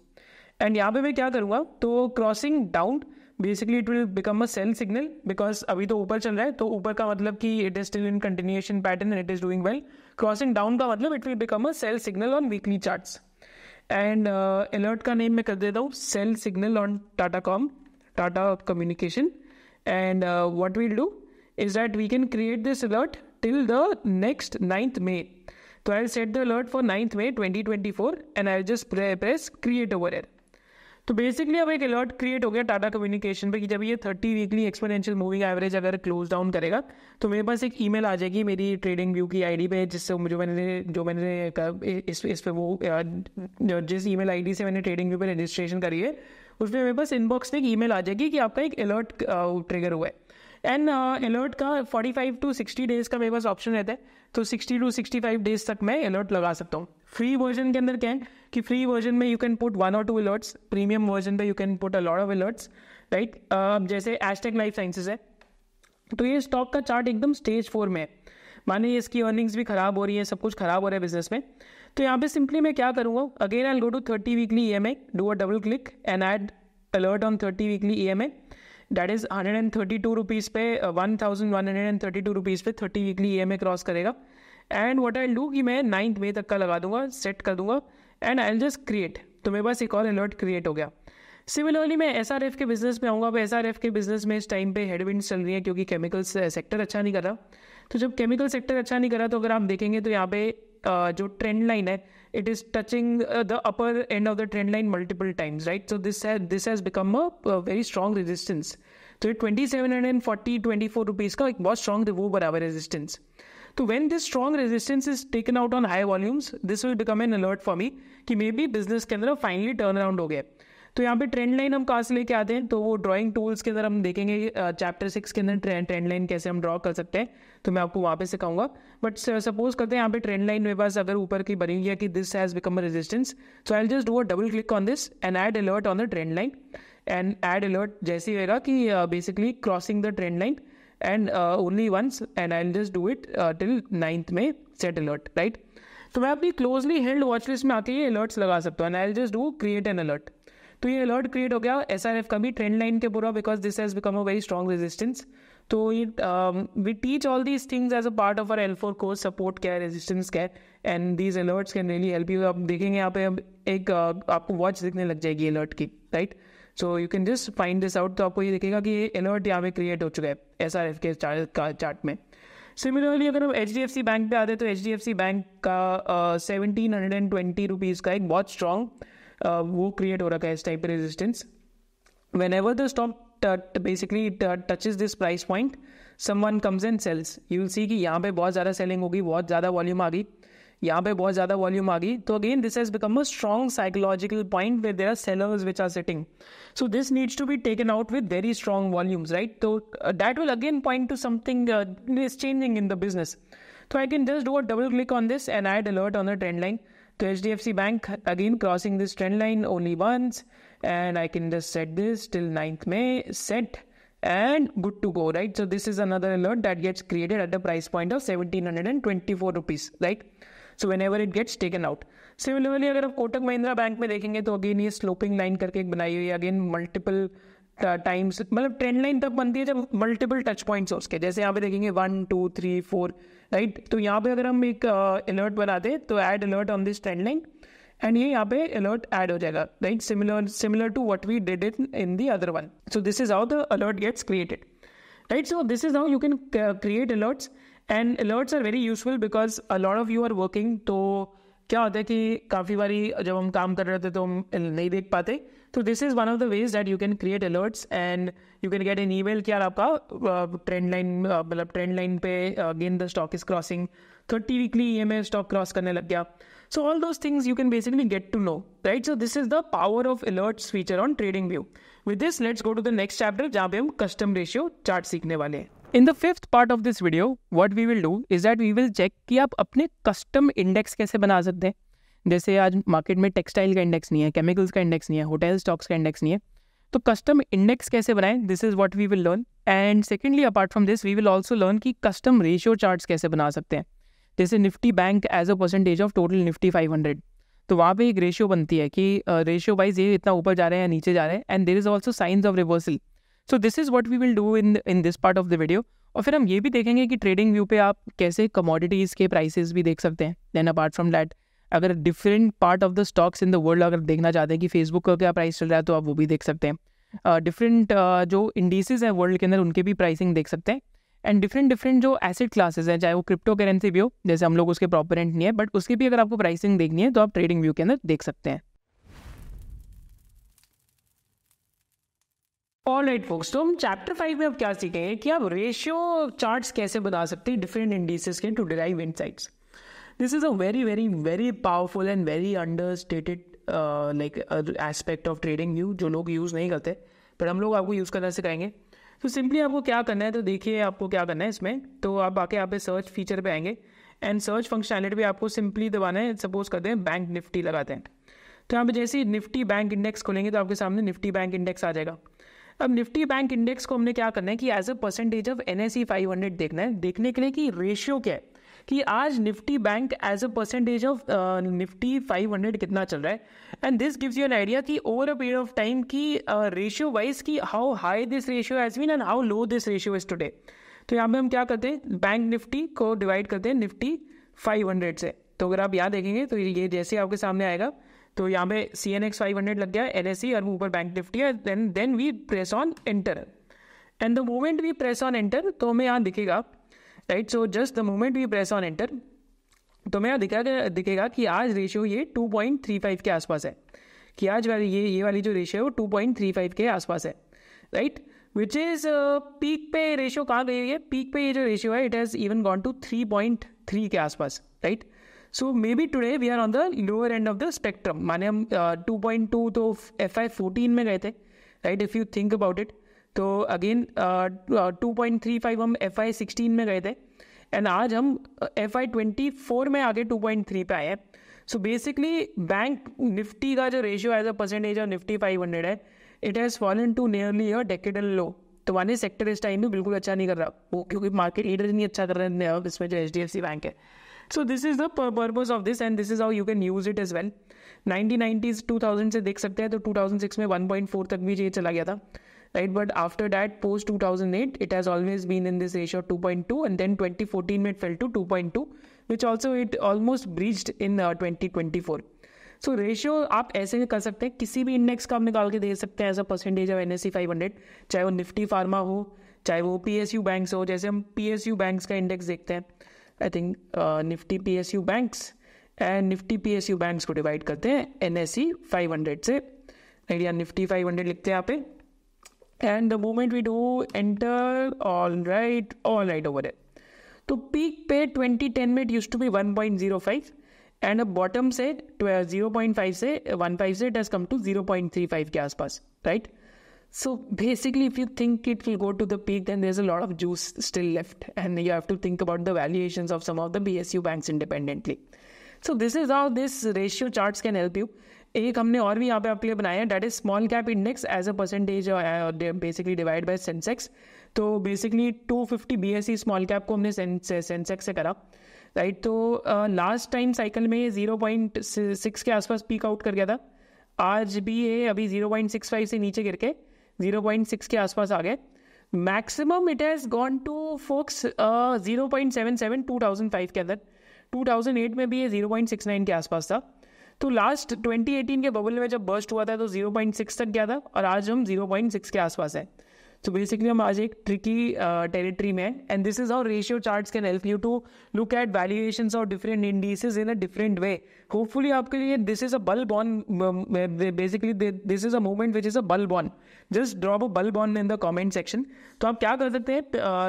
And यहाँ पे मैं क्या करूँगा, तो crossing down basically it will become a sell signal, because अभी तो ऊपर चल रहा है तो ऊपर का मतलब कि it is still in continuation pattern and it is doing well. Crossing down का मतलब it will become a sell signal on weekly charts. And alert का नेम मैं कर देता हूँ sell signal on Tata communication. And what we'll do is that we can create this alert till the next 9th May. So I'll set the alert for 9th May 2024 and I'll just press create over here. तो basically अब एक alert create हो गया Tata communication पे कि जब ये 30 weekly exponential moving average अगर क्लोज डाउन करेगा तो मेरे पास एक ईमेल आ जाएगी मेरी ट्रेडिंग व्यू की आईडी पे, जिससे मैंने इस पे वो जिस ईमेल आईडी से मैंने ट्रेडिंग व्यू पे रजिस्ट्रेशन करी है उसमें मेरे पास इनबॉक्स में एक ईमेल आ जाएगी कि आपका एक अलर्ट ट्रिगर हुआ है। एंड अलर्ट का 45 to 60 डेज़ का मेरे पास ऑप्शन रहता है, तो 60 to 65 डेज़ तक मैं अलर्ट लगा सकता हूँ। फ्री वर्जन के अंदर क्या है कि फ्री वर्जन में you can put 1 or 2 alerts, premium version पे you can put a lot of alerts, right. जैसे एस्टेक लाइफ साइंसेज है, तो ये स्टॉक का चार्ट एकदम स्टेज 4 में है, माने इसकी अर्निंग्स भी खराब हो रही है, सब कुछ खराब हो रहा है बिजनेस में। तो यहाँ पे सिंपली मैं क्या करूँगा, again I will go to 30 weekly EMA, do a double click and add alert on 30 weekly EMA, that is 132 rupees पे 1132 रुपीज़ पे 30 वीकली EMA क्रॉस करेगा। And what I will do कि मैं 9 मई तक का लगा दूंगा, सेट कर दूंगा and I will just create, तो मेरे पास एक और अलर्ट क्रिएट हो गया। सिमिलरली मैं SRF के बिजनेस में आऊँगा। अब SRF के बिजनेस में इस टाइम पे हेडविंड्स चल रही है क्योंकि केमिकल्स सेक्टर अच्छा नहीं कर रहा। तो जब केमिकल सेक्टर अच्छा नहीं कर रहा तो अगर आप देखेंगे तो यहाँ पे जो ट्रेंड लाइन है it is touching the upper end of the trend line multiple times, right. So this has become a very strong resistance. तो ये 2724 रुपीज़ का एक बहुत स्ट्रॉन्ग वो बराबर रेजिस्टेंस। तो when this strong resistance is taken out on high volumes, this will become an alert for me कि may be business के अंदर फाइनली टर्न अराउंड हो गया। तो यहाँ पे ट्रेंड लाइन हम कहाँ से लेके आते हैं, तो वो ड्राइंग टूल्स के अंदर हम देखेंगे चैप्टर 6 के अंदर ट्रेंड लाइन कैसे हम ड्रॉ कर सकते हैं, तो मैं आपको वहाँ पे सिखाऊंगा। बट सपोज करते हैं यहाँ पे ट्रेंड लाइन मेरे पास अगर ऊपर की बनी हुई है कि this has become a resistance, so I will just do a double click on this and add alert on the trend line. And add alert जैसे ही होगा कि basically crossing the trend line and only once and I'll just do it till 9th May set alert, right। तो मैं अपनी closely held watch list में आके ये alerts लगा सकता हूँ and I'll just do create an alert। तो ये अलर्ट क्रिएट हो गया SRF का भी ट्रेंड लाइन के पूरा, because this has become a very strong resistance. तो ये we teach all these things as a part of our L4 course, support क्या है, रेजिस्टेंस क्या है, and these alerts can really help you. आप देखेंगे यहाँ पे अब एक आपको वॉच दिखने लग जाएगी अलर्ट की, right. So you can just find this out. तो आपको ये दिखेगा कि ये अलर्ट यहाँ पे क्रिएट हो चुका है SRF के चार्ट में। सिमिलरली अगर हम HDFC बैंक पे आते हैं तो HDFC बैंक का 1720 रुपीज़ का एक बहुत स्ट्रॉन्ग वो क्रिएट हो रखा है इस type resistance. whenever the stock basically touches this price point, someone comes and sells, you will see कि यहाँ पे बहुत ज़्यादा सेलिंग होगी, बहुत ज़्यादा वॉल्यूम आ गई, यहाँ पे बहुत ज़्यादा वॉल्यूम आ गई। तो again this has become a strong psychological point where there are sellers which are sitting, so this needs to be taken out with very strong volumes, right. तो that will again point to something is changing in the business. So I can just do a double click on this and add alert on the trend line. So HDFC Bank again crossing this trend line only once, and I can just set this till 9th May, set and good to go, right? So this is another alert that gets created at the price point of 1724 rupees, right? So whenever it gets taken out. Similarly अगर आप Kotak Mahindra bank में देखेंगे तो again ये sloping line करके एक बनाई हुई है, अगेन मल्टीपल टाइम्स, मतलब ट्रेंड लाइन तब बनती है जब मल्टीपल टच पॉइंट्स हो उसके, जैसे यहाँ पे देखेंगे 1 2 3 4, राइट। तो यहाँ पे अगर हम एक अलर्ट बनाते तो add alert on this trend line and ये यहाँ पे अलर्ट ऐड हो जाएगा, right, similar to what we did it in the other one. So this is how the alert gets created, right. So this is how you can create alerts and alerts are very useful because a lot of you are working. तो क्या होता है कि काफ़ी बारी जब हम काम कर रहे थे तो हम नहीं देख पाते, तो this is one of the ways that you can create alerts and you can get an email कि यार आपका ट्रेंड लाइन, मतलब ट्रेंड लाइन पे again the stock is crossing 30 weekly EMA stock cross करने लग गया। So all those things you can basically get to know, right. So this is the power of alerts feature on trading view. With this let's go to the next chapter जहाँ पे हम custom ratio chart सीखने वाले हैं। In the fifth part of this video, what we will do is that we will check कि आप अपने custom index कैसे बना सकते हैं। जैसे आज मार्केट में टेक्सटाइल का इंडेक्स नहीं है, केमिकल्स का इंडेक्स नहीं है, होटल स्टॉक्स का इंडेक्स नहीं है, तो कस्टम इंडेक्स कैसे बनाएं, this is what we will learn. And secondly apart from this we will also learn कि कस्टम रेशियो चार्ट्स कैसे बना सकते हैं। जैसे Nifty bank as a percentage of total Nifty 500, तो वहाँ पे एक रेशियो बनती है कि रेशियो वाइज ये इतना ऊपर जा रहे हैं या नीचे जा रहे हैं, and there is also signs of reversal. So this is what we will do in this part of the video. और फिर हम ये भी देखेंगे कि ट्रेडिंग व्यू पे आप कैसे कमोडिटीज़ के प्राइसेस भी देख सकते हैं। देन अपार्ट फ्रॉम दैट अगर different part of the stocks in the world अगर देखना चाहते हैं कि फेसबुक का क्या प्राइस चल रहा है तो आप वो भी देख सकते हैं। डिफरेंट जो इंडिसेस हैं वर्ल्ड के अंदर उनके भी प्राइसिंग देख सकते हैं। एंड डिफरेंट जो एसेट क्लासेस हैं, चाहे वो क्रिप्टो करेंसी भी हो, जैसे हम लोग उसके प्रॉपरेंट नहीं है, बट उसकी भी अगर आपको प्राइसिंग देखनी है तो आप ट्रेडिंग व्यू के अंदर देख सकते हैं। ऑलराइट फोक्स, तो हम चैप्टर 5 में अब क्या सीखेंगे कि आप रेशियो चार्ट्स कैसे बना सकते हैं डिफरेंट इंडिसेस के to derive insights. This is a very very very powerful and very understated like aspect of trading view जो लोग यूज़ नहीं करते, पर हम लोग आपको यूज़ करना सिखाएंगे. तो सिंपली आपको क्या करना है, तो देखिए आपको क्या करना है इसमें. तो आप आके यहाँ पे सर्च फीचर पे आएंगे एंड सर्च फंक्शनैलिटी पे आपको सिंपली दबाना है. सपोज करते हैं बैंक निफ्टी लगाते हैं, तो यहाँ पे जैसे ही निफ्टी बैंक इंडेक्स खोलेंगे तो आपके सामने निफ्टी बैंक इंडेक्स आ जाएगा. अब निफ्टी बैंक इंडेक्स को हमने क्या करना है कि as a percentage of NSE 500 देखना है, देखने के लिए कि रेशियो क्या है कि आज Nifty bank as a percentage of Nifty 500 कितना चल रहा है. And this gives you an idea कि over a period of time की रेशियो वाइज की how high this ratio has been and how low this ratio is today. तो यहाँ पे हम क्या करते हैं, बैंक निफ्टी को डिवाइड करते हैं निफ्टी 500 से. तो अगर आप यहाँ देखेंगे तो ये जैसे आपके सामने आएगा, तो यहाँ पे CNX 500 लग गया, NSE और ऊपर बैंक निफ्टी है. Then we press on enter and the moment we press on enter तो हमें यहाँ दिखेगा, right. So just the moment we press on enter तो हमें यहाँ दिखेगा कि आज रेशियो ये 2.35 के आसपास है, कि आज वाली ये वाली जो रेशियो है वो 2.35 के आसपास है, right. Which is peak PE ratio कहाँ गई है, पीक पे ये जो रेशियो है it has even gone to 3.3 के आसपास, right. So maybe today we are on the lower end of the spectrum. माने हम 2.2 तो FI 14 में गए थे, right, if you think about it. तो अगेन 2.35 हम FI 16 में गए थे एंड आज हम FI 24 में आगे 2.3 पे आए हैं. सो बेसिकली बैंक निफ्टी का जो ratio as a percentage of Nifty 500 है, it has fallen to nearly a decadal low. तो माने सेक्टर इस टाइम में बिल्कुल अच्छा नहीं कर रहा वो, क्योंकि मार्केट लीडर नहीं अच्छा कर रहे हैं इसमें जो HDFC बैंक है. So this is the purpose of this and this is how you can use it as well. 1990s 2000 से देख सकते हैं तो 2006 में 1.4 तक भी ये चला गया था, right. But after that post 2008 it has always been in this ratio 2.2 and then 2014 में it fell to 2.2 which also it almost breached in 2024. So ratio आप ऐसे कर सकते हैं, किसी भी इंडेक्स का आप निकाल के दे सकते हैं as a percentage of NSE 500, चाहे वो निफ्टी फार्मा हो चाहे वो PSU बैंक्स हो. जैसे हम PSU बैंक्स का इंडेक्स देखते हैं, I think Nifty PSU banks and Nifty PSU banks को डिवाइड करते हैं NSE 500 से, राइट. या निफ्टी 500 लिखते हैं यहाँ पे and the moment we do enter, all right over है. तो पीक पे 2010 में it use to be 1.05 and अब बॉटम से 0.5 से 1.5 से इट हैज कम टू 0.35 के आसपास, right. So basically if you think it will go to the peak then there's a lot of juice still left and you have to think about the valuations of some of the PSU banks independently. So this is how this ratio charts can help you. एक हमने और भी यहाँ पे आपके लिए बनाया है, that is small cap index as a percentage basically divided by Sensex. तो basically 250 BSE small cap को हमने Sensex से करा, राइट. तो लास्ट टाइम साइकिल में 0.6 के आसपास पीक आउट कर गया था. आज भी ये अभी 0.65 से नीचे गिर के 0.6 के आसपास आ गए. Maximum it has gone to फोक्स 0.77 2005 के अंदर. 2008 में भी ये 0.69 के आसपास था. तो लास्ट 2018 के बबल में जब बर्स्ट हुआ था तो 0.6 तक गया था और आज हम 0.6 के आसपास है. तो बेसिकली हम आज एक ट्रिकी टेरिटरी में है and this is how ratio charts can help you to look at valuations of different indices in a different way. Hopefully आपके लिए this is a bulb on, basically this is a moment which is a bulb on. Just drop a bulb on in the comment section. तो आप क्या कर सकते हैं,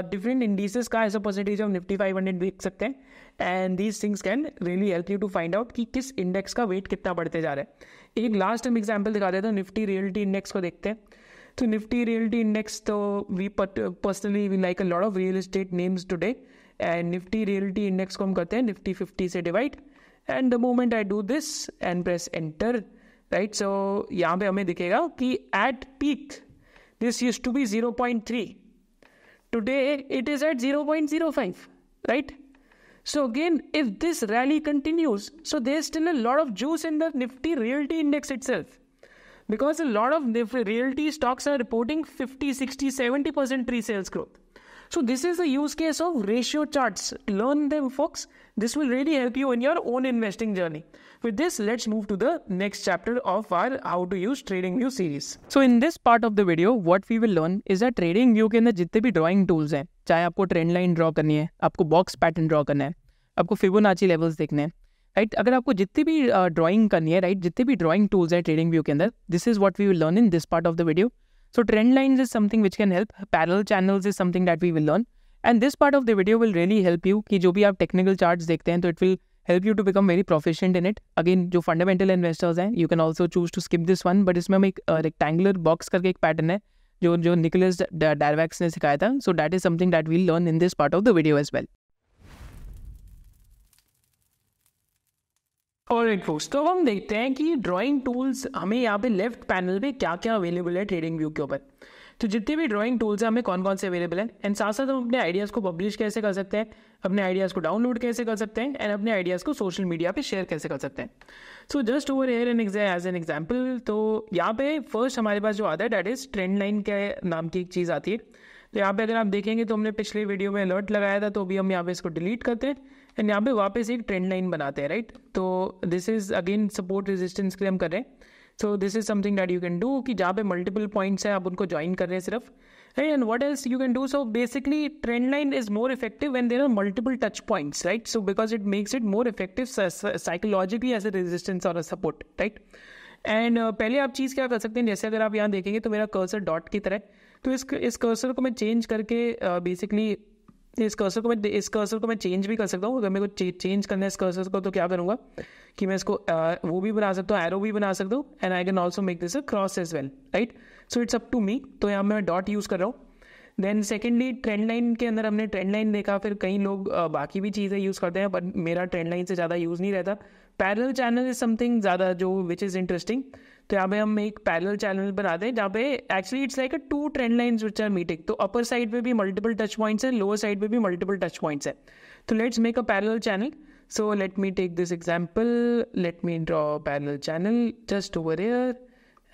different indices का as a percentage of Nifty 500 देख सकते हैं and these things can really help you to find out कि किस इंडेक्स का वेट कितना बढ़ते जा रहा है. एक लास्ट हम एग्जाम्पल दिखा देते हैं, निफ्टी रियलिटी इंडेक्स को देखते हैं. तो निफ्टी रियलिटी इंडेक्स, तो we personally we like a lot of real estate names today and Nifty realty index को हम करते हैं निफ्टी 50 से divide and the moment I do this and press enter, right. So यहाँ पे हमें दिखेगा कि at peak this used to be 0.3, today it is at 0.05, right. So again, if this rally continues, so there's still a lot of juice in the Nifty Realty Index itself. Because a lot of realty stocks are reporting 50, 60, 70% pre-sales growth. So this is the use case of ratio charts. Learn them, folks. This will really help you in your own investing journey. With this, let's move to the next chapter of our How to Use TradingView series. So in this part of the video, what we will learn is that TradingView के अंदर जितने भी drawing tools हैं, चाहे आपको trend line draw करनी है, आपको बॉक्स पैटर्न ड्रॉ करना है, आपको फिबोनाची लेवल्स देखने हैं, राइट. अगर आपको जितनी भी ड्राइंग करनी है, राइट, जितने भी ड्राइंग टूल्स हैं ट्रेडिंग व्यू के अंदर, this is what we will learn in this part of the video. So trend lines is something which can help. Parallel channels is something that we will learn. And this part of the video will really help you कि जो भी आप technical charts देखते हैं तो it will help you to become very proficient in it. Again, जो fundamental investors हैं, you can also choose to skip this one, but इसमें हम एक rectangular box करके एक pattern है जो Nicholas Darvaux ने सिखाया था. So that is something that we'll learn in this part of the video as well. Alright folks, तो हम देखते हैं कि ड्राइंग टूल्स हमें यहाँ पे लेफ्ट पैनल पे क्या क्या अवेलेबल है ट्रेडिंग व्यू के ऊपर. तो जितने भी ड्राइंग टूल्स हैं हमें कौन कौन से अवेलेबल हैं, एंड साथ साथ हम अपने आइडियाज़ को पब्लिश कैसे कर सकते हैं, अपने आइडियाज़ को डाउनलोड कैसे कर सकते हैं, एंड अपने आइडियाज़ को सोशल मीडिया पे शेयर कैसे कर सकते हैं. So just over here as an example, तो यहाँ पे फर्स्ट हमारे पास जो आता है डैट इज़ ट्रेंड लाइन के नाम की एक चीज़ आती है. तो यहाँ पे अगर आप देखेंगे तो हमने पिछले वीडियो में अलर्ट लगाया था, तो अभी हम यहाँ पे इसको डिलीट करते हैं एंड यहाँ पे वापस एक ट्रेंड लाइन बनाते हैं, राइट. तो this is again support resistance के लिए हम कर रहे हैं. So this is something that you can do कि जहाँ पे मल्टीपल पॉइंट्स हैं आप उनको ज्वाइन कर रहे हैं सिर्फ. And what else you can do, so basically trend line is more effective when there are multiple touch points, right. So because it makes it more effective psychologically as a resistance और a support, right. And पहले आप चीज़ क्या कर सकते हैं, जैसे अगर आप यहाँ देखेंगे तो मेरा कर्सर डॉट की तरह, तो इस कर्सर को मैं चेंज करके बेसिकली इस कर्सर को मैं चेंज भी कर सकता हूँ. अगर मेरे को चेंज करना है इस कर्सर को तो क्या करूँगा कि मैं इसको वो भी बना सकता हूँ, एरो भी बना सकता हूँ, and I can also make this a cross as well, right. So it's up to me. तो यहाँ मैं डॉट यूज़ कर रहा हूँ. देन सेकेंडली ट्रेंड लाइन के अंदर हमने ट्रेंड लाइन देखा, फिर कई लोग बाकी भी चीज़ें यूज़ करते हैं, बट मेरा ट्रेंड लाइन से ज़्यादा यूज़ नहीं रहता. पैरेलल चैनल इज समथिंग ज़्यादा जो विच इज़ इंटरेस्टिंग. तो यहाँ पे हम एक पैरेलल चैनल बनाते हैं जहाँ पे actually it's like a two trend lines which are meeting. तो अपर साइड पे भी मल्टीपल टच पॉइंट्स है, लोअर साइड पे भी मल्टीपल टच पॉइंट्स है. तो let's make a parallel channel. So let me take this example, let me draw parallel channel just over here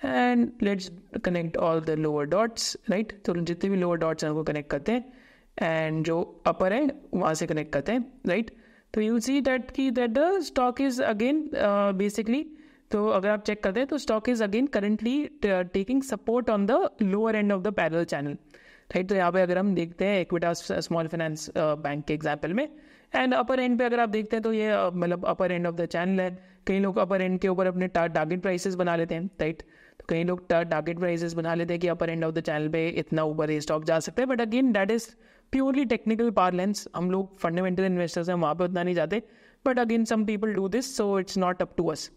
and let's connect all the lower dots, right. तो जितने भी lower dots हैं उनको connect करते हैं and जो अपर है वहाँ से कनेक्ट करते हैं, राइट. तो you see that the stock is again basically, तो अगर आप चेक करते हैं तो stock is again currently taking support on the lower end of the parallel channel, right. तो यहाँ पे अगर हम देखते हैं इक्विटास स्मॉल फाइनेंस बैंक के एग्जांपल में, एंड अपर एंड पे अगर आप देखते हैं तो ये मतलब अपर एंड ऑफ द चैनल है. कई लोग अपर एंड के ऊपर अपने टारगेट प्राइसेस बना लेते हैं, राइट. तो कई लोग टारगेट प्राइसेस बना लेते हैं कि अपर एंड ऑफ द चैनल पे इतना ऊपर ये स्टॉक जा सकता है, but again that is purely technical parlance. हम लोग फंडामेंटल इन्वेस्टर्स हैं, वहाँ पे उतना नहीं जाते, but again some people do this, so it's not up to us.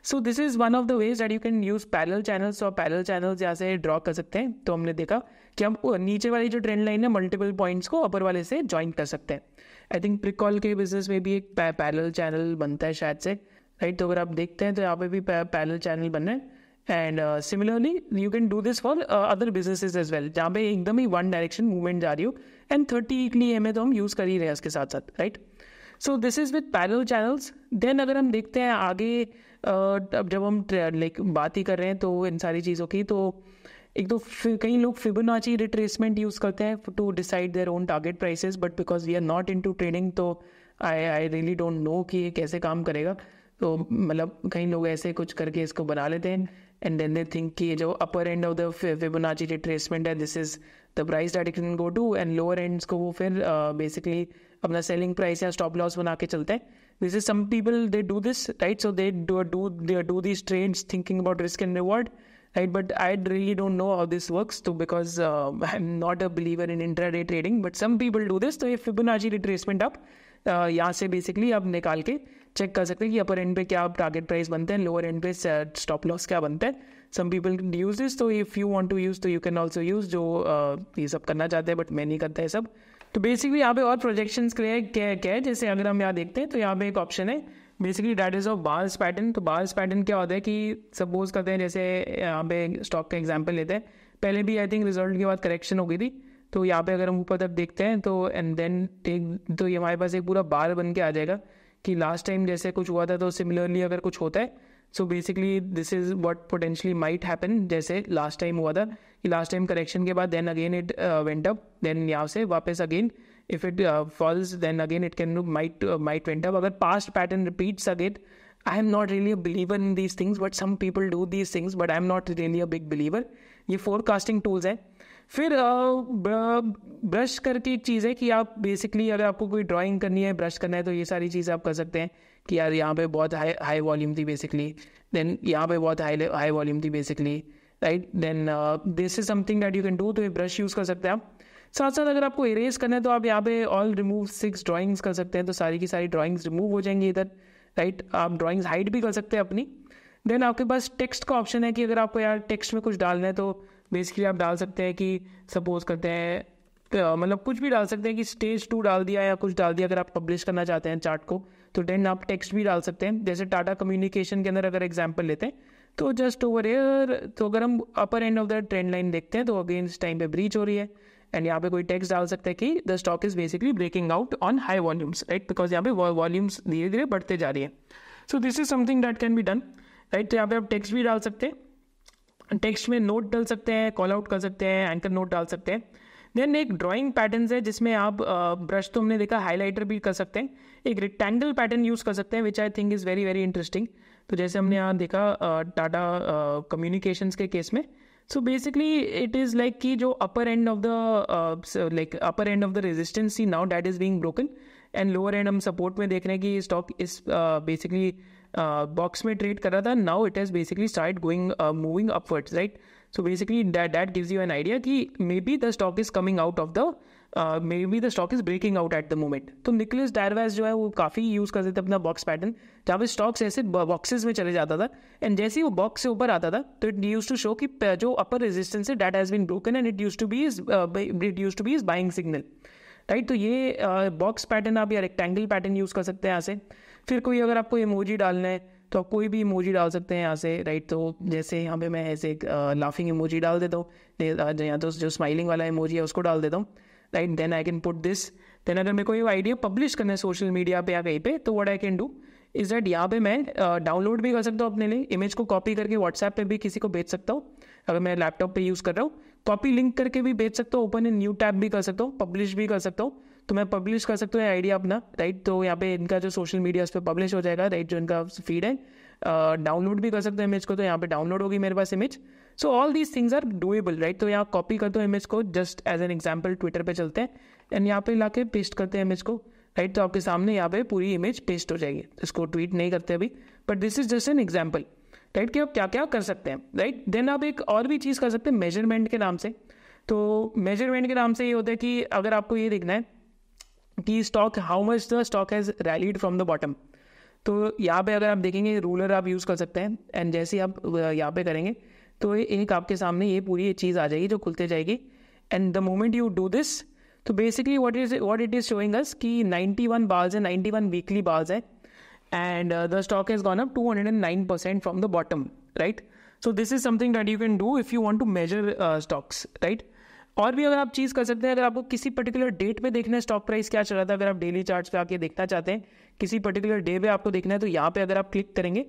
So this is one of the ways that you can use parallel channels. और parallel channels यहाँ से ड्रॉ कर सकते हैं. तो हमने देखा कि हम नीचे वाली जो ट्रेंड लाइन है मल्टीपल पॉइंट्स को अपर वाले से ज्वाइन कर सकते हैं. आई थिंक प्रिकॉल के बिजनेस में भी एक पैरेलल चैनल बनता है शायद से, राइट. तो अगर आप देखते हैं तो यहाँ पे भी पैरेलल चैनल बन रहे हैं. And similarly you can do this for other businesses as well, जहाँ पे एकदम ही वन डायरेक्शन मूवमेंट जा रही हो. एंड 30 वीकली में तो हम यूज़ कर ही रहे हैं उसके साथ साथ, right. So this is with parallel channels. Then अगर हम देखते हैं आगे, अब जब हम लाइक बात ही कर रहे हैं तो इन सारी चीज़ों की, तो एक तो कई लोग फिबोनाची रिट्रेसमेंट यूज़ करते हैं to decide their own target prices, but because we are not into trading तो आई रियली डोंट नो कि ये कैसे काम करेगा. तो मतलब कई लोग ऐसे कुछ करके इसको बना लेते हैं एंड देन दे थिंक कि जो upper end of the Fibonacci retracement है this is the price that it can go to, and lower ends को वो फिर बेसिकली अपना सेलिंग प्राइस या स्टॉप लॉस बना के चलते हैं. This is some people they do this, right. So they do these trades thinking about risk and reward, right. But I really don't know how this works too, because I'm not a believer in intraday trading, but some people do this. तो ये Fibonacci retracement आप यहाँ से basically आप निकाल के check कर सकते हैं कि अपर एंड पे क्या टारगेट प्राइस बनते हैं, लोअर एंड पे स्टॉप लॉस क्या बनता है. सम पीपल यूज दिस, तो if you want to use तो यू कैन ऑल्सो यूज़, जो ये सब करना चाहते हैं बट मैं नहीं करता है सब. तो बेसिकली यहाँ पे और प्रोजेक्शंस क्या है, जैसे अगर हम यहाँ देखते हैं तो यहाँ पे एक ऑप्शन है basically that is of bars pattern. तो बार्स पैटर्न क्या होता है कि सपोज करते हैं जैसे यहाँ पे स्टॉक का एग्जांपल लेते हैं, पहले भी आई थिंक रिजल्ट के बाद करेक्शन हो गई थी. तो यहाँ पे अगर हम ऊपर तक देखते हैं तो एंड देन टेक, तो ये हमारे पास एक पूरा बार बन के आ जाएगा कि लास्ट टाइम जैसे कुछ हुआ था तो सिमिलरली अगर कुछ होता है. So basically this is what potentially might happen, जैसे लास्ट टाइम हुआ था कि लास्ट टाइम करेक्शन के बाद then again it went up, then यहाँ से वापस again if it falls then again it can might went up. अगर past pattern repeats again, I am not really a believer in these things, but some people do these things, but I am not really a big believer. ये forecasting tools हैं. फिर brush करके एक चीज़ है कि आप basically अगर आपको कोई ड्राइंग करनी है, ब्रश करना है, तो ये सारी चीज़ आप कर सकते हैं कि यार यहाँ पे बहुत हाई वॉल्यूम थी बेसिकली, देन यहाँ पे बहुत हाई वॉल्यूम थी basically, right. Then this is something that you can do. तो ये ब्रश यूज़ कर सकते हैं आप. साथ साथ अगर आपको इरेज करना है तो आप यहाँ पे ऑल रिमूव 6 ड्राइंग्स कर सकते हैं. तो सारी की सारी ड्राइंग्स रिमूव हो जाएंगी इधर. राइट. आप ड्राइंग्स हाइड भी कर सकते हैं अपनी. देन आपके पास टेक्स्ट का ऑप्शन है कि अगर आपको यार टेक्स्ट में कुछ डालना है तो बेसिकली आप डाल सकते हैं कि सपोज करते हैं मतलब कुछ भी डाल सकते हैं कि स्टेज 2 डाल दिया या कुछ डाल दिया. अगर आप पब्लिश करना चाहते हैं चार्ट को तो देन आप टेक्स्ट भी डाल सकते हैं. जैसे टाटा कम्युनिकेशन के अंदर अगर एग्जांपल लेते हैं तो जस्ट ओवर एयर, तो अगर हम upper end of the trend line देखते हैं तो अगेन इस टाइम पे ब्रीच हो रही है. एंड यहाँ पे कोई टेक्स्ट डाल सकता है कि the stock is basically breaking out on high volumes. Right. Because यहाँ पे वॉल्यूम्स धीरे धीरे बढ़ते जा रही है. So this is something that can be done. Right. तो यहाँ पे आप टेक्स्ट भी डाल सकते हैं. टेक्स्ट में नोट डाल सकते हैं, कॉल आउट कर सकते हैं, एंकर नोट डाल सकते हैं. देन एक ड्राइंग पैटर्न्स है जिसमें आप ब्रश तो हमने देखा, हाईलाइटर भी कर सकते हैं. एक रेक्टेंगल पैटर्न यूज़ कर सकते हैं which I think is very very interesting. तो जैसे हमने यहाँ देखा टाटा कम्युनिकेशंस के केस में. So basically it is like कि जो upper end of the resistance see now that is being broken and lower end हम सपोर्ट में देख रहे हैं कि स्टॉक इस बेसिकली बॉक्स में ट्रेड कर रहा था. Now it has basically start going moving upwards. Right. So basically that gives you an idea कि maybe the stock is coming out of the maybe the stock is breaking out at the moment. तो Nicholas डायरवेस जो है वो काफ़ी use करते थे अपना box pattern, जहाँ पे स्टॉक्स ऐसे बॉक्सेस में चले जाता था एंड जैसे ही वो बॉक्स से ऊपर आता था तो इट यूज टू शो कि जो अपर रेजिस्टेंस है that has been broken and it use to be is buying signal. Right. तो ये बॉक्स पैटर्न आप या रेक्टेंगल पैटर्न यूज़ कर सकते हैं यहाँ से. फिर कोई अगर आपको इमोजी डालना है तो आप कोई भी इमोजी डाल सकते हैं यहाँ से. राइट. तो जैसे यहाँ पे मैं ऐसे एक लाफिंग इमोजी डाल देता हूँ, या तो जो स्माइलिंग वाला इमोजी है उसको डाल देता हूँ. Right. Then I can put this. Then अगर मेरे को ये आइडिया पब्लिश करना है सोशल मीडिया पे या कहीं पे तो what I can do is that यहाँ पे मैं डाउनलोड भी कर सकता हूँ अपने लिए. इमेज को कॉपी करके व्हाट्सएप पे भी किसी को भेज सकता हूँ अगर मैं लैपटॉप पे यूज़ कर रहा हूँ. कॉपी लिंक करके भी भेज सकता हूँ, ओपन इन न्यू टैब भी कर सकता हूँ, पब्लिश भी कर सकता हूँ. तो मैं पब्लिश कर सकता हूँ आइडिया अपना. राइट. तो यहाँ पे इनका जो सोशल मीडिया उस पर पब्लिश हो जाएगा. राइट. जो इनका फीड है डाउनलोड भी कर सकते हैं इमेज को, तो यहाँ पे डाउनलोड होगी मेरे पास image. So all these things are doable. Right. तो यहाँ कॉपी करते हो इमेज को, just as an example Twitter पे चलते हैं एंड यहाँ पे लाके पेस्ट करते हैं इमेज को. राइट. तो आपके सामने यहाँ पे पूरी इमेज पेस्ट हो जाएगी. इसको ट्वीट नहीं करते अभी, but this is just an example. Right. कि आप क्या क्या कर सकते हैं. राइट. देन आप एक और भी चीज़ कर सकते हैं मेजरमेंट के नाम से. तो मेजरमेंट के नाम से ये होता है कि अगर आपको ये देखना है कि stock how much the stock has rallied from the bottom, तो यहाँ पे अगर आप देखेंगे रूलर आप यूज़ कर सकते हैं. एंड जैसे ही आप यहाँ पे करेंगे तो एक आपके सामने ये पूरी चीज़ आ जाएगी जो खुलते जाएगी. And the moment you do this तो basically what it is showing us कि 91 बार्स है, 91 वीकली बार्स है and the stock has gone up 209% from the bottom. Right. So this is something that you can do if you want to measure stocks. Right. और भी अगर आप चीज़ कर सकते हैं, अगर आपको किसी पर्टिकुलर डेट पे देखना है स्टॉक प्राइस क्या चल रहा था, अगर आप डेली चार्ट्स पे आके देखना चाहते हैं किसी पर्टिकुलर डे पे आपको देखना है तो यहाँ पे अगर आप क्लिक करेंगे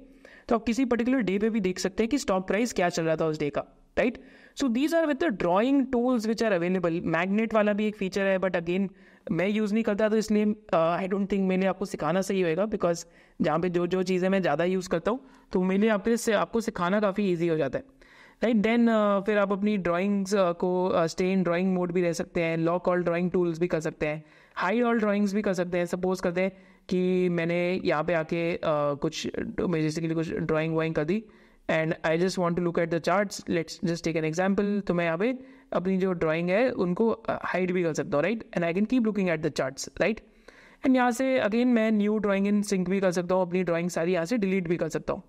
तो आप किसी पर्टिकुलर डे पे भी देख सकते हैं कि स्टॉक प्राइस क्या चल रहा था उस डे का. Right. So these are with the drawing tools which are available. Magnet वाला भी एक फीचर है बट अगेन मैं यूज़ नहीं करता तो इसलिए आई डोंट थिंक मैंने आपको सिखाना सही होएगा, बिकॉज जहाँ पे जो चीज़ें मैं ज़्यादा यूज़ करता हूँ तो मेरे लिए आपको सिखाना काफ़ी ईजी हो जाता है. राइट. देन फिर आप अपनी ड्राइंग्स को स्टे इन ड्राइंग मोड भी रह सकते हैं. लॉक ऑल ड्राइंग टूल्स भी कर सकते हैं. हाइड ऑल ड्राइंग्स भी कर सकते हैं. सपोज करते हैं कि मैंने यहाँ पे आके कुछ बेसिकली कुछ ड्राइंग वाइंग कर दी and I just want to look at the charts. Let's just take an example. तो मैं यहाँ पे अपनी जो ड्राइंग है उनको हाइड भी कर सकता हूँ. Right. And I can keep looking at the charts. Right. And यहाँ से अगेन मैं न्यू ड्राइंग इन सिंक भी कर सकता हूँ. अपनी ड्राइंग सारी यहाँ से डिलीट भी कर सकता हूँ.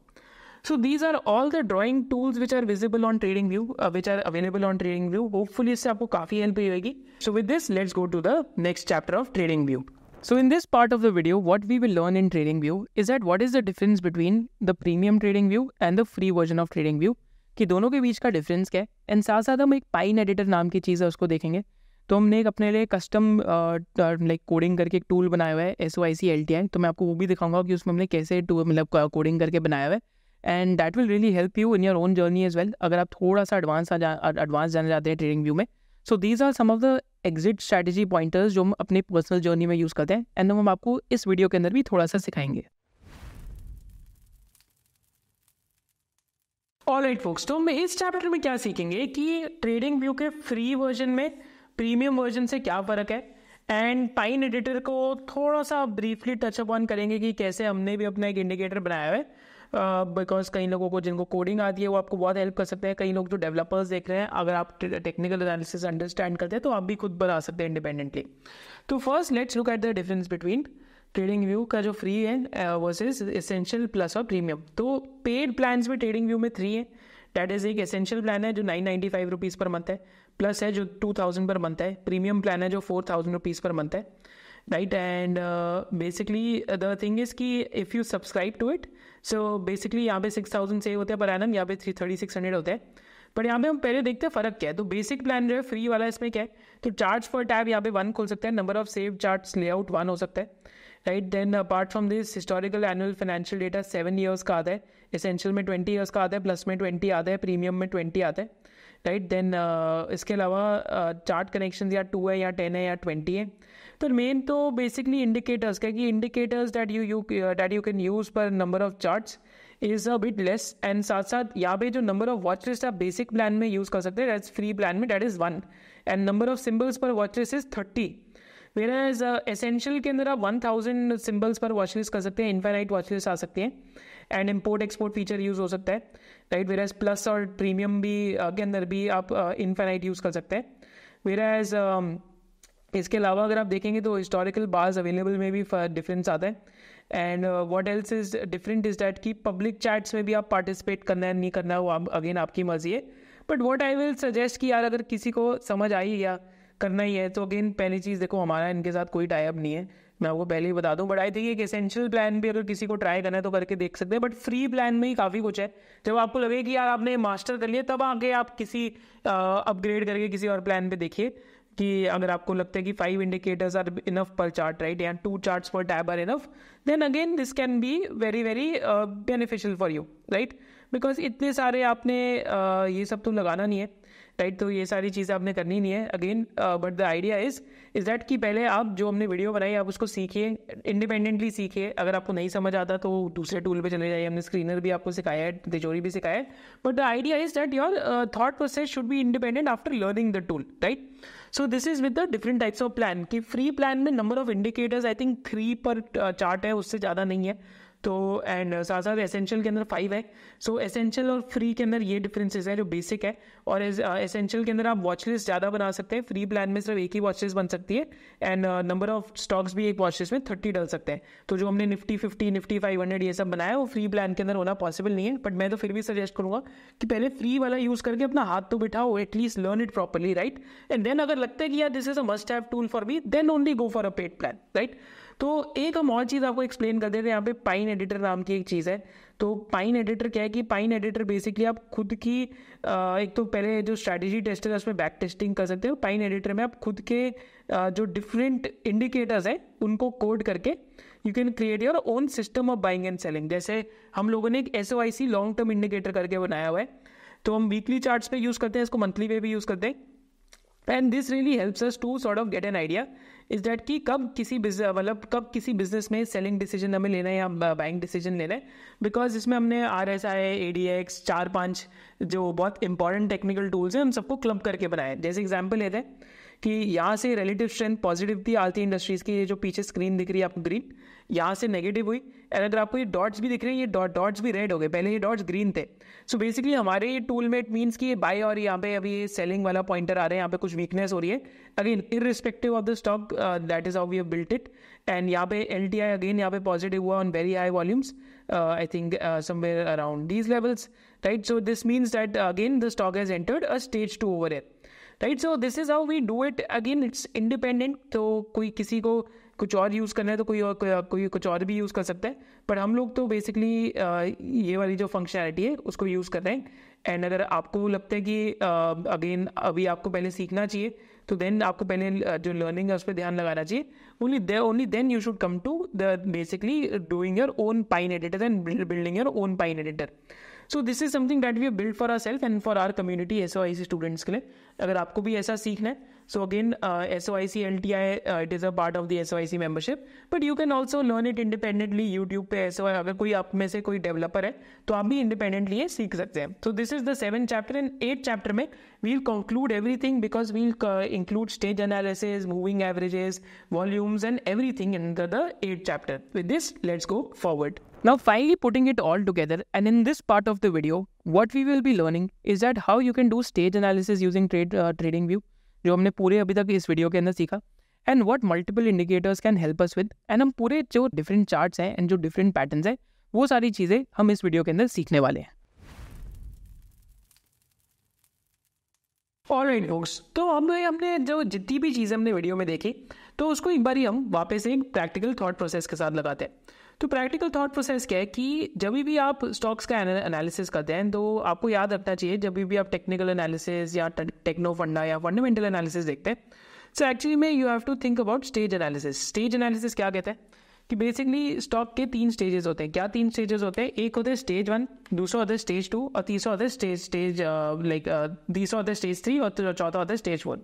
So these are all the drawing tools which are visible on TradingView, which are available on TradingView. Hopefully इससे आपको काफ़ी help होगी. So with this, let's go to the next chapter of TradingView. So in this part of the video, what we will learn in TradingView is that what is the difference between the premium TradingView and the free version of TradingView, कि दोनों के बीच का difference क्या है. And साथ साथ हम एक पाइन एडिटर नाम की चीज़ है उसको देखेंगे. तो हमने एक अपने लिए कस्टम लाइक कोडिंग करके एक टूल बनाया हुआ है SOIC-LTI. तो मैं आपको वो भी दिखाऊंगा कि उसमें हमने कैसे मतलब कोडिंग करके बनाया हुआ है. And that will really help you in your own journey as well, अगर आप थोड़ा सा एडवांस जाना चाहते हैं ट्रेडिंग व्यू में. So these are some of the exit strategy pointers जो हम अपने पर्सनल जर्नी में यूज़ करते हैं एंड हम आपको इस वीडियो के अंदर भी थोड़ा सा सिखाएंगे. ऑलराइट फोक्स, तो हम इस चैप्टर में क्या सीखेंगे कि ट्रेडिंग व्यू के फ्री वर्जन में प्रीमियम वर्जन से क्या फ़र्क है. एंड पाइन एडिटर को थोड़ा सा ब्रीफली टच अप ऑन करेंगे कि कैसे हमने भी अपना एक इंडिकेटर बनाया है बिकॉज कई लोगों को जिनको कोडिंग आती है वो आपको बहुत हेल्प कर सकते हैं. कई लोग जो डेवलपर्स देख रहे हैं, अगर आप टेक्निकल एनालिसिस अंडरस्टैंड करते हैं तो आप भी खुद बना सकते हैं इंडिपेंडेंटली. तो first let's look at the difference between trading view का जो फ्री है वर्सेस एसेंशियल प्लस और प्रीमियम. तो पेड प्लान्स में ट्रेडिंग व्यू में 3 है. डैट इज एक एसेंशियल प्लान है जो 995 रुपीज़ पर मंथ है, प्लस है जो 2000 पर मंथ है. प्रीमियम प्लान है जो 4000 रुपीज़ पर मंथ है. Right, and basically the thing is कि if you subscribe to it, so basically यहाँ पे 6000 सेव होते हैं पर एनम, यहाँ पे 3600 होते हैं. बट यहाँ पे हम पहले देखते हैं फ़र्क क्या है. तो बेसिक प्लान जो है फ्री वाला, इसमें क्या है, तो चार्ट्स फॉर टैब यहाँ पे 1 खोल सकते हैं, number of save charts layout 1 हो सकता है. Right, then apart from this historical annual financial data 7 years का आता है, एसेंशियल में 20 ईयर्स का आता है, प्लस में 20 आता है, प्रीमियम में 20 आता है. राइट, देन इसके अलावा चार्ट कनेक्शन या 2 है या 10 है या 20 है. तो मेन तो बेसिकली इंडिकेटर्स क्या कि indicators that you can use per number of charts is a bit less. And साथ साथ यहाँ पे जो नंबर ऑफ वॉच लिस्ट आप बेसिक प्लान में यूज़ कर सकते हैं, दैट्स फ्री प्लान में, that is 1. And number of symbols per watch list is 30. Whereas essential के अंदर आप 1000 सिम्बल्स पर वॉच लिस्ट कर सकते हैं, इनफाइनाइट वॉच लिस्ट आ सकती है, and import export feature use हो सकता है. राइट, वेराज प्लस और प्रीमियम भी के अंदर भी आप इनफाइनाइट यूज़ कर सकते हैं. वेराज इसके अलावा अगर आप देखेंगे तो हिस्टोरिकल बार्स अवेलेबल में भी डिफरेंस आता है. And what else is different is that कि पब्लिक चैट्स में भी आप पार्टिसिपेट करना है नहीं करना है वो अगेन आपकी मर्जी है. But what I will suggest कि यार अगर किसी को समझ आई या करना ही है तो अगेन पहली चीज़ देखो, हमारा इनके साथ कोई टाई अप नहीं है, मैं आपको पहले ही बता दूं. बट आई थिंक एक एसेंशियल प्लान भी अगर किसी को ट्राई करना है तो करके देख सकते हैं. बट फ्री प्लान में ही काफ़ी कुछ है. जब आपको लगे कि यार आपने मास्टर कर लिया तब आगे आप किसी अपग्रेड करके किसी और प्लान पे देखिए कि अगर आपको लगता है कि 5 इंडिकेटर्स आर इनफ पर चार्ट, राइट, या 2 चार्ट्स पर tab are enough, then again this can be very very beneficial for you. Right, because इतने सारे आपने ये सब तो लगाना नहीं है. राइट, तो ये सारी चीज़ें आपने करनी नहीं है again. But the idea is that कि पहले आप जो हमने वीडियो बनाई आप उसको सीखिए, इंडिपेंडेंटली सीखिए. अगर आपको नहीं समझ आता तो दूसरे टूल पे चले जाइए, हमने स्क्रीनर भी आपको सिखाया है, तिजोरी भी सिखाया है. But the idea is that your thought process should be independent after learning the tool. Right, so this is with the different types of plan. कि फ्री प्लान में number of indicators I think 3 पर chart है, उससे ज़्यादा नहीं है. तो and साथ साथ एसेंशियल के अंदर 5 है. सो एसेंशियल और फ्री के अंदर ये डिफरेंसेस है जो बेसिक है. और एसेंशियल के अंदर आप वॉच लिस्ट ज़्यादा बना सकते हैं, फ्री प्लान में सिर्फ एक ही वॉच लिस्ट बन सकती है. एंड नंबर ऑफ स्टॉक्स भी एक वॉच लिस्ट में 30 डल सकते हैं. तो जो हमने निफ्टी 50 निफ्टी 500 ये सब बनाया वो फ्री प्लान के अंदर होना पॉसिबल नहीं है. बट मैं तो फिर भी सजेस्ट करूँगा कि पहले फ्री वाला यूज़ करके अपना हाथ तो बिठाओ, at least learn it properly. Right, and then अगर लगता है कि यार this is a must have tool for me, then only go for a paid plan. Right, तो एक हम और चीज़ आपको एक्सप्लेन कर देते हैं. यहाँ पे पाइन एडिटर नाम की एक चीज़ है. तो पाइन एडिटर क्या है कि पाइन एडिटर बेसिकली आप खुद की एक तो पहले जो स्ट्रैटेजी टेस्टर है उसमें बैक टेस्टिंग कर सकते हो. पाइन एडिटर में आप खुद के जो डिफरेंट इंडिकेटर्स हैं उनको कोड करके you can create your own system of buying and selling. जैसे हम लोगों ने एक SOIC लॉन्ग टर्म इंडिकेटर करके बनाया हुआ है. तो हम वीकली चार्ट्स पे यूज़ करते हैं, इसको मंथली पे भी यूज़ करते हैं. And this really helps us to sort of get an idea is that कि कब किसी बिजनेस में सेलिंग डिसीजन हमें लेना है या बाइंग डिसीजन लेना है. बिकॉज इसमें हमने RSI, ADX 4-5 जो बहुत इंपॉर्टेंट टेक्निकल टूल्स हैं हम सबको क्लब करके बनाया है. जैसे एग्जांपल लेते हैं कि यहाँ से रिलेटिव स्ट्रेंथ पॉजिटिव थी आरती इंडस्ट्रीज़ की, ये जो पीछे स्क्रीन दिख रही है आपको ग्रीन, यहाँ से नेगेटिव हुई. एंड अगर आपको ये डॉट्स भी दिख रहे हैं, ये डॉट्स भी रेड हो गए, पहले ये डॉट्स ग्रीन थे. सो बेसिकली हमारे ये टूल में इट मीन्स कि ये बाय और यहाँ पे अभी सेलिंग वाला पॉइंटर आ रहे हैं, यहाँ पे कुछ वीकनेस हो रही है. Again irrespective of the stock, that is how we have built it. And यहाँ पे LTI अगेन यहाँ पे पॉजिटिव हुआ on very high volumes, I think somewhere around these levels. Right, so this means that again the stock has entered a stage 2 over here. Right, so this is how we do it. Again it's independent. तो कोई किसी को कुछ और use करना है तो कोई कुछ और भी यूज़ कर सकता है. बट हम लोग तो बेसिकली ये वाली जो फंक्शनैलिटी है उसको यूज़ कर रहे हैं. एंड अगर आपको लगता है कि अगेन अभी आपको पहले सीखना चाहिए तो देन आपको पहले जो लर्निंग है उस पर ध्यान लगाना चाहिए. Only then you should come to the basically doing your own pine editor and building your own pine editor. So this is something that we have build for our self and for our community SOIC students के लिए. अगर आपको भी ऐसा सीखना है so again SOIC LTI it is a part of the SOIC membership. But you can also learn it independently YouTube पे. अगर कोई आप में से कोई डेवलपर है तो आप भी इंडिपेंडेंटली ये सीख सकते हैं. तो this is the 7th chapter. And 8th chapter में we'll conclude everything because we'll include stage analysis, moving averages, volumes and everything in the 8th chapter. With this, let's go forward. Now finally putting it all together, and in this part of the video what we will be learning is that how you can do stage analysis using trading view, जो हमने पूरे अभी तक इस video के अंदर सीखा, and what multiple indicators can help us with, and हम पूरे जो डिफरेंट चार्ट्स हैं एंड जो डिफरेंट पैटर्न्स हैं वो सारी चीज़ें हम इस वीडियो के अंदर सीखने वाले हैं। ऑलराइट folks, तो अब हमने जो जितनी भी चीज़ें हमने वीडियो में देखी तो उसको एक बार ही हम वापस एक प्रैक्टिकल थॉट प्रोसेस के साथ लगाते हैं। तो प्रैक्टिकल थॉट प्रोसेस क्या है कि जब भी आप स्टॉक्स का एनालिसिस करते हैं तो आपको याद रखना चाहिए, जब भी आप टेक्निकल एनालिसिस या टेक्नो फंडा या फंडामेंटल एनालिसिस देखते हैं, सो एक्चुअली में you have to think about stage analysis. Stage analysis क्या कहते हैं कि बेसिकली स्टॉक के 3 स्टेजेस होते हैं। क्या 3 स्टेजेस होते हैं? एक होते हैं स्टेज 1, दूसरा होता है स्टेज 2 और तीसरा होता है तीसरा होता है स्टेज 3 और चौथा होता है stage 4।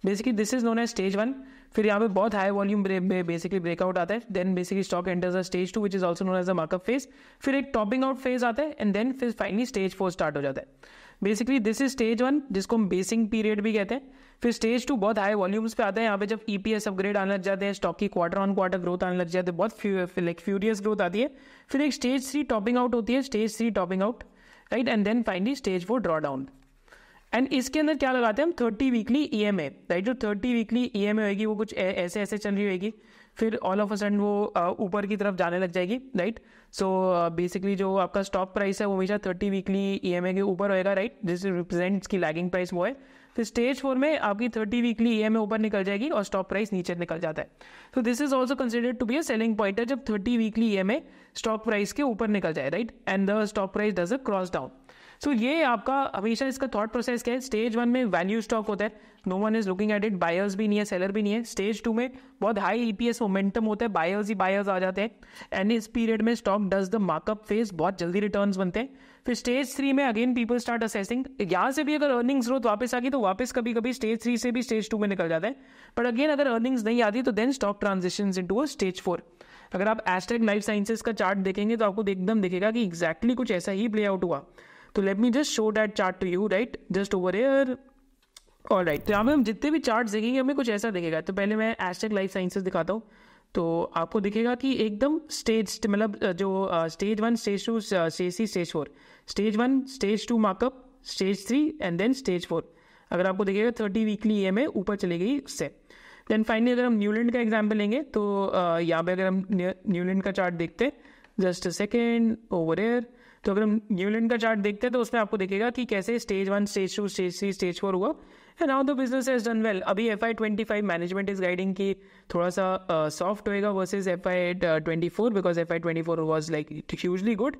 Basically this is known as stage 1। फिर यहाँ पे बहुत हाई वॉल्यूम बेसिकली ब्रेकआउट आता है, then basically stock enters a stage 2 which is also known as a markup phase. फिर एक टॉपिंग आउट फेज आता है एंड देन फिर फाइनली स्टेज 4 स्टार्ट हो जाता है। बेसिकली दिस इज स्टेज 1 जिसको हम बेसिंग पीरियड भी कहते हैं। फिर स्टेज 2 बहुत हाई वॉल्यूम्स पे आता है, यहाँ पे जब EPS अपग्रेड आने लग जाते हैं, स्टॉक की क्वार्टर ऑन क्वार्टर ग्रोथ आने लग जाते हैं, बहुत फ्यूरियस ग्रोथ आती है। फिर एक स्टेज 3 टॉपिंग आउट होती है, stage 3 topping out, right, and then finally stage 4 draw down. And इसके अंदर क्या लगाते हैं हम? 30 वीकली EMA, राइट। जो 30 वीकली EMA होगी वो कुछ ऐसे ऐसे चल रही होगी, फिर ऑल ऑफ अ सडन वो ऊपर की तरफ जाने लग जाएगी, राइट। सो बेसिकली जो आपका स्टॉक प्राइस है वो हमेशा 30 वीकली EMA के ऊपर होएगा, राइट, जिस रिप्रेजेंट्स की लैगिंग प्राइस वो है। फिर स्टेज 4 में आपकी 30 वीकली EMA ऊपर निकल जाएगी और स्टॉक प्राइस नीचे निकल जाता है। तो this is also considered to be a selling pointer, जब 30 वीकली EMA स्टॉक प्राइस के ऊपर निकल जाए, right, and the stock price does a cross down. So ये आपका हमेशा इसका थॉट प्रोसेस क्या है? स्टेज 1 में वैल्यू स्टॉक होता है, no one is looking at it, buyers भी नहीं है, सेलर भी नहीं है। स्टेज 2 में बहुत हाई EPS मोमेंटम होता है, बायर्स ही बायर्स आ जाते हैं, एंड इस पीरियड में stock does the markup phase, बहुत जल्दी रिटर्न्स बनते हैं। फिर स्टेज 3 में अगेन पीपल स्टार्ट असेसिंग, यहाँ से भी अगर अर्निंग्स ग्रोथ वापस आ गई तो वापस कभी कभी स्टेज 3 से भी स्टेज 2 में निकल जाता है, बट अगेन अगर अर्निंग्स नहीं आती तो then stock transitions into a stage 4। अगर आप एस्ट्रेक लाइफ साइंसेज का चार्ट देखेंगे तो आपको एकदम दिखेगा कि एग्जैक्टली कुछ ऐसा ही प्ले आउट हुआ। तो let me just show that chart to you, right, just over here. Alright, तो यहाँ पे हम जितने भी चार्ट्स देखेंगे हमें कुछ ऐसा दिखेगा। तो पहले मैं एस्ट्रेक लाइफ साइंसेज दिखाता हूँ, तो आपको दिखेगा कि एकदम स्टेज मतलब जो stage 1, stage 2, stage 4, stage 1, stage 2 markup, stage 3 and then stage 4। अगर आपको दिखेगा 30 वीकली EMA ऊपर चली गई उससे। देन फाइनली अगर हम न्यूलैंड का एग्जाम्पल लेंगे तो यहाँ पे अगर हम न्यूलैंड का चार्ट देखते हैं, just a second over here, तो अगर हम न्यूलैंड का चार्ट देखते हैं तो उसमें आपको दिखेगा कि कैसे स्टेज 1, स्टेज 2, स्टेज 3, स्टेज 4 हुआ, and now the business has done well. अभी FY25 मैनेजमेंट इज गाइडिंग की थोड़ा सा सॉफ्ट होएगा versus FY24, because FY24 was like hugely good.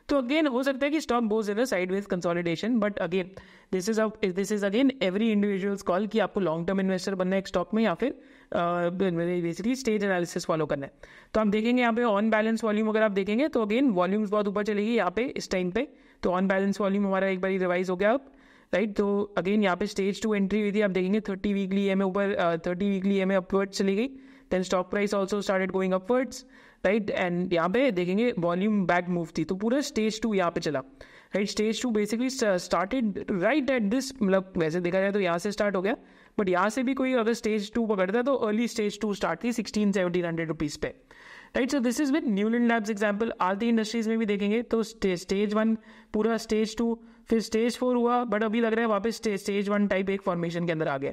तो अगेन हो सकता है कि stock goes in a sideways consolidation, but again this is again every individuals call कि आपको लॉन्ग टर्म इन्वेस्टर बनना है एक स्टॉक में या फिर बेसिकली स्टेज एनालिसिस फॉलो करना है। तो आप देखेंगे यहाँ पे ऑन बैलेंस वॉल्यूम अगर आप देखेंगे तो अगेन वॉल्यूम्स बहुत ऊपर चलेगी यहाँ पे इस टाइम पे, तो ऑन बैलेंस वॉल्यूम हमारा एक बार रिवाइज हो गया अब, राइट। तो अगेन यहाँ पे स्टेज 2 एंट्री हुई थी, आप देखेंगे 30 वीकली EMA ऊपर 30 वीकली EMA अपवर्ड्स चली गई, then stock price also started going upwards, right, and यहाँ पे देखेंगे वॉल्यूम बैक मूव थी, तो पूरा स्टेज 2 यहाँ पे चला, right. Stage 2 basically started right at this, मतलब वैसे देखा जाए तो यहाँ से स्टार्ट हो गया, बट यहाँ से भी कोई अगर स्टेज 2 पकड़ता है तो अर्ली स्टेज 2 स्टार्ट थी 1600-1700 रुपीज़ पे, right. So this is with Neuland labs example. Aarti industries में भी देखेंगे तो स्टेज 1 पूरा स्टेज 2 फिर स्टेज 4 हुआ, बट अभी लग रहा है वापस स्टेज 1 टाइप एक फॉर्मेशन के अंदर आ गया।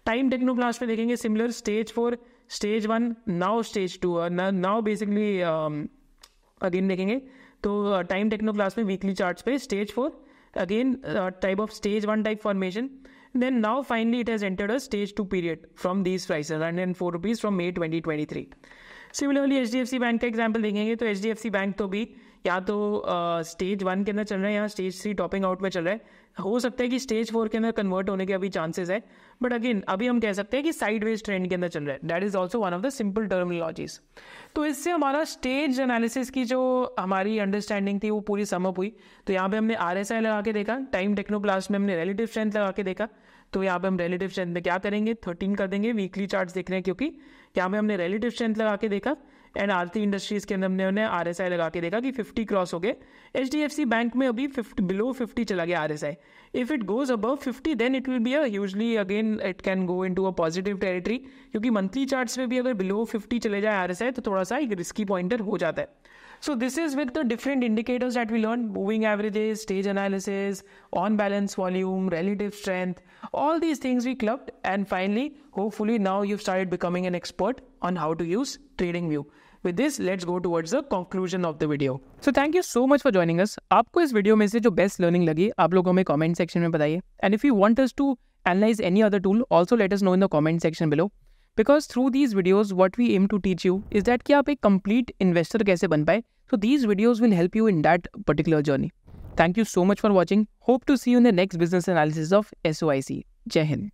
टाइम टेक्नोप्लास्ट में देखेंगे similar, stage 4, stage 1, now stage 2, now basically again देखेंगे तो टाइम टेक्नोप्लास्ट में वीकली चार्ट्स पे stage 4 again type of stage 1 type formation, then now finally it has entered a stage 2 period from these prices, 104 rupees from May 2023. Similarly HDFC bank का example देखेंगे तो HDFC bank तो भी या तो stage 1 के अंदर चल रहा है या स्टेज 3 टॉपिंग आउट में चल रहा है, हो सकता है कि स्टेज 4 के अंदर कन्वर्ट होने के अभी चांसेस है, बट अगेन अभी हम कह सकते हैं कि साइडवेज ट्रेंड के अंदर चल रहा है, that is also one of the simple terminologies. तो इससे हमारा स्टेज एनालिसिस की जो हमारी अंडरस्टैंडिंग थी वो पूरी समअप हुई। तो यहाँ पे हमने RSI लगा के देखा, टाइम टेक्नोप्लास्ट में हमने रिलेटिव स्ट्रेंथ लगा के देखा, तो यहाँ पे हम रिलेटिव स्ट्रेंथ में क्या करेंगे 13 कर देंगे, वीकली चार्ट्स देख रहे हैं क्योंकि यहाँ पे हमने रिलेटिव स्ट्रेंथ लगा के देखा, एंड आरती इंडस्ट्रीज के अंदर हमने RSI लगा के देखा कि 50 क्रॉस हो गए। HDFC बैंक में अभी 50 बिलो 50 चला गया RSI, if it goes above 50 then it will be usually again it can go into a positive territory, क्योंकि मंथली चार्ट्स में भी अगर बिलो 50 चले जाए RSI तो थोड़ा सा एक रिस्की पॉइंटर हो जाता है। So this is with the different indicators that we learned: moving averages, stage analysis, on balance volume, relative strength, all these things we clubbed. And finally, hopefully now you've started becoming an expert on how to use TradingView. With this, let's go towards the conclusion of the video. So thank you so much for joining us. आपको इस video में से जो best learning लगी आप लोग हमें comment section में बताइए. And if you want us to analyze any other tool, also let us know in the comment section below. Because through these videos, what we aim to teach you is that कि आप एक complete investor कैसे बन पाए. So these videos will help you in that particular journey. Thank you so much for watching. Hope to see you in the next business analysis of SOIC. Jai Hind.